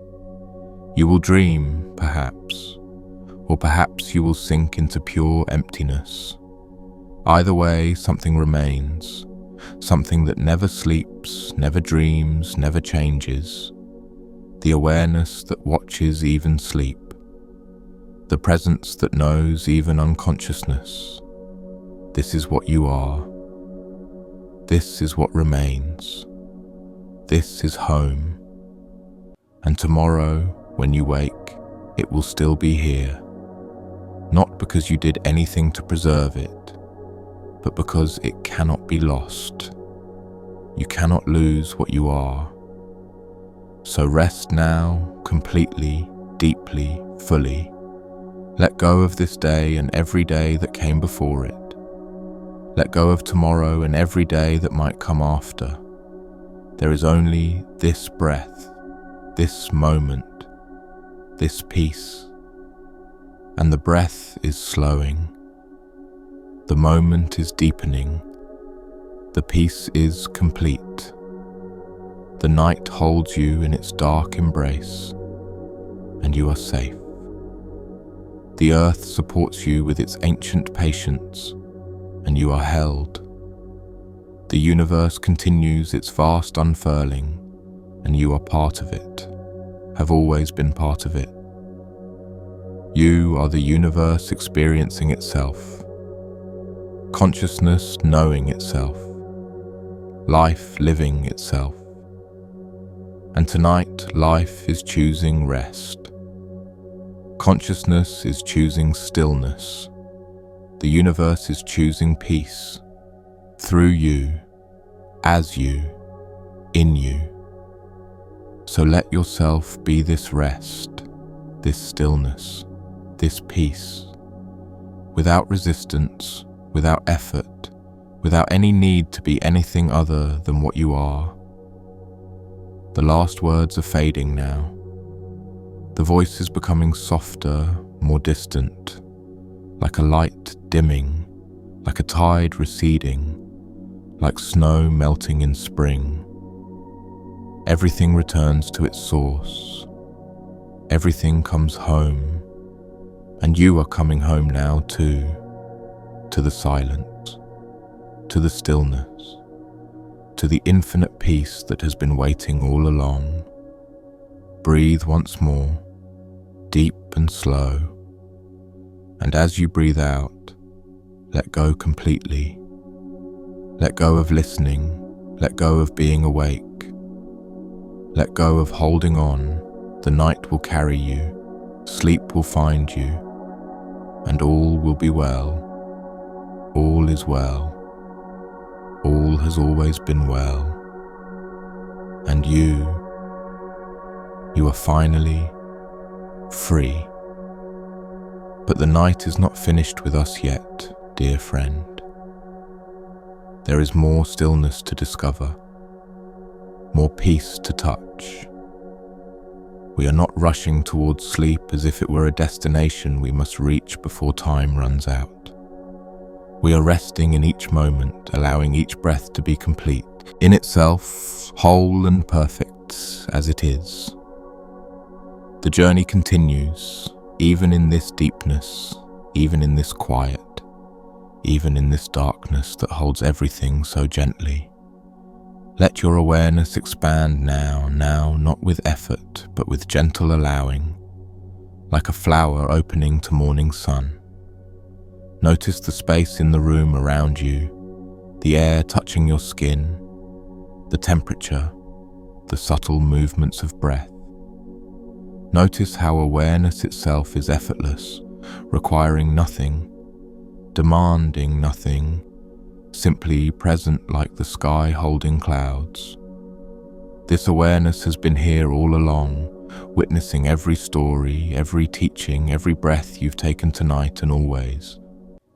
Speaker 1: You will dream, perhaps, or perhaps you will sink into pure emptiness. Either way, something remains, something that never sleeps, never dreams, never changes. The awareness that watches even sleep, the presence that knows even unconsciousness. This is what you are. This is what remains. This is home. And tomorrow, when you wake, it will still be here. Not because you did anything to preserve it, but because it cannot be lost. You cannot lose what you are. So rest now, completely, deeply, fully. Let go of this day and every day that came before it. Let go of tomorrow and every day that might come after. There is only this breath, this moment, this peace. And the breath is slowing. The moment is deepening. The peace is complete. The night holds you in its dark embrace, and you are safe. The earth supports you with its ancient patience, and you are held. The universe continues its vast unfurling, and you are part of it, have always been part of it. You are the universe experiencing itself, consciousness knowing itself, life living itself. And tonight, life is choosing rest. Consciousness is choosing stillness. The universe is choosing peace. Through you, as you, in you. So let yourself be this rest, this stillness, this peace, without resistance, without effort, without any need to be anything other than what you are. The last words are fading now. The voice is becoming softer, more distant, like a light dimming, like a tide receding, like snow melting in spring. Everything returns to its source. Everything comes home, and you are coming home now too, to the silence, to the stillness, to the infinite peace that has been waiting all along. Breathe once more, deep and slow, and as you breathe out, let go completely. Let go of listening, let go of being awake. Let go of holding on. The night will carry you, sleep will find you, and all will be well. All is well. All has always been well. And you are finally free. But the night is not finished with us yet, dear friend. There is more stillness to discover, more peace to touch. We are not rushing towards sleep as if it were a destination we must reach before time runs out. We are resting in each moment, allowing each breath to be complete, in itself, whole and perfect as it is. The journey continues, even in this deepness, even in this quiet, even in this darkness that holds everything so gently. Let your awareness expand now, not with effort, but with gentle allowing, like a flower opening to morning sun. Notice the space in the room around you, the air touching your skin, the temperature, the subtle movements of breath. Notice how awareness itself is effortless, requiring nothing, demanding nothing, simply present like the sky holding clouds. This awareness has been here all along, witnessing every story, every teaching, every breath you've taken tonight and always.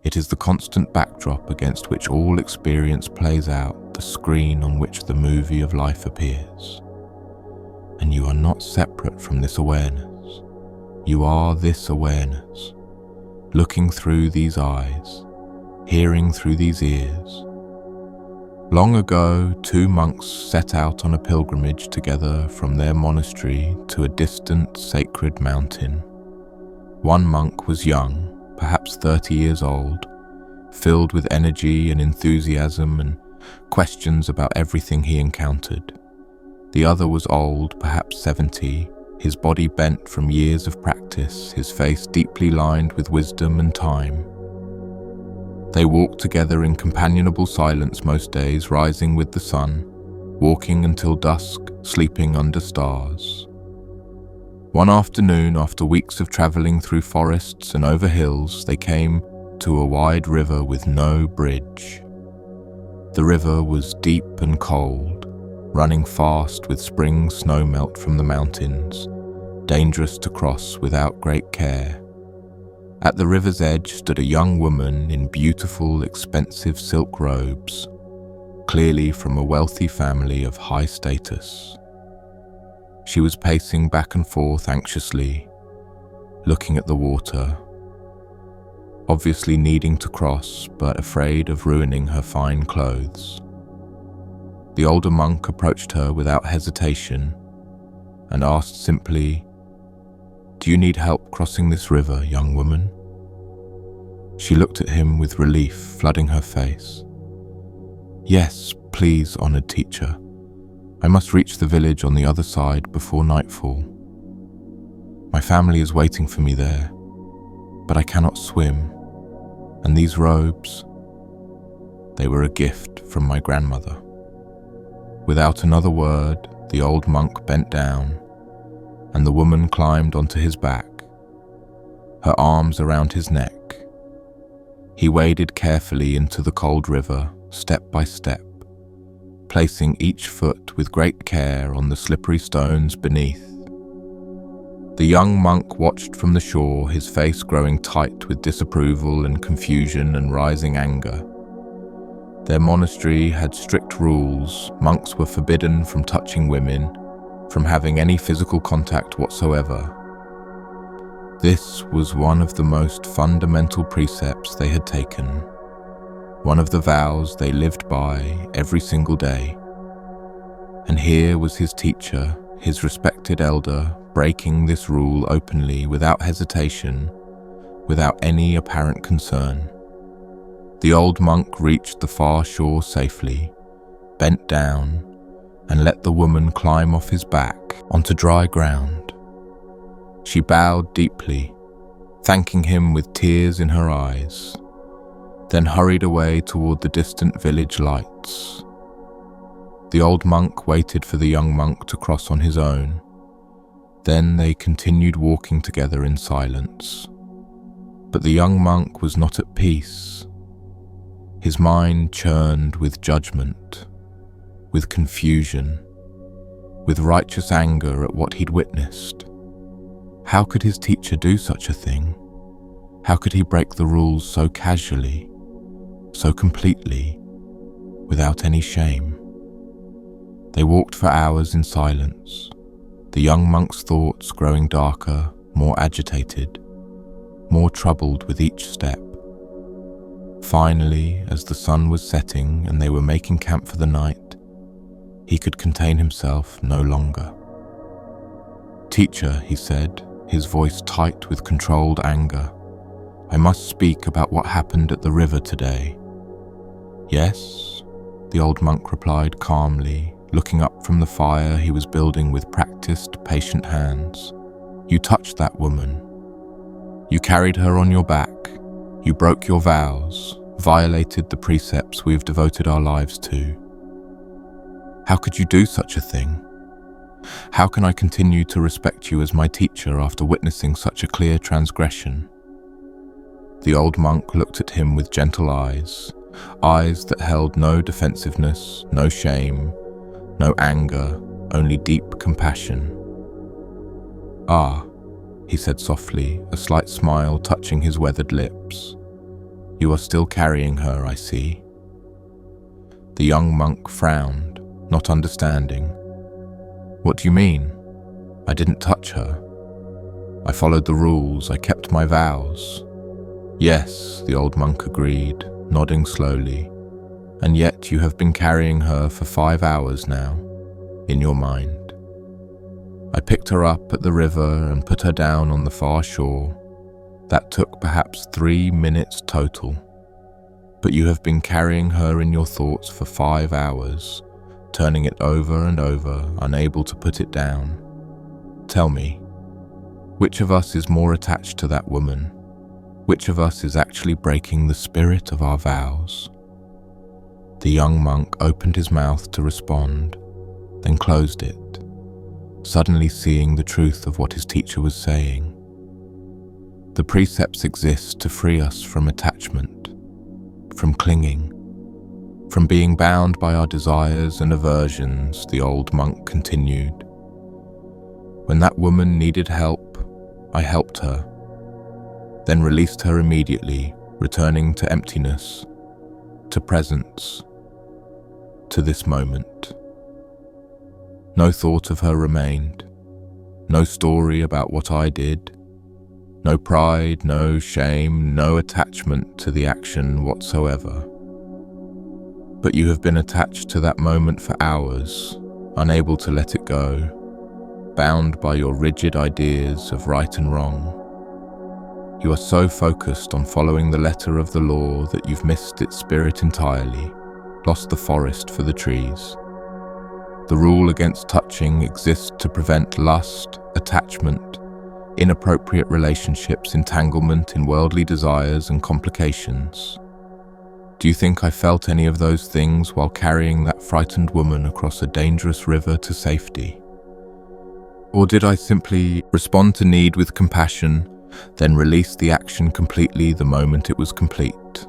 Speaker 1: It is the constant backdrop against which all experience plays out, the screen on which the movie of life appears. And you are not separate from this awareness. You are this awareness, looking through these eyes, hearing through these ears. Long ago, two monks set out on a pilgrimage together from their monastery to a distant sacred mountain. One monk was young, perhaps 30 years old, filled with energy and enthusiasm and questions about everything he encountered. The other was old, perhaps 70, his body bent from years of practice, his face deeply lined with wisdom and time. They walked together in companionable silence most days, rising with the sun, walking until dusk, sleeping under stars. One afternoon, after weeks of traveling through forests and over hills, they came to a wide river with no bridge. The river was deep and cold, running fast with spring snowmelt from the mountains, dangerous to cross without great care. At the river's edge stood a young woman in beautiful, expensive silk robes, clearly from a wealthy family of high status. She was pacing back and forth anxiously, looking at the water, obviously needing to cross, but afraid of ruining her fine clothes. The older monk approached her without hesitation and asked simply, "Do you need help crossing this river, young woman?" She looked at him with relief flooding her face. "Yes, please, honored teacher. I must reach the village on the other side before nightfall. My family is waiting for me there, but I cannot swim, and these robes, they were a gift from my grandmother." Without another word, the old monk bent down, and the woman climbed onto his back, her arms around his neck. He waded carefully into the cold river, step by step, placing each foot with great care on the slippery stones beneath. The young monk watched from the shore, his face growing tight with disapproval and confusion and rising anger. Their monastery had strict rules. Monks were forbidden from touching women, from having any physical contact whatsoever. This was one of the most fundamental precepts they had taken, one of the vows they lived by every single day. And here was his teacher, his respected elder, breaking this rule openly, without hesitation, without any apparent concern. The old monk reached the far shore safely, bent down, and let the woman climb off his back onto dry ground. She bowed deeply, thanking him with tears in her eyes, then hurried away toward the distant village lights. The old monk waited for the young monk to cross on his own. Then they continued walking together in silence. But the young monk was not at peace. His mind churned with judgment, with confusion, with righteous anger at what he'd witnessed. How could his teacher do such a thing? How could he break the rules so casually, so completely, without any shame? They walked for hours in silence, the young monk's thoughts growing darker, more agitated, more troubled with each step. Finally, as the sun was setting and they were making camp for the night, he could contain himself no longer. "Teacher," he said, his voice tight with controlled anger, "I must speak about what happened at the river today." "Yes," the old monk replied calmly, looking up from the fire he was building with practiced, patient hands. "You touched that woman. You carried her on your back. You broke your vows, violated the precepts we've devoted our lives to. How could you do such a thing? How can I continue to respect you as my teacher after witnessing such a clear transgression?" The old monk looked at him with gentle eyes, eyes that held no defensiveness, no shame, no anger, only deep compassion. "Ah," he said softly, a slight smile touching his weathered lips. "You are still carrying her, I see." The young monk frowned, not understanding. "What do you mean? I didn't touch her. I followed the rules, I kept my vows." "Yes," the old monk agreed, nodding slowly. "And yet you have been carrying her for 5 hours now, in your mind. I picked her up at the river and put her down on the far shore. That took perhaps 3 minutes total. But you have been carrying her in your thoughts for 5 hours, turning it over and over, unable to put it down. Tell me, which of us is more attached to that woman? Which of us is actually breaking the spirit of our vows?" The young monk opened his mouth to respond, then closed it, suddenly seeing the truth of what his teacher was saying. The precepts exist to free us from attachment, from clinging, from being bound by our desires and aversions, the old monk continued. "When that woman needed help, I helped her, then released her immediately, returning to emptiness, to presence, to this moment. No thought of her remained, no story about what I did, no pride, no shame, no attachment to the action whatsoever. But you have been attached to that moment for hours, unable to let it go, bound by your rigid ideas of right and wrong. You are so focused on following the letter of the law that you've missed its spirit entirely, lost the forest for the trees. The rule against touching exists to prevent lust, attachment, inappropriate relationships, entanglement in worldly desires and complications. Do you think I felt any of those things while carrying that frightened woman across a dangerous river to safety? Or did I simply respond to need with compassion, then release the action completely the moment it was complete?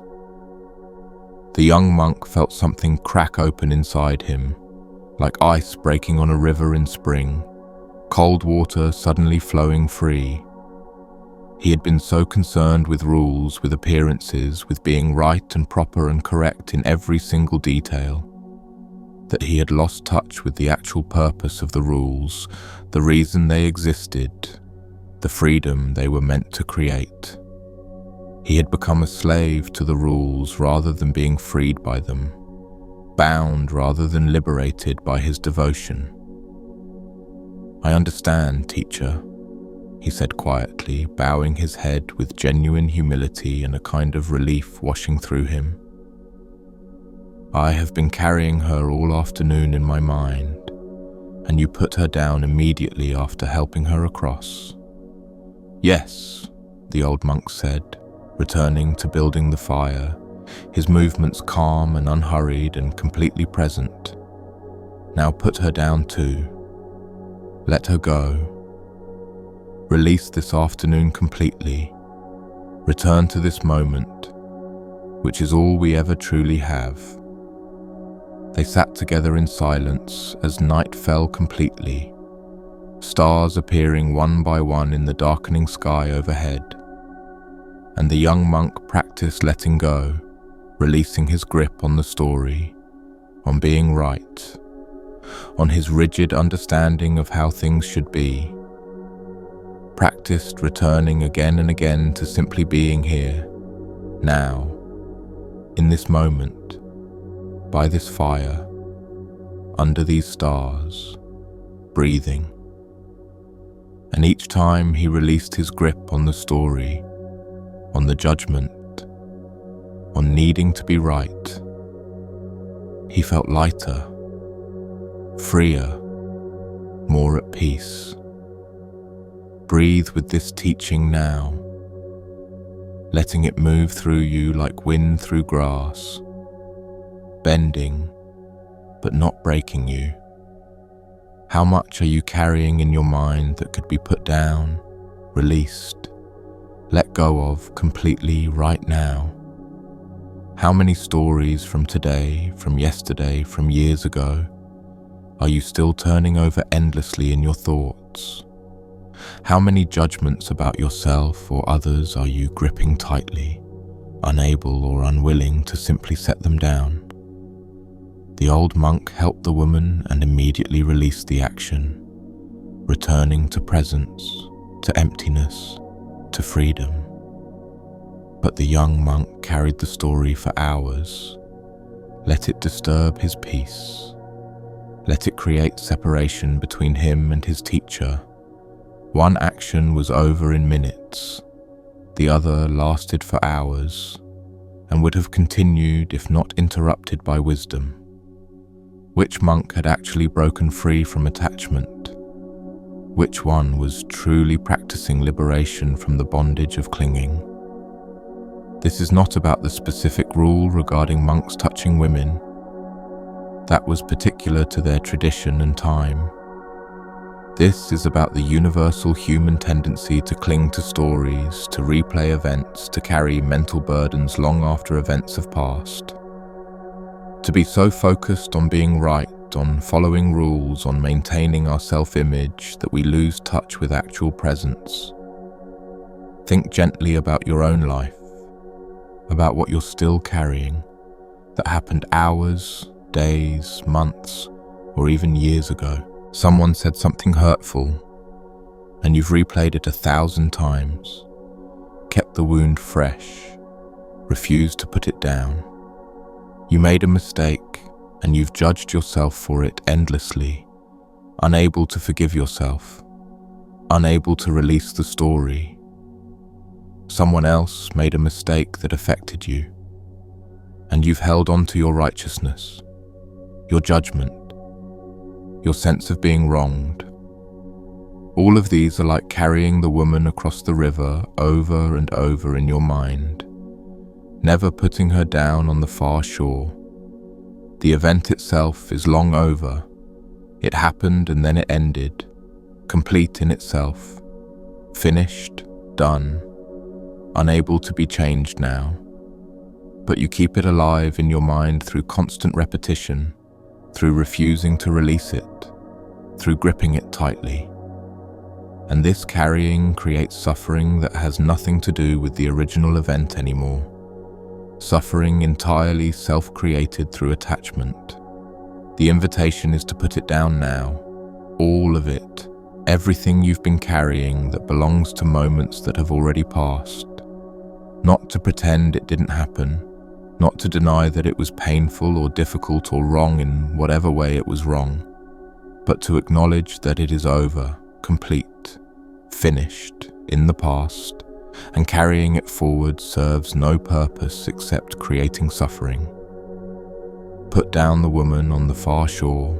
Speaker 1: The young monk felt something crack open inside him, like ice breaking on a river in spring, cold water suddenly flowing free. He had been so concerned with rules, with appearances, with being right and proper and correct in every single detail, that he had lost touch with the actual purpose of the rules, the reason they existed, the freedom they were meant to create. He had become a slave to the rules rather than being freed by them, bound rather than liberated by his devotion. "I understand, teacher," he said quietly, bowing his head with genuine humility and a kind of relief washing through him. "I have been carrying her all afternoon in my mind, and you put her down immediately after helping her across." "Yes," the old monk said, returning to building the fire, his movements calm and unhurried and completely present. "Now put her down too. Let her go. Release this afternoon completely. Return to this moment, which is all we ever truly have." They sat together in silence as night fell completely, stars appearing one by one in the darkening sky overhead. And the young monk practiced letting go, releasing his grip on the story, on being right, on his rigid understanding of how things should be. Practiced returning again and again to simply being here, now, in this moment, by this fire, under these stars, breathing. And each time he released his grip on the story, on the judgment, on needing to be right, he felt lighter, freer, more at peace. Breathe with this teaching now, letting it move through you like wind through grass, bending but not breaking you. How much are you carrying in your mind that could be put down, released, let go of completely right now? How many stories from today, from yesterday, from years ago, are you still turning over endlessly in your thoughts? How many judgments about yourself or others are you gripping tightly, unable or unwilling to simply set them down? The old monk helped the woman and immediately released the action, returning to presence, to emptiness, to freedom. But the young monk carried the story for hours. Let it disturb his peace. Let it create separation between him and his teacher. One action was over in minutes. The other lasted for hours and would have continued if not interrupted by wisdom. Which monk had actually broken free from attachment? Which one was truly practicing liberation from the bondage of clinging? This is not about the specific rule regarding monks touching women. That was particular to their tradition and time. This is about the universal human tendency to cling to stories, to replay events, to carry mental burdens long after events have passed. To be so focused on being right, on following rules, on maintaining our self-image that we lose touch with actual presence. Think gently about your own life, about what you're still carrying, that happened hours, days, months, or even years ago. Someone said something hurtful, and you've replayed it 1,000 times, kept the wound fresh, refused to put it down. You made a mistake, and you've judged yourself for it endlessly, unable to forgive yourself, unable to release the story. Someone else made a mistake that affected you, and you've held on to your righteousness, your judgment, your sense of being wronged. All of these are like carrying the woman across the river over and over in your mind, never putting her down on the far shore. The event itself is long over. It happened and then it ended, complete in itself, finished, done, unable to be changed now. but you keep it alive in your mind through constant repetition, through refusing to release it, through gripping it tightly. And this carrying creates suffering that has nothing to do with the original event anymore. Suffering entirely self-created through attachment. The invitation is to put it down now, all of it, everything you've been carrying that belongs to moments that have already passed. Not to pretend it didn't happen, not to deny that it was painful or difficult or wrong in whatever way it was wrong, but to acknowledge that it is over, complete, finished, in the past, and carrying it forward serves no purpose except creating suffering. Put down the woman on the far shore,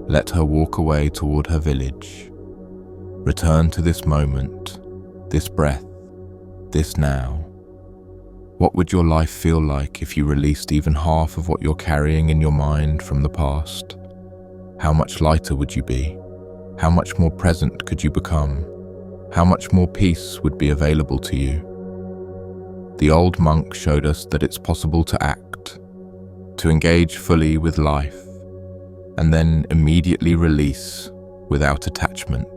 Speaker 1: let her walk away toward her village. Return to this moment, this breath, this now. What would your life feel like if you released even half of what you're carrying in your mind from the past? How much lighter would you be? How much more present could you become? How much more peace would be available to you? The old monk showed us that it's possible to act, to engage fully with life, and then immediately release without attachment.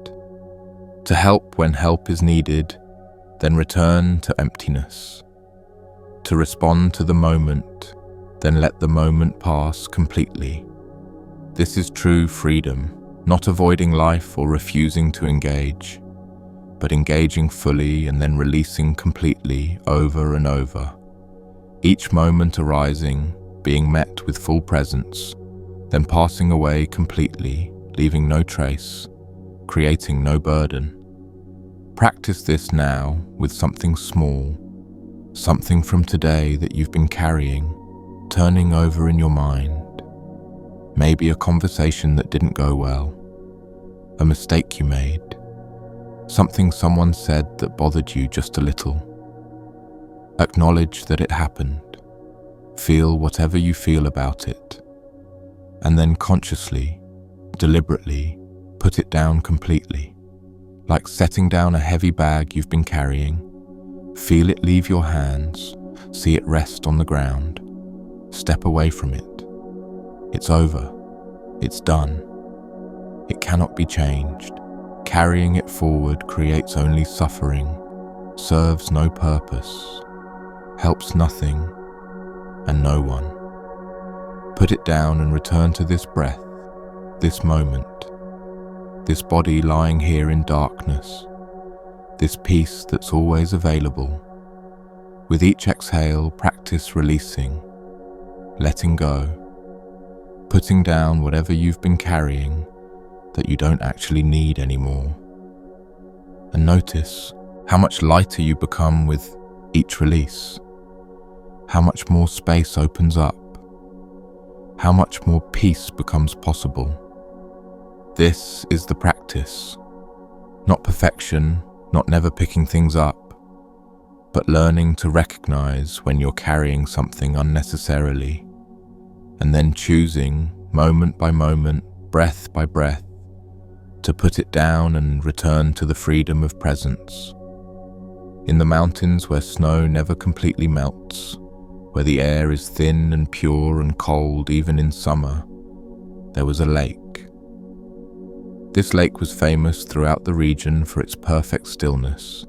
Speaker 1: To help when help is needed, then return to emptiness. To respond to the moment, then let the moment pass completely. This is true freedom, not avoiding life or refusing to engage, but engaging fully and then releasing completely over and over. Each moment arising, being met with full presence, then passing away completely, leaving no trace, creating no burden. Practice this now with something small, something from today that you've been carrying, turning over in your mind. Maybe a conversation that didn't go well, a mistake you made, something someone said that bothered you just a little. Acknowledge that it happened. Feel whatever you feel about it, and then consciously, deliberately, put it down completely. Like setting down a heavy bag you've been carrying. Feel it leave your hands, see it rest on the ground. Step away from it. It's over. It's done. It cannot be changed. Carrying it forward creates only suffering, serves no purpose, helps nothing and no one. Put it down and return to this breath, this moment, this body lying here in darkness, this peace that's always available. With each exhale, practice releasing, letting go, putting down whatever you've been carrying that you don't actually need anymore. And notice how much lighter you become with each release, how much more space opens up, how much more peace becomes possible. This is the practice, not perfection, not never picking things up, but learning to recognize when you're carrying something unnecessarily, and then choosing, moment by moment, breath by breath, to put it down and return to the freedom of presence. In the mountains where snow never completely melts, where the air is thin and pure and cold even in summer, there was a lake. This lake was famous throughout the region for its perfect stillness,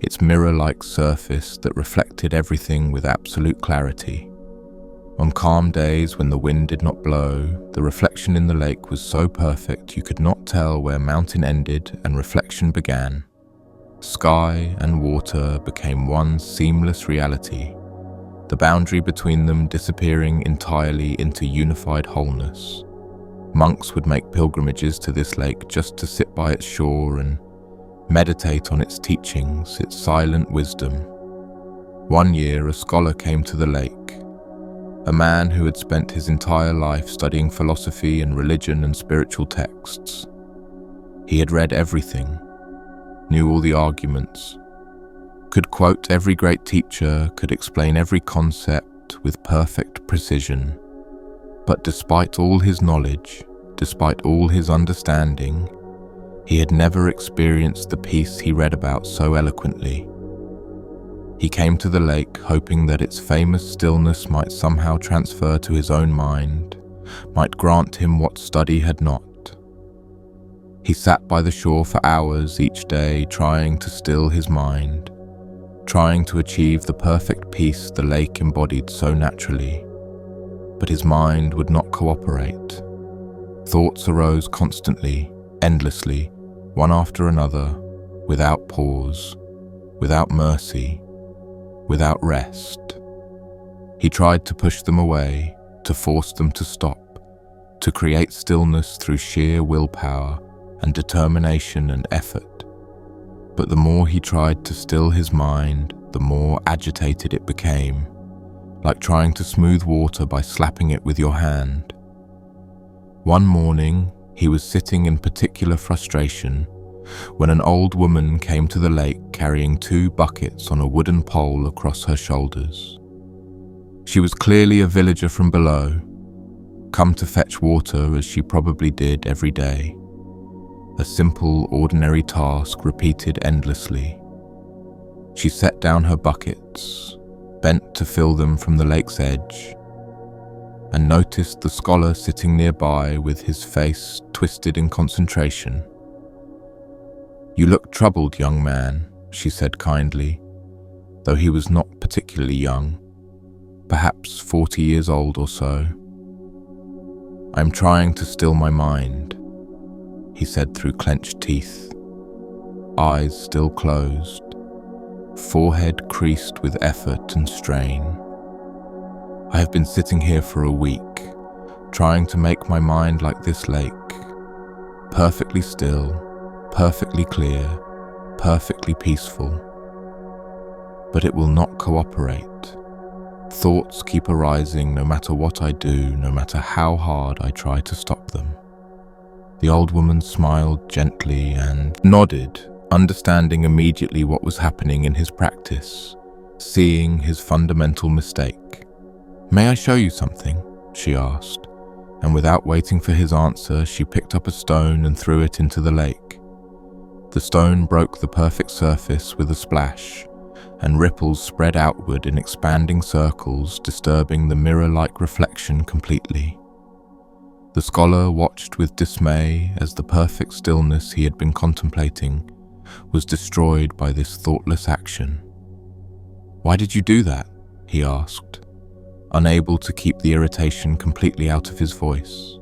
Speaker 1: its mirror-like surface that reflected everything with absolute clarity. On calm days when the wind did not blow, the reflection in the lake was so perfect you could not tell where mountain ended and reflection began. Sky and water became one seamless reality, the boundary between them disappearing entirely into unified wholeness. Monks would make pilgrimages to this lake just to sit by its shore and meditate on its teachings, its silent wisdom. One year, a scholar came to the lake, a man who had spent his entire life studying philosophy and religion and spiritual texts. He had read everything, knew all the arguments, could quote every great teacher, could explain every concept with perfect precision. But despite all his knowledge, despite all his understanding, he had never experienced the peace he read about so eloquently. He came to the lake hoping that its famous stillness might somehow transfer to his own mind, might grant him what study had not. He sat by the shore for hours each day, trying to still his mind, trying to achieve the perfect peace the lake embodied so naturally. But his mind would not cooperate. Thoughts arose constantly, endlessly, one after another, without pause, without mercy, without rest. He tried to push them away, to force them to stop, to create stillness through sheer willpower and determination and effort. But the more he tried to still his mind, the more agitated it became, like trying to smooth water by slapping it with your hand. One morning, he was sitting in particular frustration when an old woman came to the lake carrying 2 buckets on a wooden pole across her shoulders. She was clearly a villager from below, come to fetch water as she probably did every day. A simple, ordinary task repeated endlessly. She set down her buckets, bent to fill them from the lake's edge, and noticed the scholar sitting nearby with his face twisted in concentration. "You look troubled, young man," she said kindly, though he was not particularly young, perhaps 40 years old or so. "I'm trying to still my mind," he said through clenched teeth, eyes still closed, forehead creased with effort and strain. "I have been sitting here for a week, trying to make my mind like this lake, perfectly still, perfectly clear, perfectly peaceful. But it will not cooperate. Thoughts keep arising no matter what I do, no matter how hard I try to stop them." The old woman smiled gently and nodded, understanding immediately what was happening in his practice, seeing his fundamental mistake. "May I show you something?" she asked, and without waiting for his answer, she picked up a stone and threw it into the lake. The stone broke the perfect surface with a splash, and ripples spread outward in expanding circles, disturbing the mirror-like reflection completely. The scholar watched with dismay as the perfect stillness he had been contemplating was destroyed by this thoughtless action. "Why did you do that?" he asked, unable to keep the irritation completely out of his voice,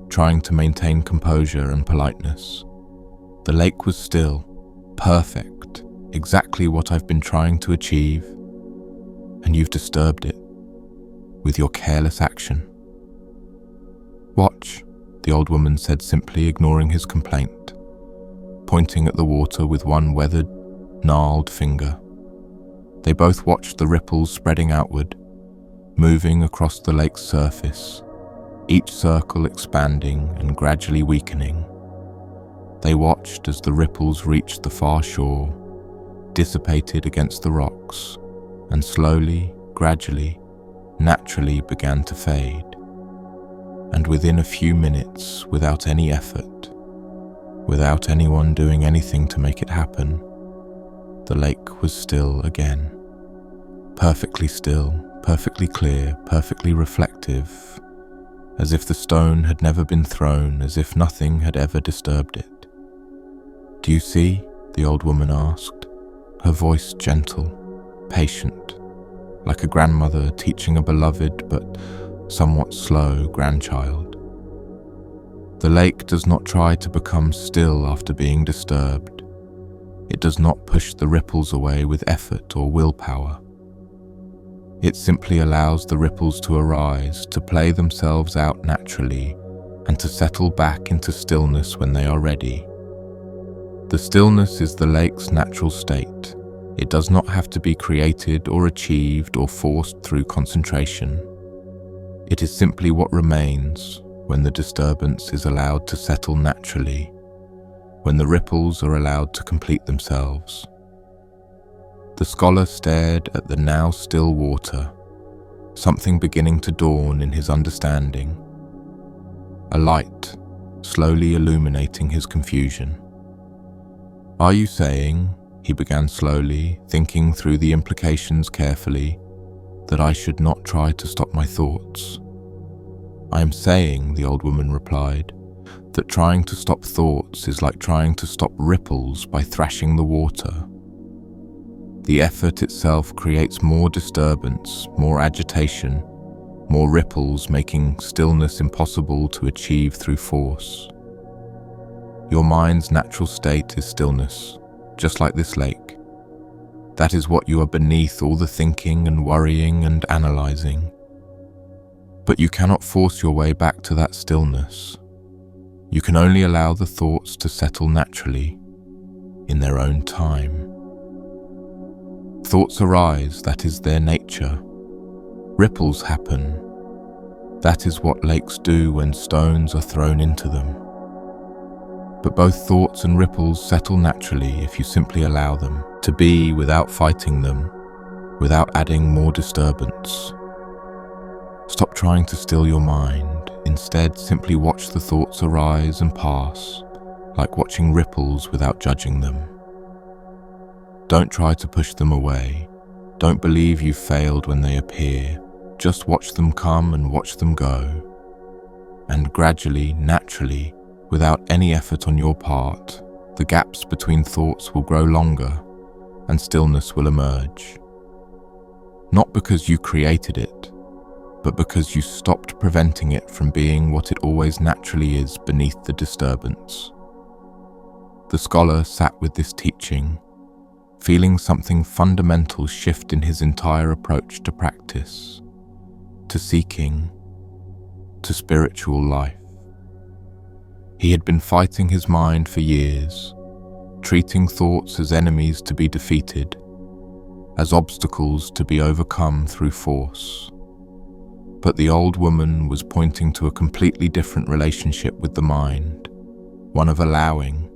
Speaker 1: trying to maintain composure and politeness. "The lake was still, perfect, exactly what I've been trying to achieve, and you've disturbed it with your careless action." "Watch," the old woman said simply, ignoring his complaint, pointing at the water with one weathered, gnarled finger. They both watched the ripples spreading outward, moving across the lake's surface, each circle expanding and gradually weakening. They watched as the ripples reached the far shore, dissipated against the rocks, and slowly, gradually, naturally began to fade. And within a few minutes, without any effort, without anyone doing anything to make it happen, the lake was still again. Perfectly still, perfectly clear, perfectly reflective, as if the stone had never been thrown, as if nothing had ever disturbed it. "Do you see?" the old woman asked, her voice gentle, patient, like a grandmother teaching a beloved but somewhat slow grandchild. "The lake does not try to become still after being disturbed. It does not push the ripples away with effort or willpower. It simply allows the ripples to arise, to play themselves out naturally, and to settle back into stillness when they are ready. The stillness is the lake's natural state. It does not have to be created or achieved or forced through concentration. It is simply what remains when the disturbance is allowed to settle naturally, when the ripples are allowed to complete themselves." The scholar stared at the now still water, something beginning to dawn in his understanding. A light slowly illuminating his confusion. "Are you saying," he began slowly, thinking through the implications carefully, that I should not try to stop my thoughts. I am saying, the old woman replied, that trying to stop thoughts is like trying to stop ripples by thrashing the water. The effort itself creates more disturbance, more agitation, more ripples, making stillness impossible to achieve through force. Your mind's natural state is stillness, just like this lake. That is what you are beneath all the thinking and worrying and analyzing. But you cannot force your way back to that stillness. You can only allow the thoughts to settle naturally, in their own time. Thoughts arise, that is their nature. Ripples happen. That is what lakes do when stones are thrown into them. But both thoughts and ripples settle naturally if you simply allow them to be without fighting them, without adding more disturbance. Stop trying to still your mind. Instead, simply watch the thoughts arise and pass, like watching ripples without judging them. Don't try to push them away. Don't believe you've failed when they appear. Just watch them come and watch them go. And gradually, naturally, without any effort on your part, the gaps between thoughts will grow longer and stillness will emerge. Not because you created it, but because you stopped preventing it from being what it always naturally is beneath the disturbance. The scholar sat with this teaching, feeling something fundamental shift in his entire approach to practice, to seeking, to spiritual life. He had been fighting his mind for years, treating thoughts as enemies to be defeated, as obstacles to be overcome through force. But the old woman was pointing to a completely different relationship with the mind, one of allowing,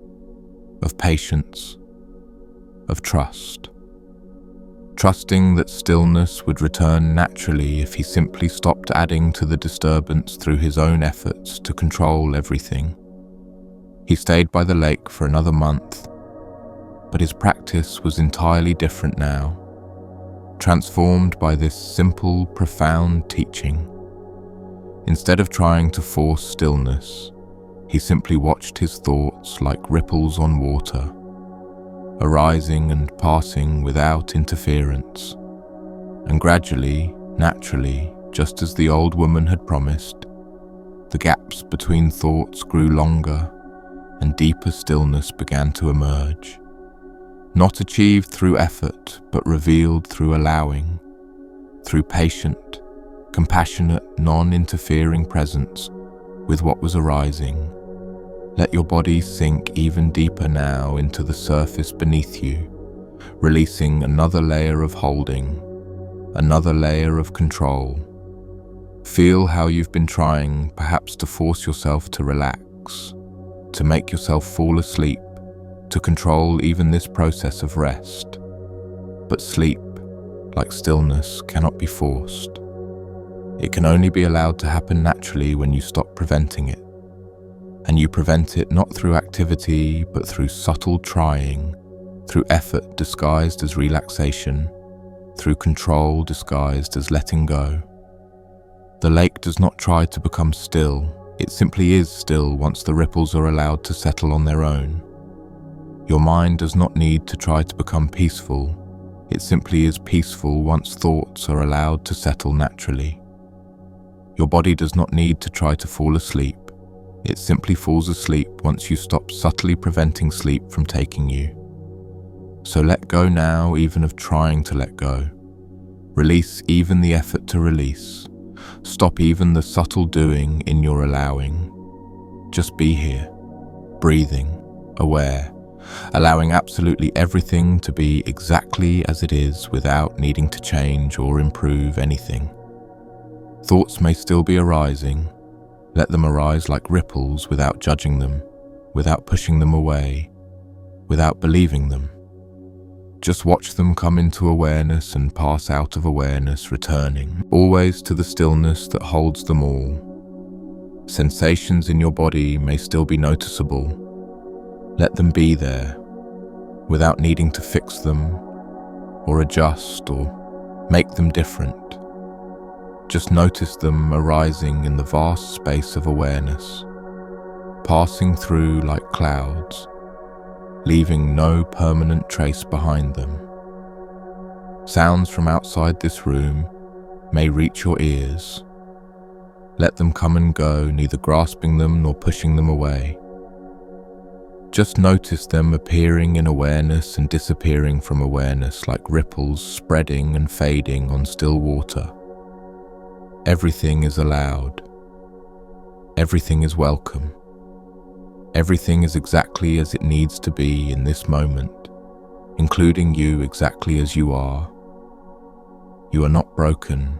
Speaker 1: of patience, of trust. Trusting that stillness would return naturally if he simply stopped adding to the disturbance through his own efforts to control everything. He stayed by the lake for another month, but his practice was entirely different now, transformed by this simple, profound teaching. Instead of trying to force stillness, he simply watched his thoughts like ripples on water, arising and passing without interference. And gradually, naturally, just as the old woman had promised, the gaps between thoughts grew longer and deeper stillness began to emerge. Not achieved through effort, but revealed through allowing, through patient, compassionate, non-interfering presence with what was arising. Let your body sink even deeper now into the surface beneath you, releasing another layer of holding, another layer of control. Feel how you've been trying, perhaps to force yourself to relax, to make yourself fall asleep, to control even this process of rest. But sleep, like stillness, cannot be forced. It can only be allowed to happen naturally when you stop preventing it. And you prevent it not through activity, but through subtle trying, through effort disguised as relaxation, through control disguised as letting go. The lake does not try to become still. It simply is still once the ripples are allowed to settle on their own. Your mind does not need to try to become peaceful. It simply is peaceful once thoughts are allowed to settle naturally. Your body does not need to try to fall asleep. It simply falls asleep once you stop subtly preventing sleep from taking you. So let go now even of trying to let go. Release even the effort to release. Stop even the subtle doing in your allowing. Just be here, breathing, aware, allowing absolutely everything to be exactly as it is without needing to change or improve anything. Thoughts may still be arising. Let them arise like ripples without judging them, without pushing them away, without believing them. Just watch them come into awareness and pass out of awareness, returning always to the stillness that holds them all. Sensations in your body may still be noticeable. Let them be there, without needing to fix them or adjust or make them different. Just notice them arising in the vast space of awareness, passing through like clouds, leaving no permanent trace behind them. Sounds from outside this room may reach your ears. Let them come and go, neither grasping them nor pushing them away. Just notice them appearing in awareness and disappearing from awareness like ripples spreading and fading on still water. Everything is allowed. Everything is welcome. Everything is exactly as it needs to be in this moment, including you exactly as you are. You are not broken.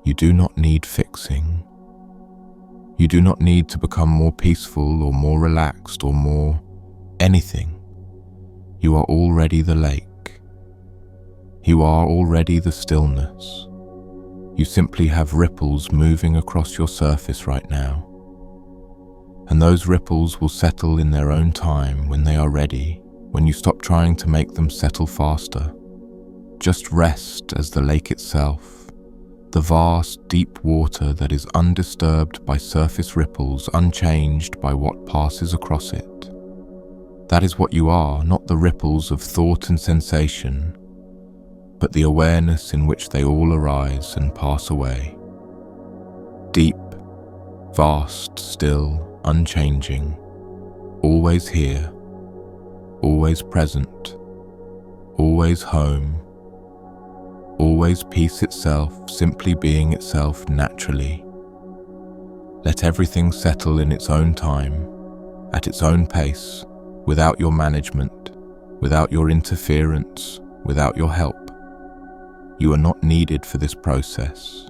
Speaker 1: You do not need fixing. You do not need to become more peaceful or more relaxed or more anything. You are already the lake. You are already the stillness. You simply have ripples moving across your surface right now. And those ripples will settle in their own time when they are ready, when you stop trying to make them settle faster. Just rest as the lake itself, the vast, deep water that is undisturbed by surface ripples, unchanged by what passes across it. That is what you are, not the ripples of thought and sensation, but the awareness in which they all arise and pass away. Deep, vast, still, unchanging, always here, always present, always home, always peace itself, simply being itself naturally. Let everything settle in its own time, at its own pace, without your management, without your interference, without your help. You are not needed for this process.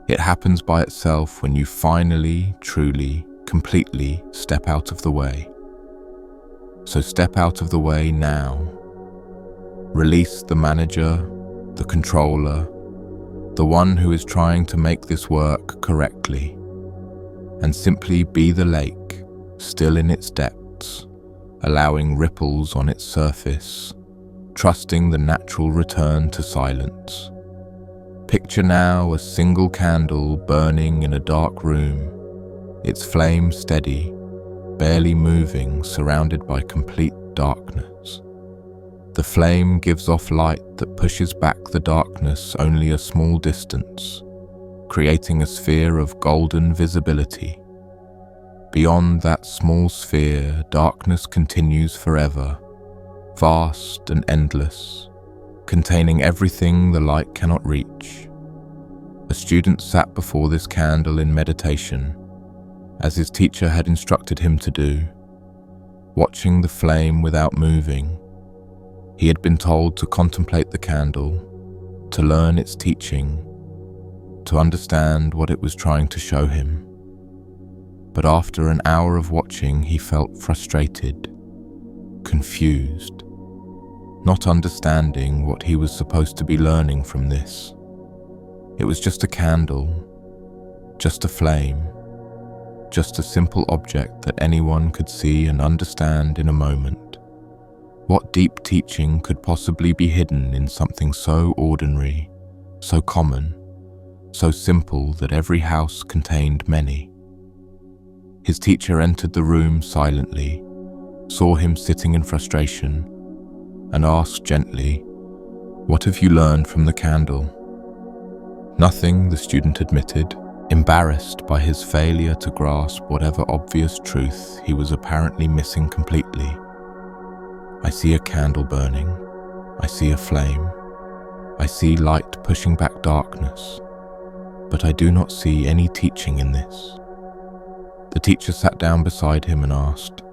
Speaker 1: It happens by itself when you finally, truly, completely step out of the way. So step out of the way now. Release the manager, the controller, the one who is trying to make this work correctly, and simply be the lake, still in its depths, allowing ripples on its surface, trusting the natural return to silence. Picture now a single candle burning in a dark room, its flame steady, barely moving, surrounded by complete darkness. The flame gives off light that pushes back the darkness only a small distance, creating a sphere of golden visibility. Beyond that small sphere, darkness continues forever, vast and endless, containing everything the light cannot reach. A student sat before this candle in meditation, as his teacher had instructed him to do, watching the flame without moving. He had been told to contemplate the candle, to learn its teaching, to understand what it was trying to show him. But after an hour of watching, he felt frustrated, confused, not understanding what he was supposed to be learning from this. It was just a candle, just a flame, just a simple object that anyone could see and understand in a moment. What deep teaching could possibly be hidden in something so ordinary, so common, so simple that every house contained many? His teacher entered the room silently, saw him sitting in frustration, and asked gently, "What have you learned from the candle?" Nothing, the student admitted, embarrassed by his failure to grasp whatever obvious truth he was apparently missing completely. "I see a candle burning. I see a flame. I see light pushing back darkness. But I do not see any teaching in this." The teacher sat down beside him and asked,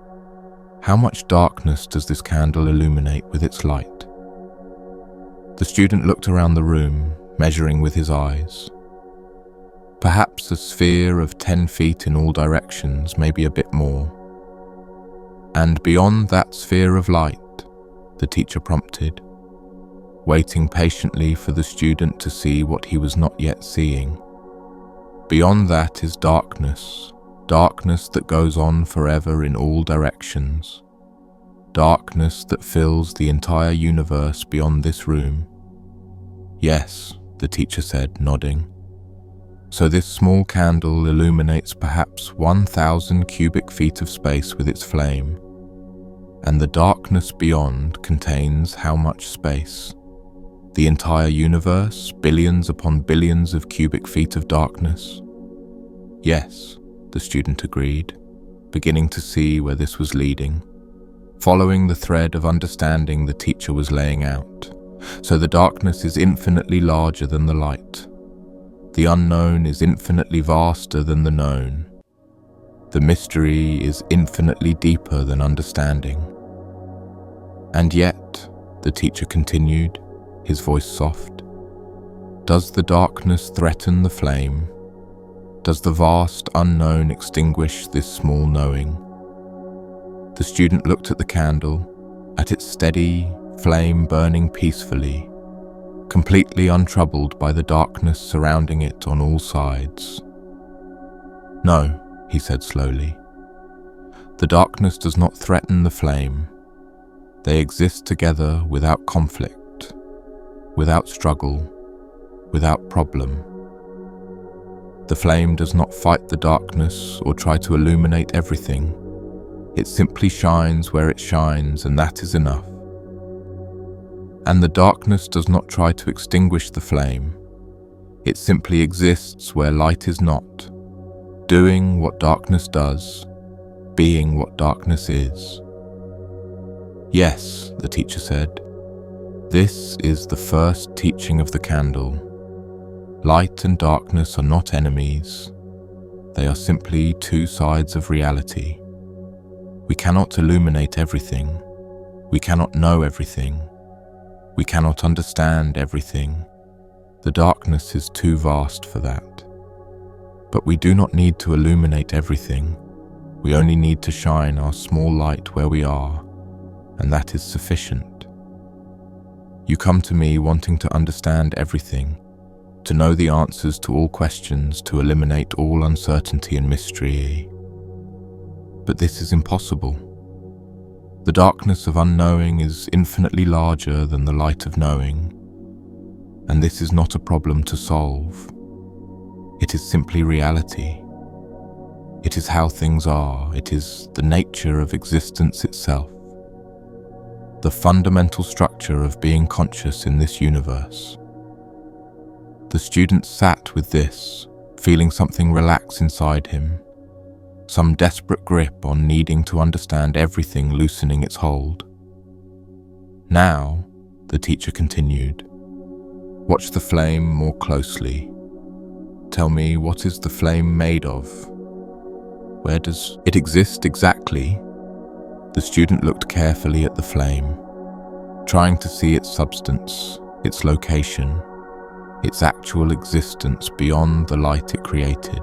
Speaker 1: "How much darkness does this candle illuminate with its light?" The student looked around the room, measuring with his eyes. Perhaps a sphere of 10 feet in all directions, maybe a bit more. "And beyond that sphere of light," the teacher prompted, waiting patiently for the student to see what he was not yet seeing. "Beyond that is darkness, darkness that goes on forever in all directions. darkness that fills the entire universe beyond this room. Yes, the teacher said, nodding. So this small candle illuminates perhaps 1,000 cubic feet of space with its flame. And the darkness beyond contains how much space? The entire universe, billions upon billions of cubic feet of darkness? Yes, the student agreed, beginning to see where this was leading, following the thread of understanding the teacher was laying out. So the darkness is infinitely larger than the light. The unknown is infinitely vaster than the known. The mystery is infinitely deeper than understanding. And yet, the teacher continued, his voice soft, does the darkness threaten the flame? Does the vast unknown extinguish this small knowing? The student looked at the candle, at its steady flame burning peacefully, completely untroubled by the darkness surrounding it on all sides. No, he said slowly. The darkness does not threaten the flame. They exist together without conflict, without struggle, without problem. The flame does not fight the darkness or try to illuminate everything. It simply shines where it shines, and that is enough. And the darkness does not try to extinguish the flame. It simply exists where light is not, doing what darkness does, being what darkness is. Yes, the teacher said, this is the first teaching of the candle. Light and darkness are not enemies. They are simply two sides of reality. We cannot illuminate everything. We cannot know everything. We cannot understand everything. The darkness is too vast for that. But we do not need to illuminate everything. We only need to shine our small light where we are, and that is sufficient. You come to me wanting to understand everything, to know the answers to all questions, to eliminate all uncertainty and mystery. But this is impossible. The darkness of unknowing is infinitely larger than the light of knowing, and this is not a problem to solve. It is simply reality. It is how things are. It is the nature of existence itself, the fundamental structure of being conscious in this universe. The student sat with this, feeling something relax inside him, some desperate grip on needing to understand everything loosening its hold. Now, the teacher continued, watch the flame more closely. Tell me, what is the flame made of? Where does it exist exactly? The student looked carefully at the flame, trying to see its substance, its location, its actual existence beyond the light it created.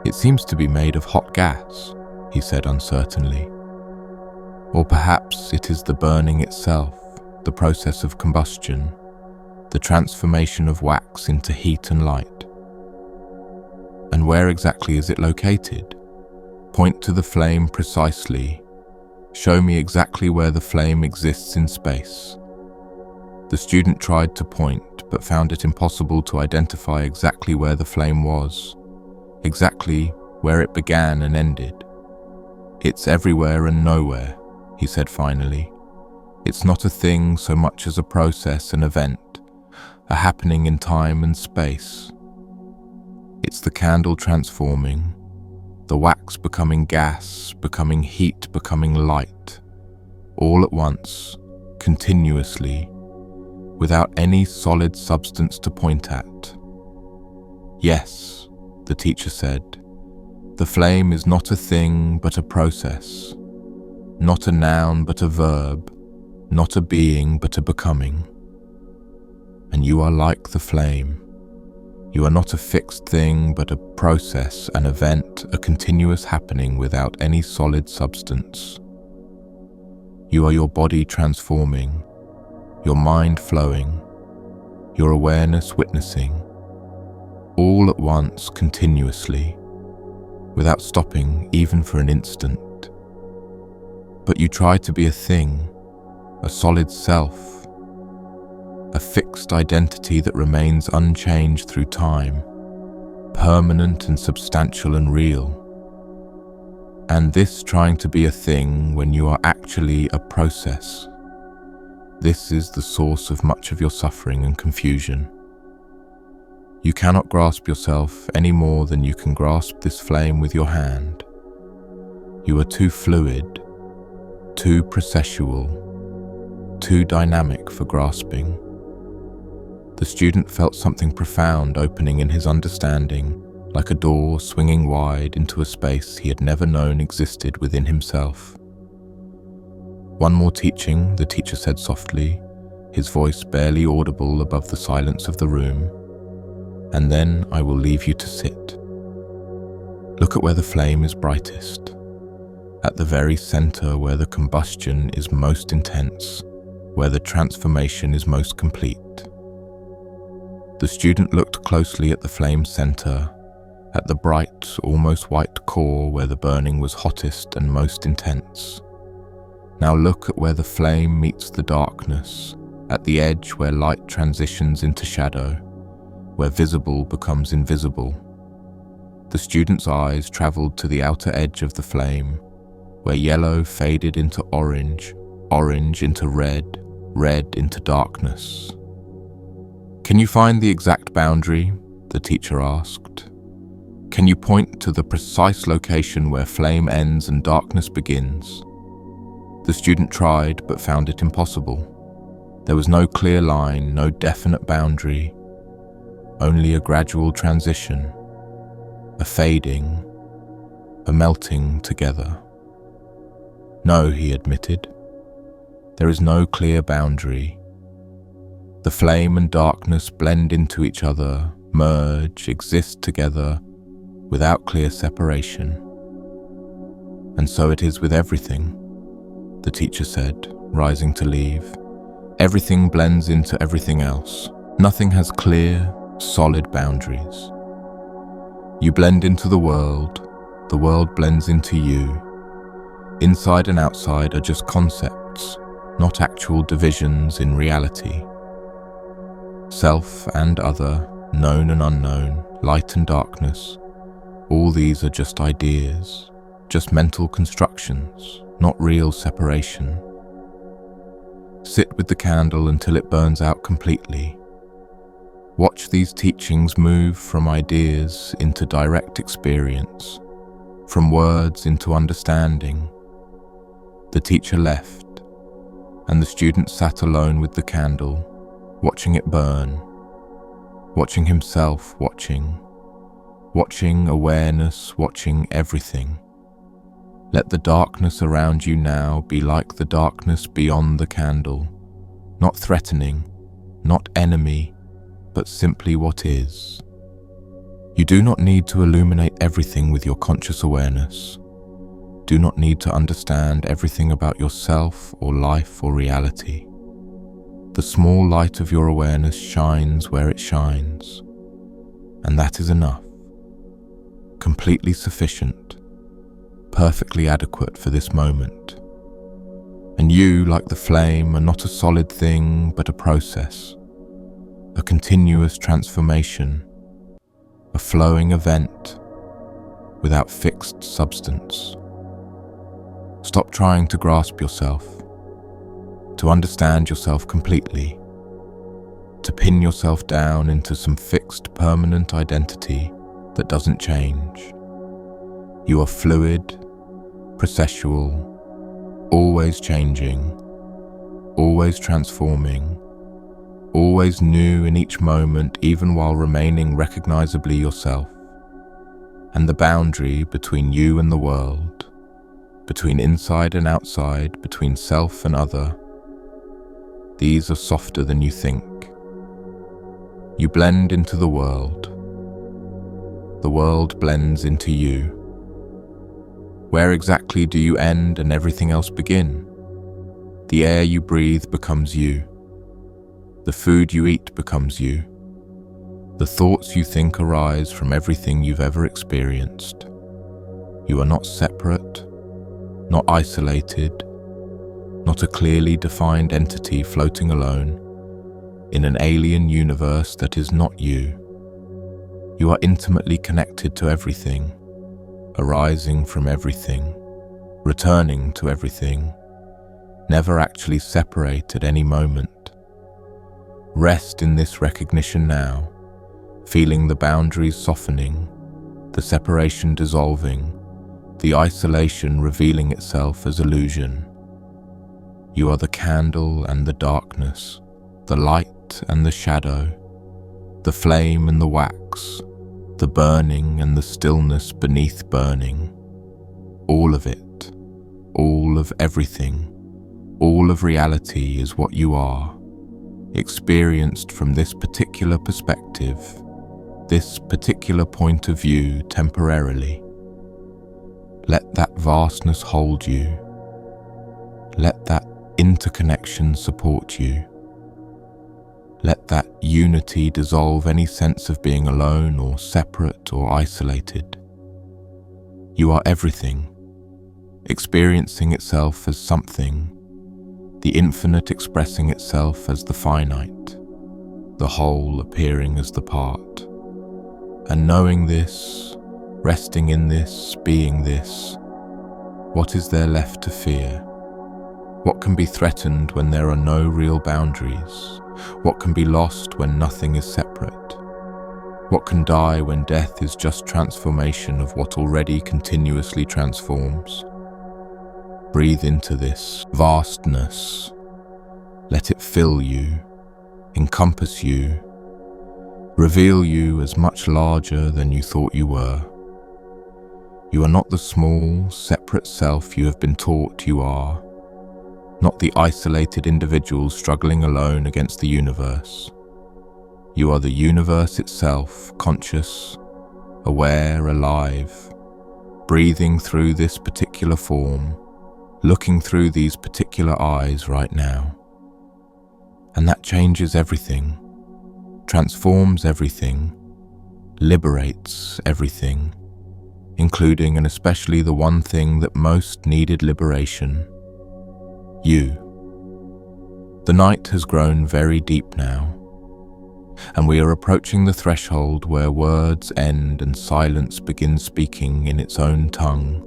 Speaker 1: It seems to be made of hot gas, he said uncertainly. Or perhaps it is the burning itself, the process of combustion, the transformation of wax into heat and light. And where exactly is it located? Point to the flame precisely. Show me exactly where the flame exists in space. The student tried to point, but found it impossible to identify exactly where the flame was, exactly where it began and ended. It's everywhere and nowhere, he said finally. It's not a thing so much as a process, an event, a happening in time and space. It's the candle transforming, the wax becoming gas, becoming heat, becoming light, all at once, continuously, without any solid substance to point at. Yes, the teacher said, the flame is not a thing but a process, not a noun but a verb, not a being but a becoming. And you are like the flame. You are not a fixed thing but a process, an event, a continuous happening without any solid substance. You are your body transforming, your mind flowing, your awareness witnessing, all at once continuously, without stopping even for an instant. But you try to be a thing, a solid self, a fixed identity that remains unchanged through time, permanent and substantial and real. And this trying to be a thing when you are actually a process, this is the source of much of your suffering and confusion. You cannot grasp yourself any more than you can grasp this flame with your hand. You are too fluid, too processual, too dynamic for grasping. The student felt something profound opening in his understanding, like a door swinging wide into a space he had never known existed within himself. "One more teaching," the teacher said softly, his voice barely audible above the silence of the room, "and then I will leave you to sit. Look at where the flame is brightest, at the very center where the combustion is most intense, where the transformation is most complete." The student looked closely at the flame center, at the bright, almost white core where the burning was hottest and most intense. Now look at where the flame meets the darkness, at the edge where light transitions into shadow, where visible becomes invisible. The student's eyes traveled to the outer edge of the flame, where yellow faded into orange, orange into red, red into darkness. "Can you find the exact boundary?" the teacher asked. "Can you point to the precise location where flame ends and darkness begins?" The student tried but found it impossible. There was no clear line, no definite boundary, only a gradual transition, a fading, a melting together. "No," he admitted, "there is no clear boundary. The flame and darkness blend into each other, merge, exist together, without clear separation. And so it is with everything," the teacher said, rising to leave. "Everything blends into everything else. Nothing has clear, solid boundaries. You blend into the world blends into you. Inside and outside are just concepts, not actual divisions in reality. Self and other, known and unknown, light and darkness, all these are just ideas, just mental constructions, not real separation. Sit with the candle until it burns out completely. Watch these teachings move from ideas into direct experience, from words into understanding." The teacher left, and the student sat alone with the candle, watching it burn, watching himself watching awareness, watching everything. Let the darkness around you now be like the darkness beyond the candle, not threatening, not enemy, but simply what is. You do not need to illuminate everything with your conscious awareness. Do not need to understand everything about yourself or life or reality. The small light of your awareness shines where it shines, and that is enough, completely sufficient, perfectly adequate for this moment. And you, like the flame, are not a solid thing, but a process, a continuous transformation, a flowing event without fixed substance. Stop trying to grasp yourself, to understand yourself completely, to pin yourself down into some fixed, permanent identity that doesn't change. You are fluid, processual, always changing, always transforming, always new in each moment, even while remaining recognizably yourself. And the boundary between you and the world, between inside and outside, between self and other, these are softer than you think. You blend into the world blends into you. Where exactly do you end and everything else begin? The air you breathe becomes you. The food you eat becomes you. The thoughts you think arise from everything you've ever experienced. You are not separate, not isolated, not a clearly defined entity floating alone in an alien universe that is not you. You are intimately connected to everything, arising from everything, returning to everything, never actually separate at any moment. Rest in this recognition now, feeling the boundaries softening, the separation dissolving, the isolation revealing itself as illusion. You are the candle and the darkness, the light and the shadow, the flame and the wax, the burning and the stillness beneath burning. All of it, all of everything, all of reality is what you are, experienced from this particular perspective, this particular point of view temporarily. Let that vastness hold you. Let that interconnection support you. Let that unity dissolve any sense of being alone or separate or isolated. You are everything, experiencing itself as something, the infinite expressing itself as the finite, the whole appearing as the part. And knowing this, resting in this, being this, what is there left to fear? What can be threatened when there are no real boundaries? What can be lost when nothing is separate? What can die when death is just transformation of what already continuously transforms? Breathe into this vastness. Let it fill you, encompass you, reveal you as much larger than you thought you were. You are not the small, separate self you have been taught you are, not the isolated individual struggling alone against the universe. You are the universe itself, conscious, aware, alive, breathing through this particular form, looking through these particular eyes right now. And that changes everything, transforms everything, liberates everything, including and especially the one thing that most needed liberation: you. The night has grown very deep now, and we are approaching the threshold where words end and silence begins speaking in its own tongue.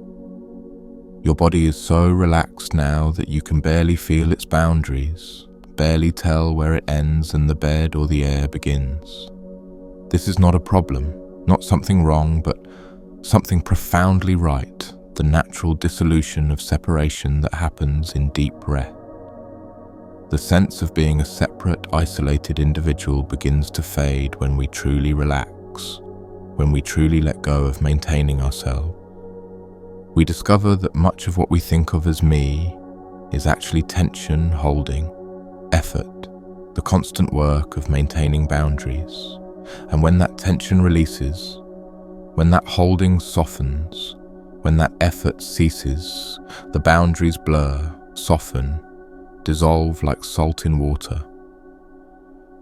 Speaker 1: Your body is so relaxed now that you can barely feel its boundaries, barely tell where it ends and the bed or the air begins. This is not a problem, not something wrong, but something profoundly right, the natural dissolution of separation that happens in deep rest. The sense of being a separate, isolated individual begins to fade when we truly relax, when we truly let go of maintaining ourselves. We discover that much of what we think of as me is actually tension holding, effort, the constant work of maintaining boundaries. And when that tension releases, when that holding softens, when that effort ceases, the boundaries blur, soften, dissolve like salt in water.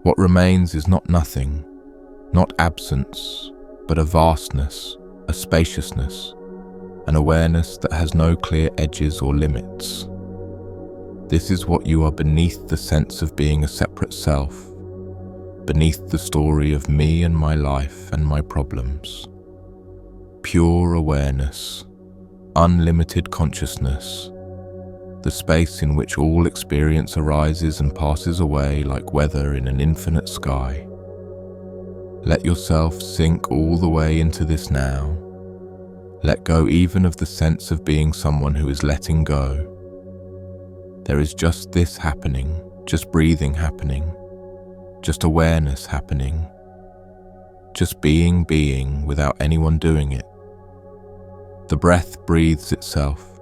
Speaker 1: What remains is not nothing, not absence, but a vastness, a spaciousness, an awareness that has no clear edges or limits. This is what you are beneath the sense of being a separate self, beneath the story of me and my life and my problems. Pure awareness, unlimited consciousness, the space in which all experience arises and passes away like weather in an infinite sky. Let yourself sink all the way into this now. Let go even of the sense of being someone who is letting go. There is just this happening, just breathing happening, just awareness happening, just being without anyone doing it. The breath breathes itself.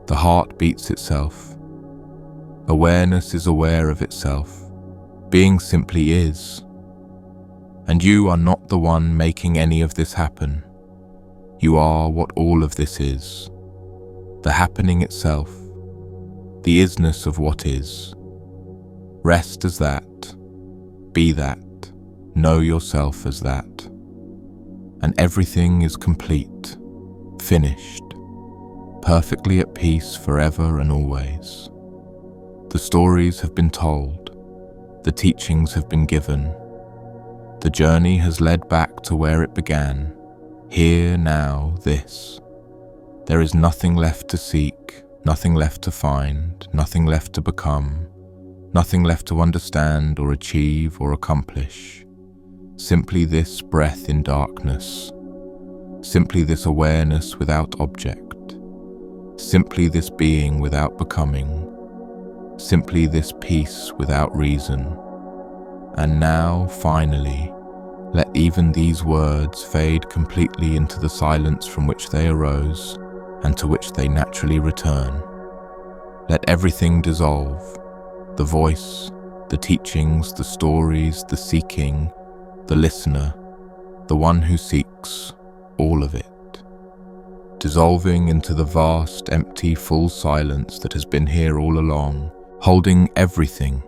Speaker 1: The heart beats itself. Awareness is aware of itself. Being simply is. And you are not the one making any of this happen. You are what all of this is. The happening itself. The isness of what is. Rest as that. Be that. Know yourself as that. And everything is complete, finished, perfectly at peace forever and always. The stories have been told, the teachings have been given, the journey has led back to where it began. Here, now, this. There is nothing left to seek, nothing left to find, nothing left to become, nothing left to understand or achieve or accomplish. Simply this breath in darkness, simply this awareness without object, simply this being without becoming, simply this peace without reason. And now, finally, let even these words fade completely into the silence from which they arose and to which they naturally return. Let everything dissolve, the voice, the teachings, the stories, the seeking, the listener, the one who seeks, all of it, dissolving into the vast, empty, full silence that has been here all along, holding everything,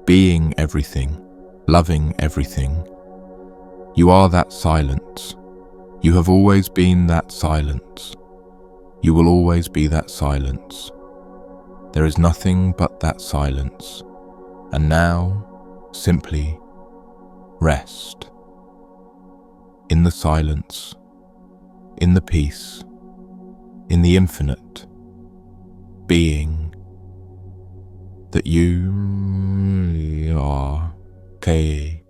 Speaker 1: being everything, loving everything. You are that silence. You have always been that silence. You will always be that silence. There is nothing but that silence. And now, simply rest. In the silence, in the peace, in the infinite being that you are. Okay.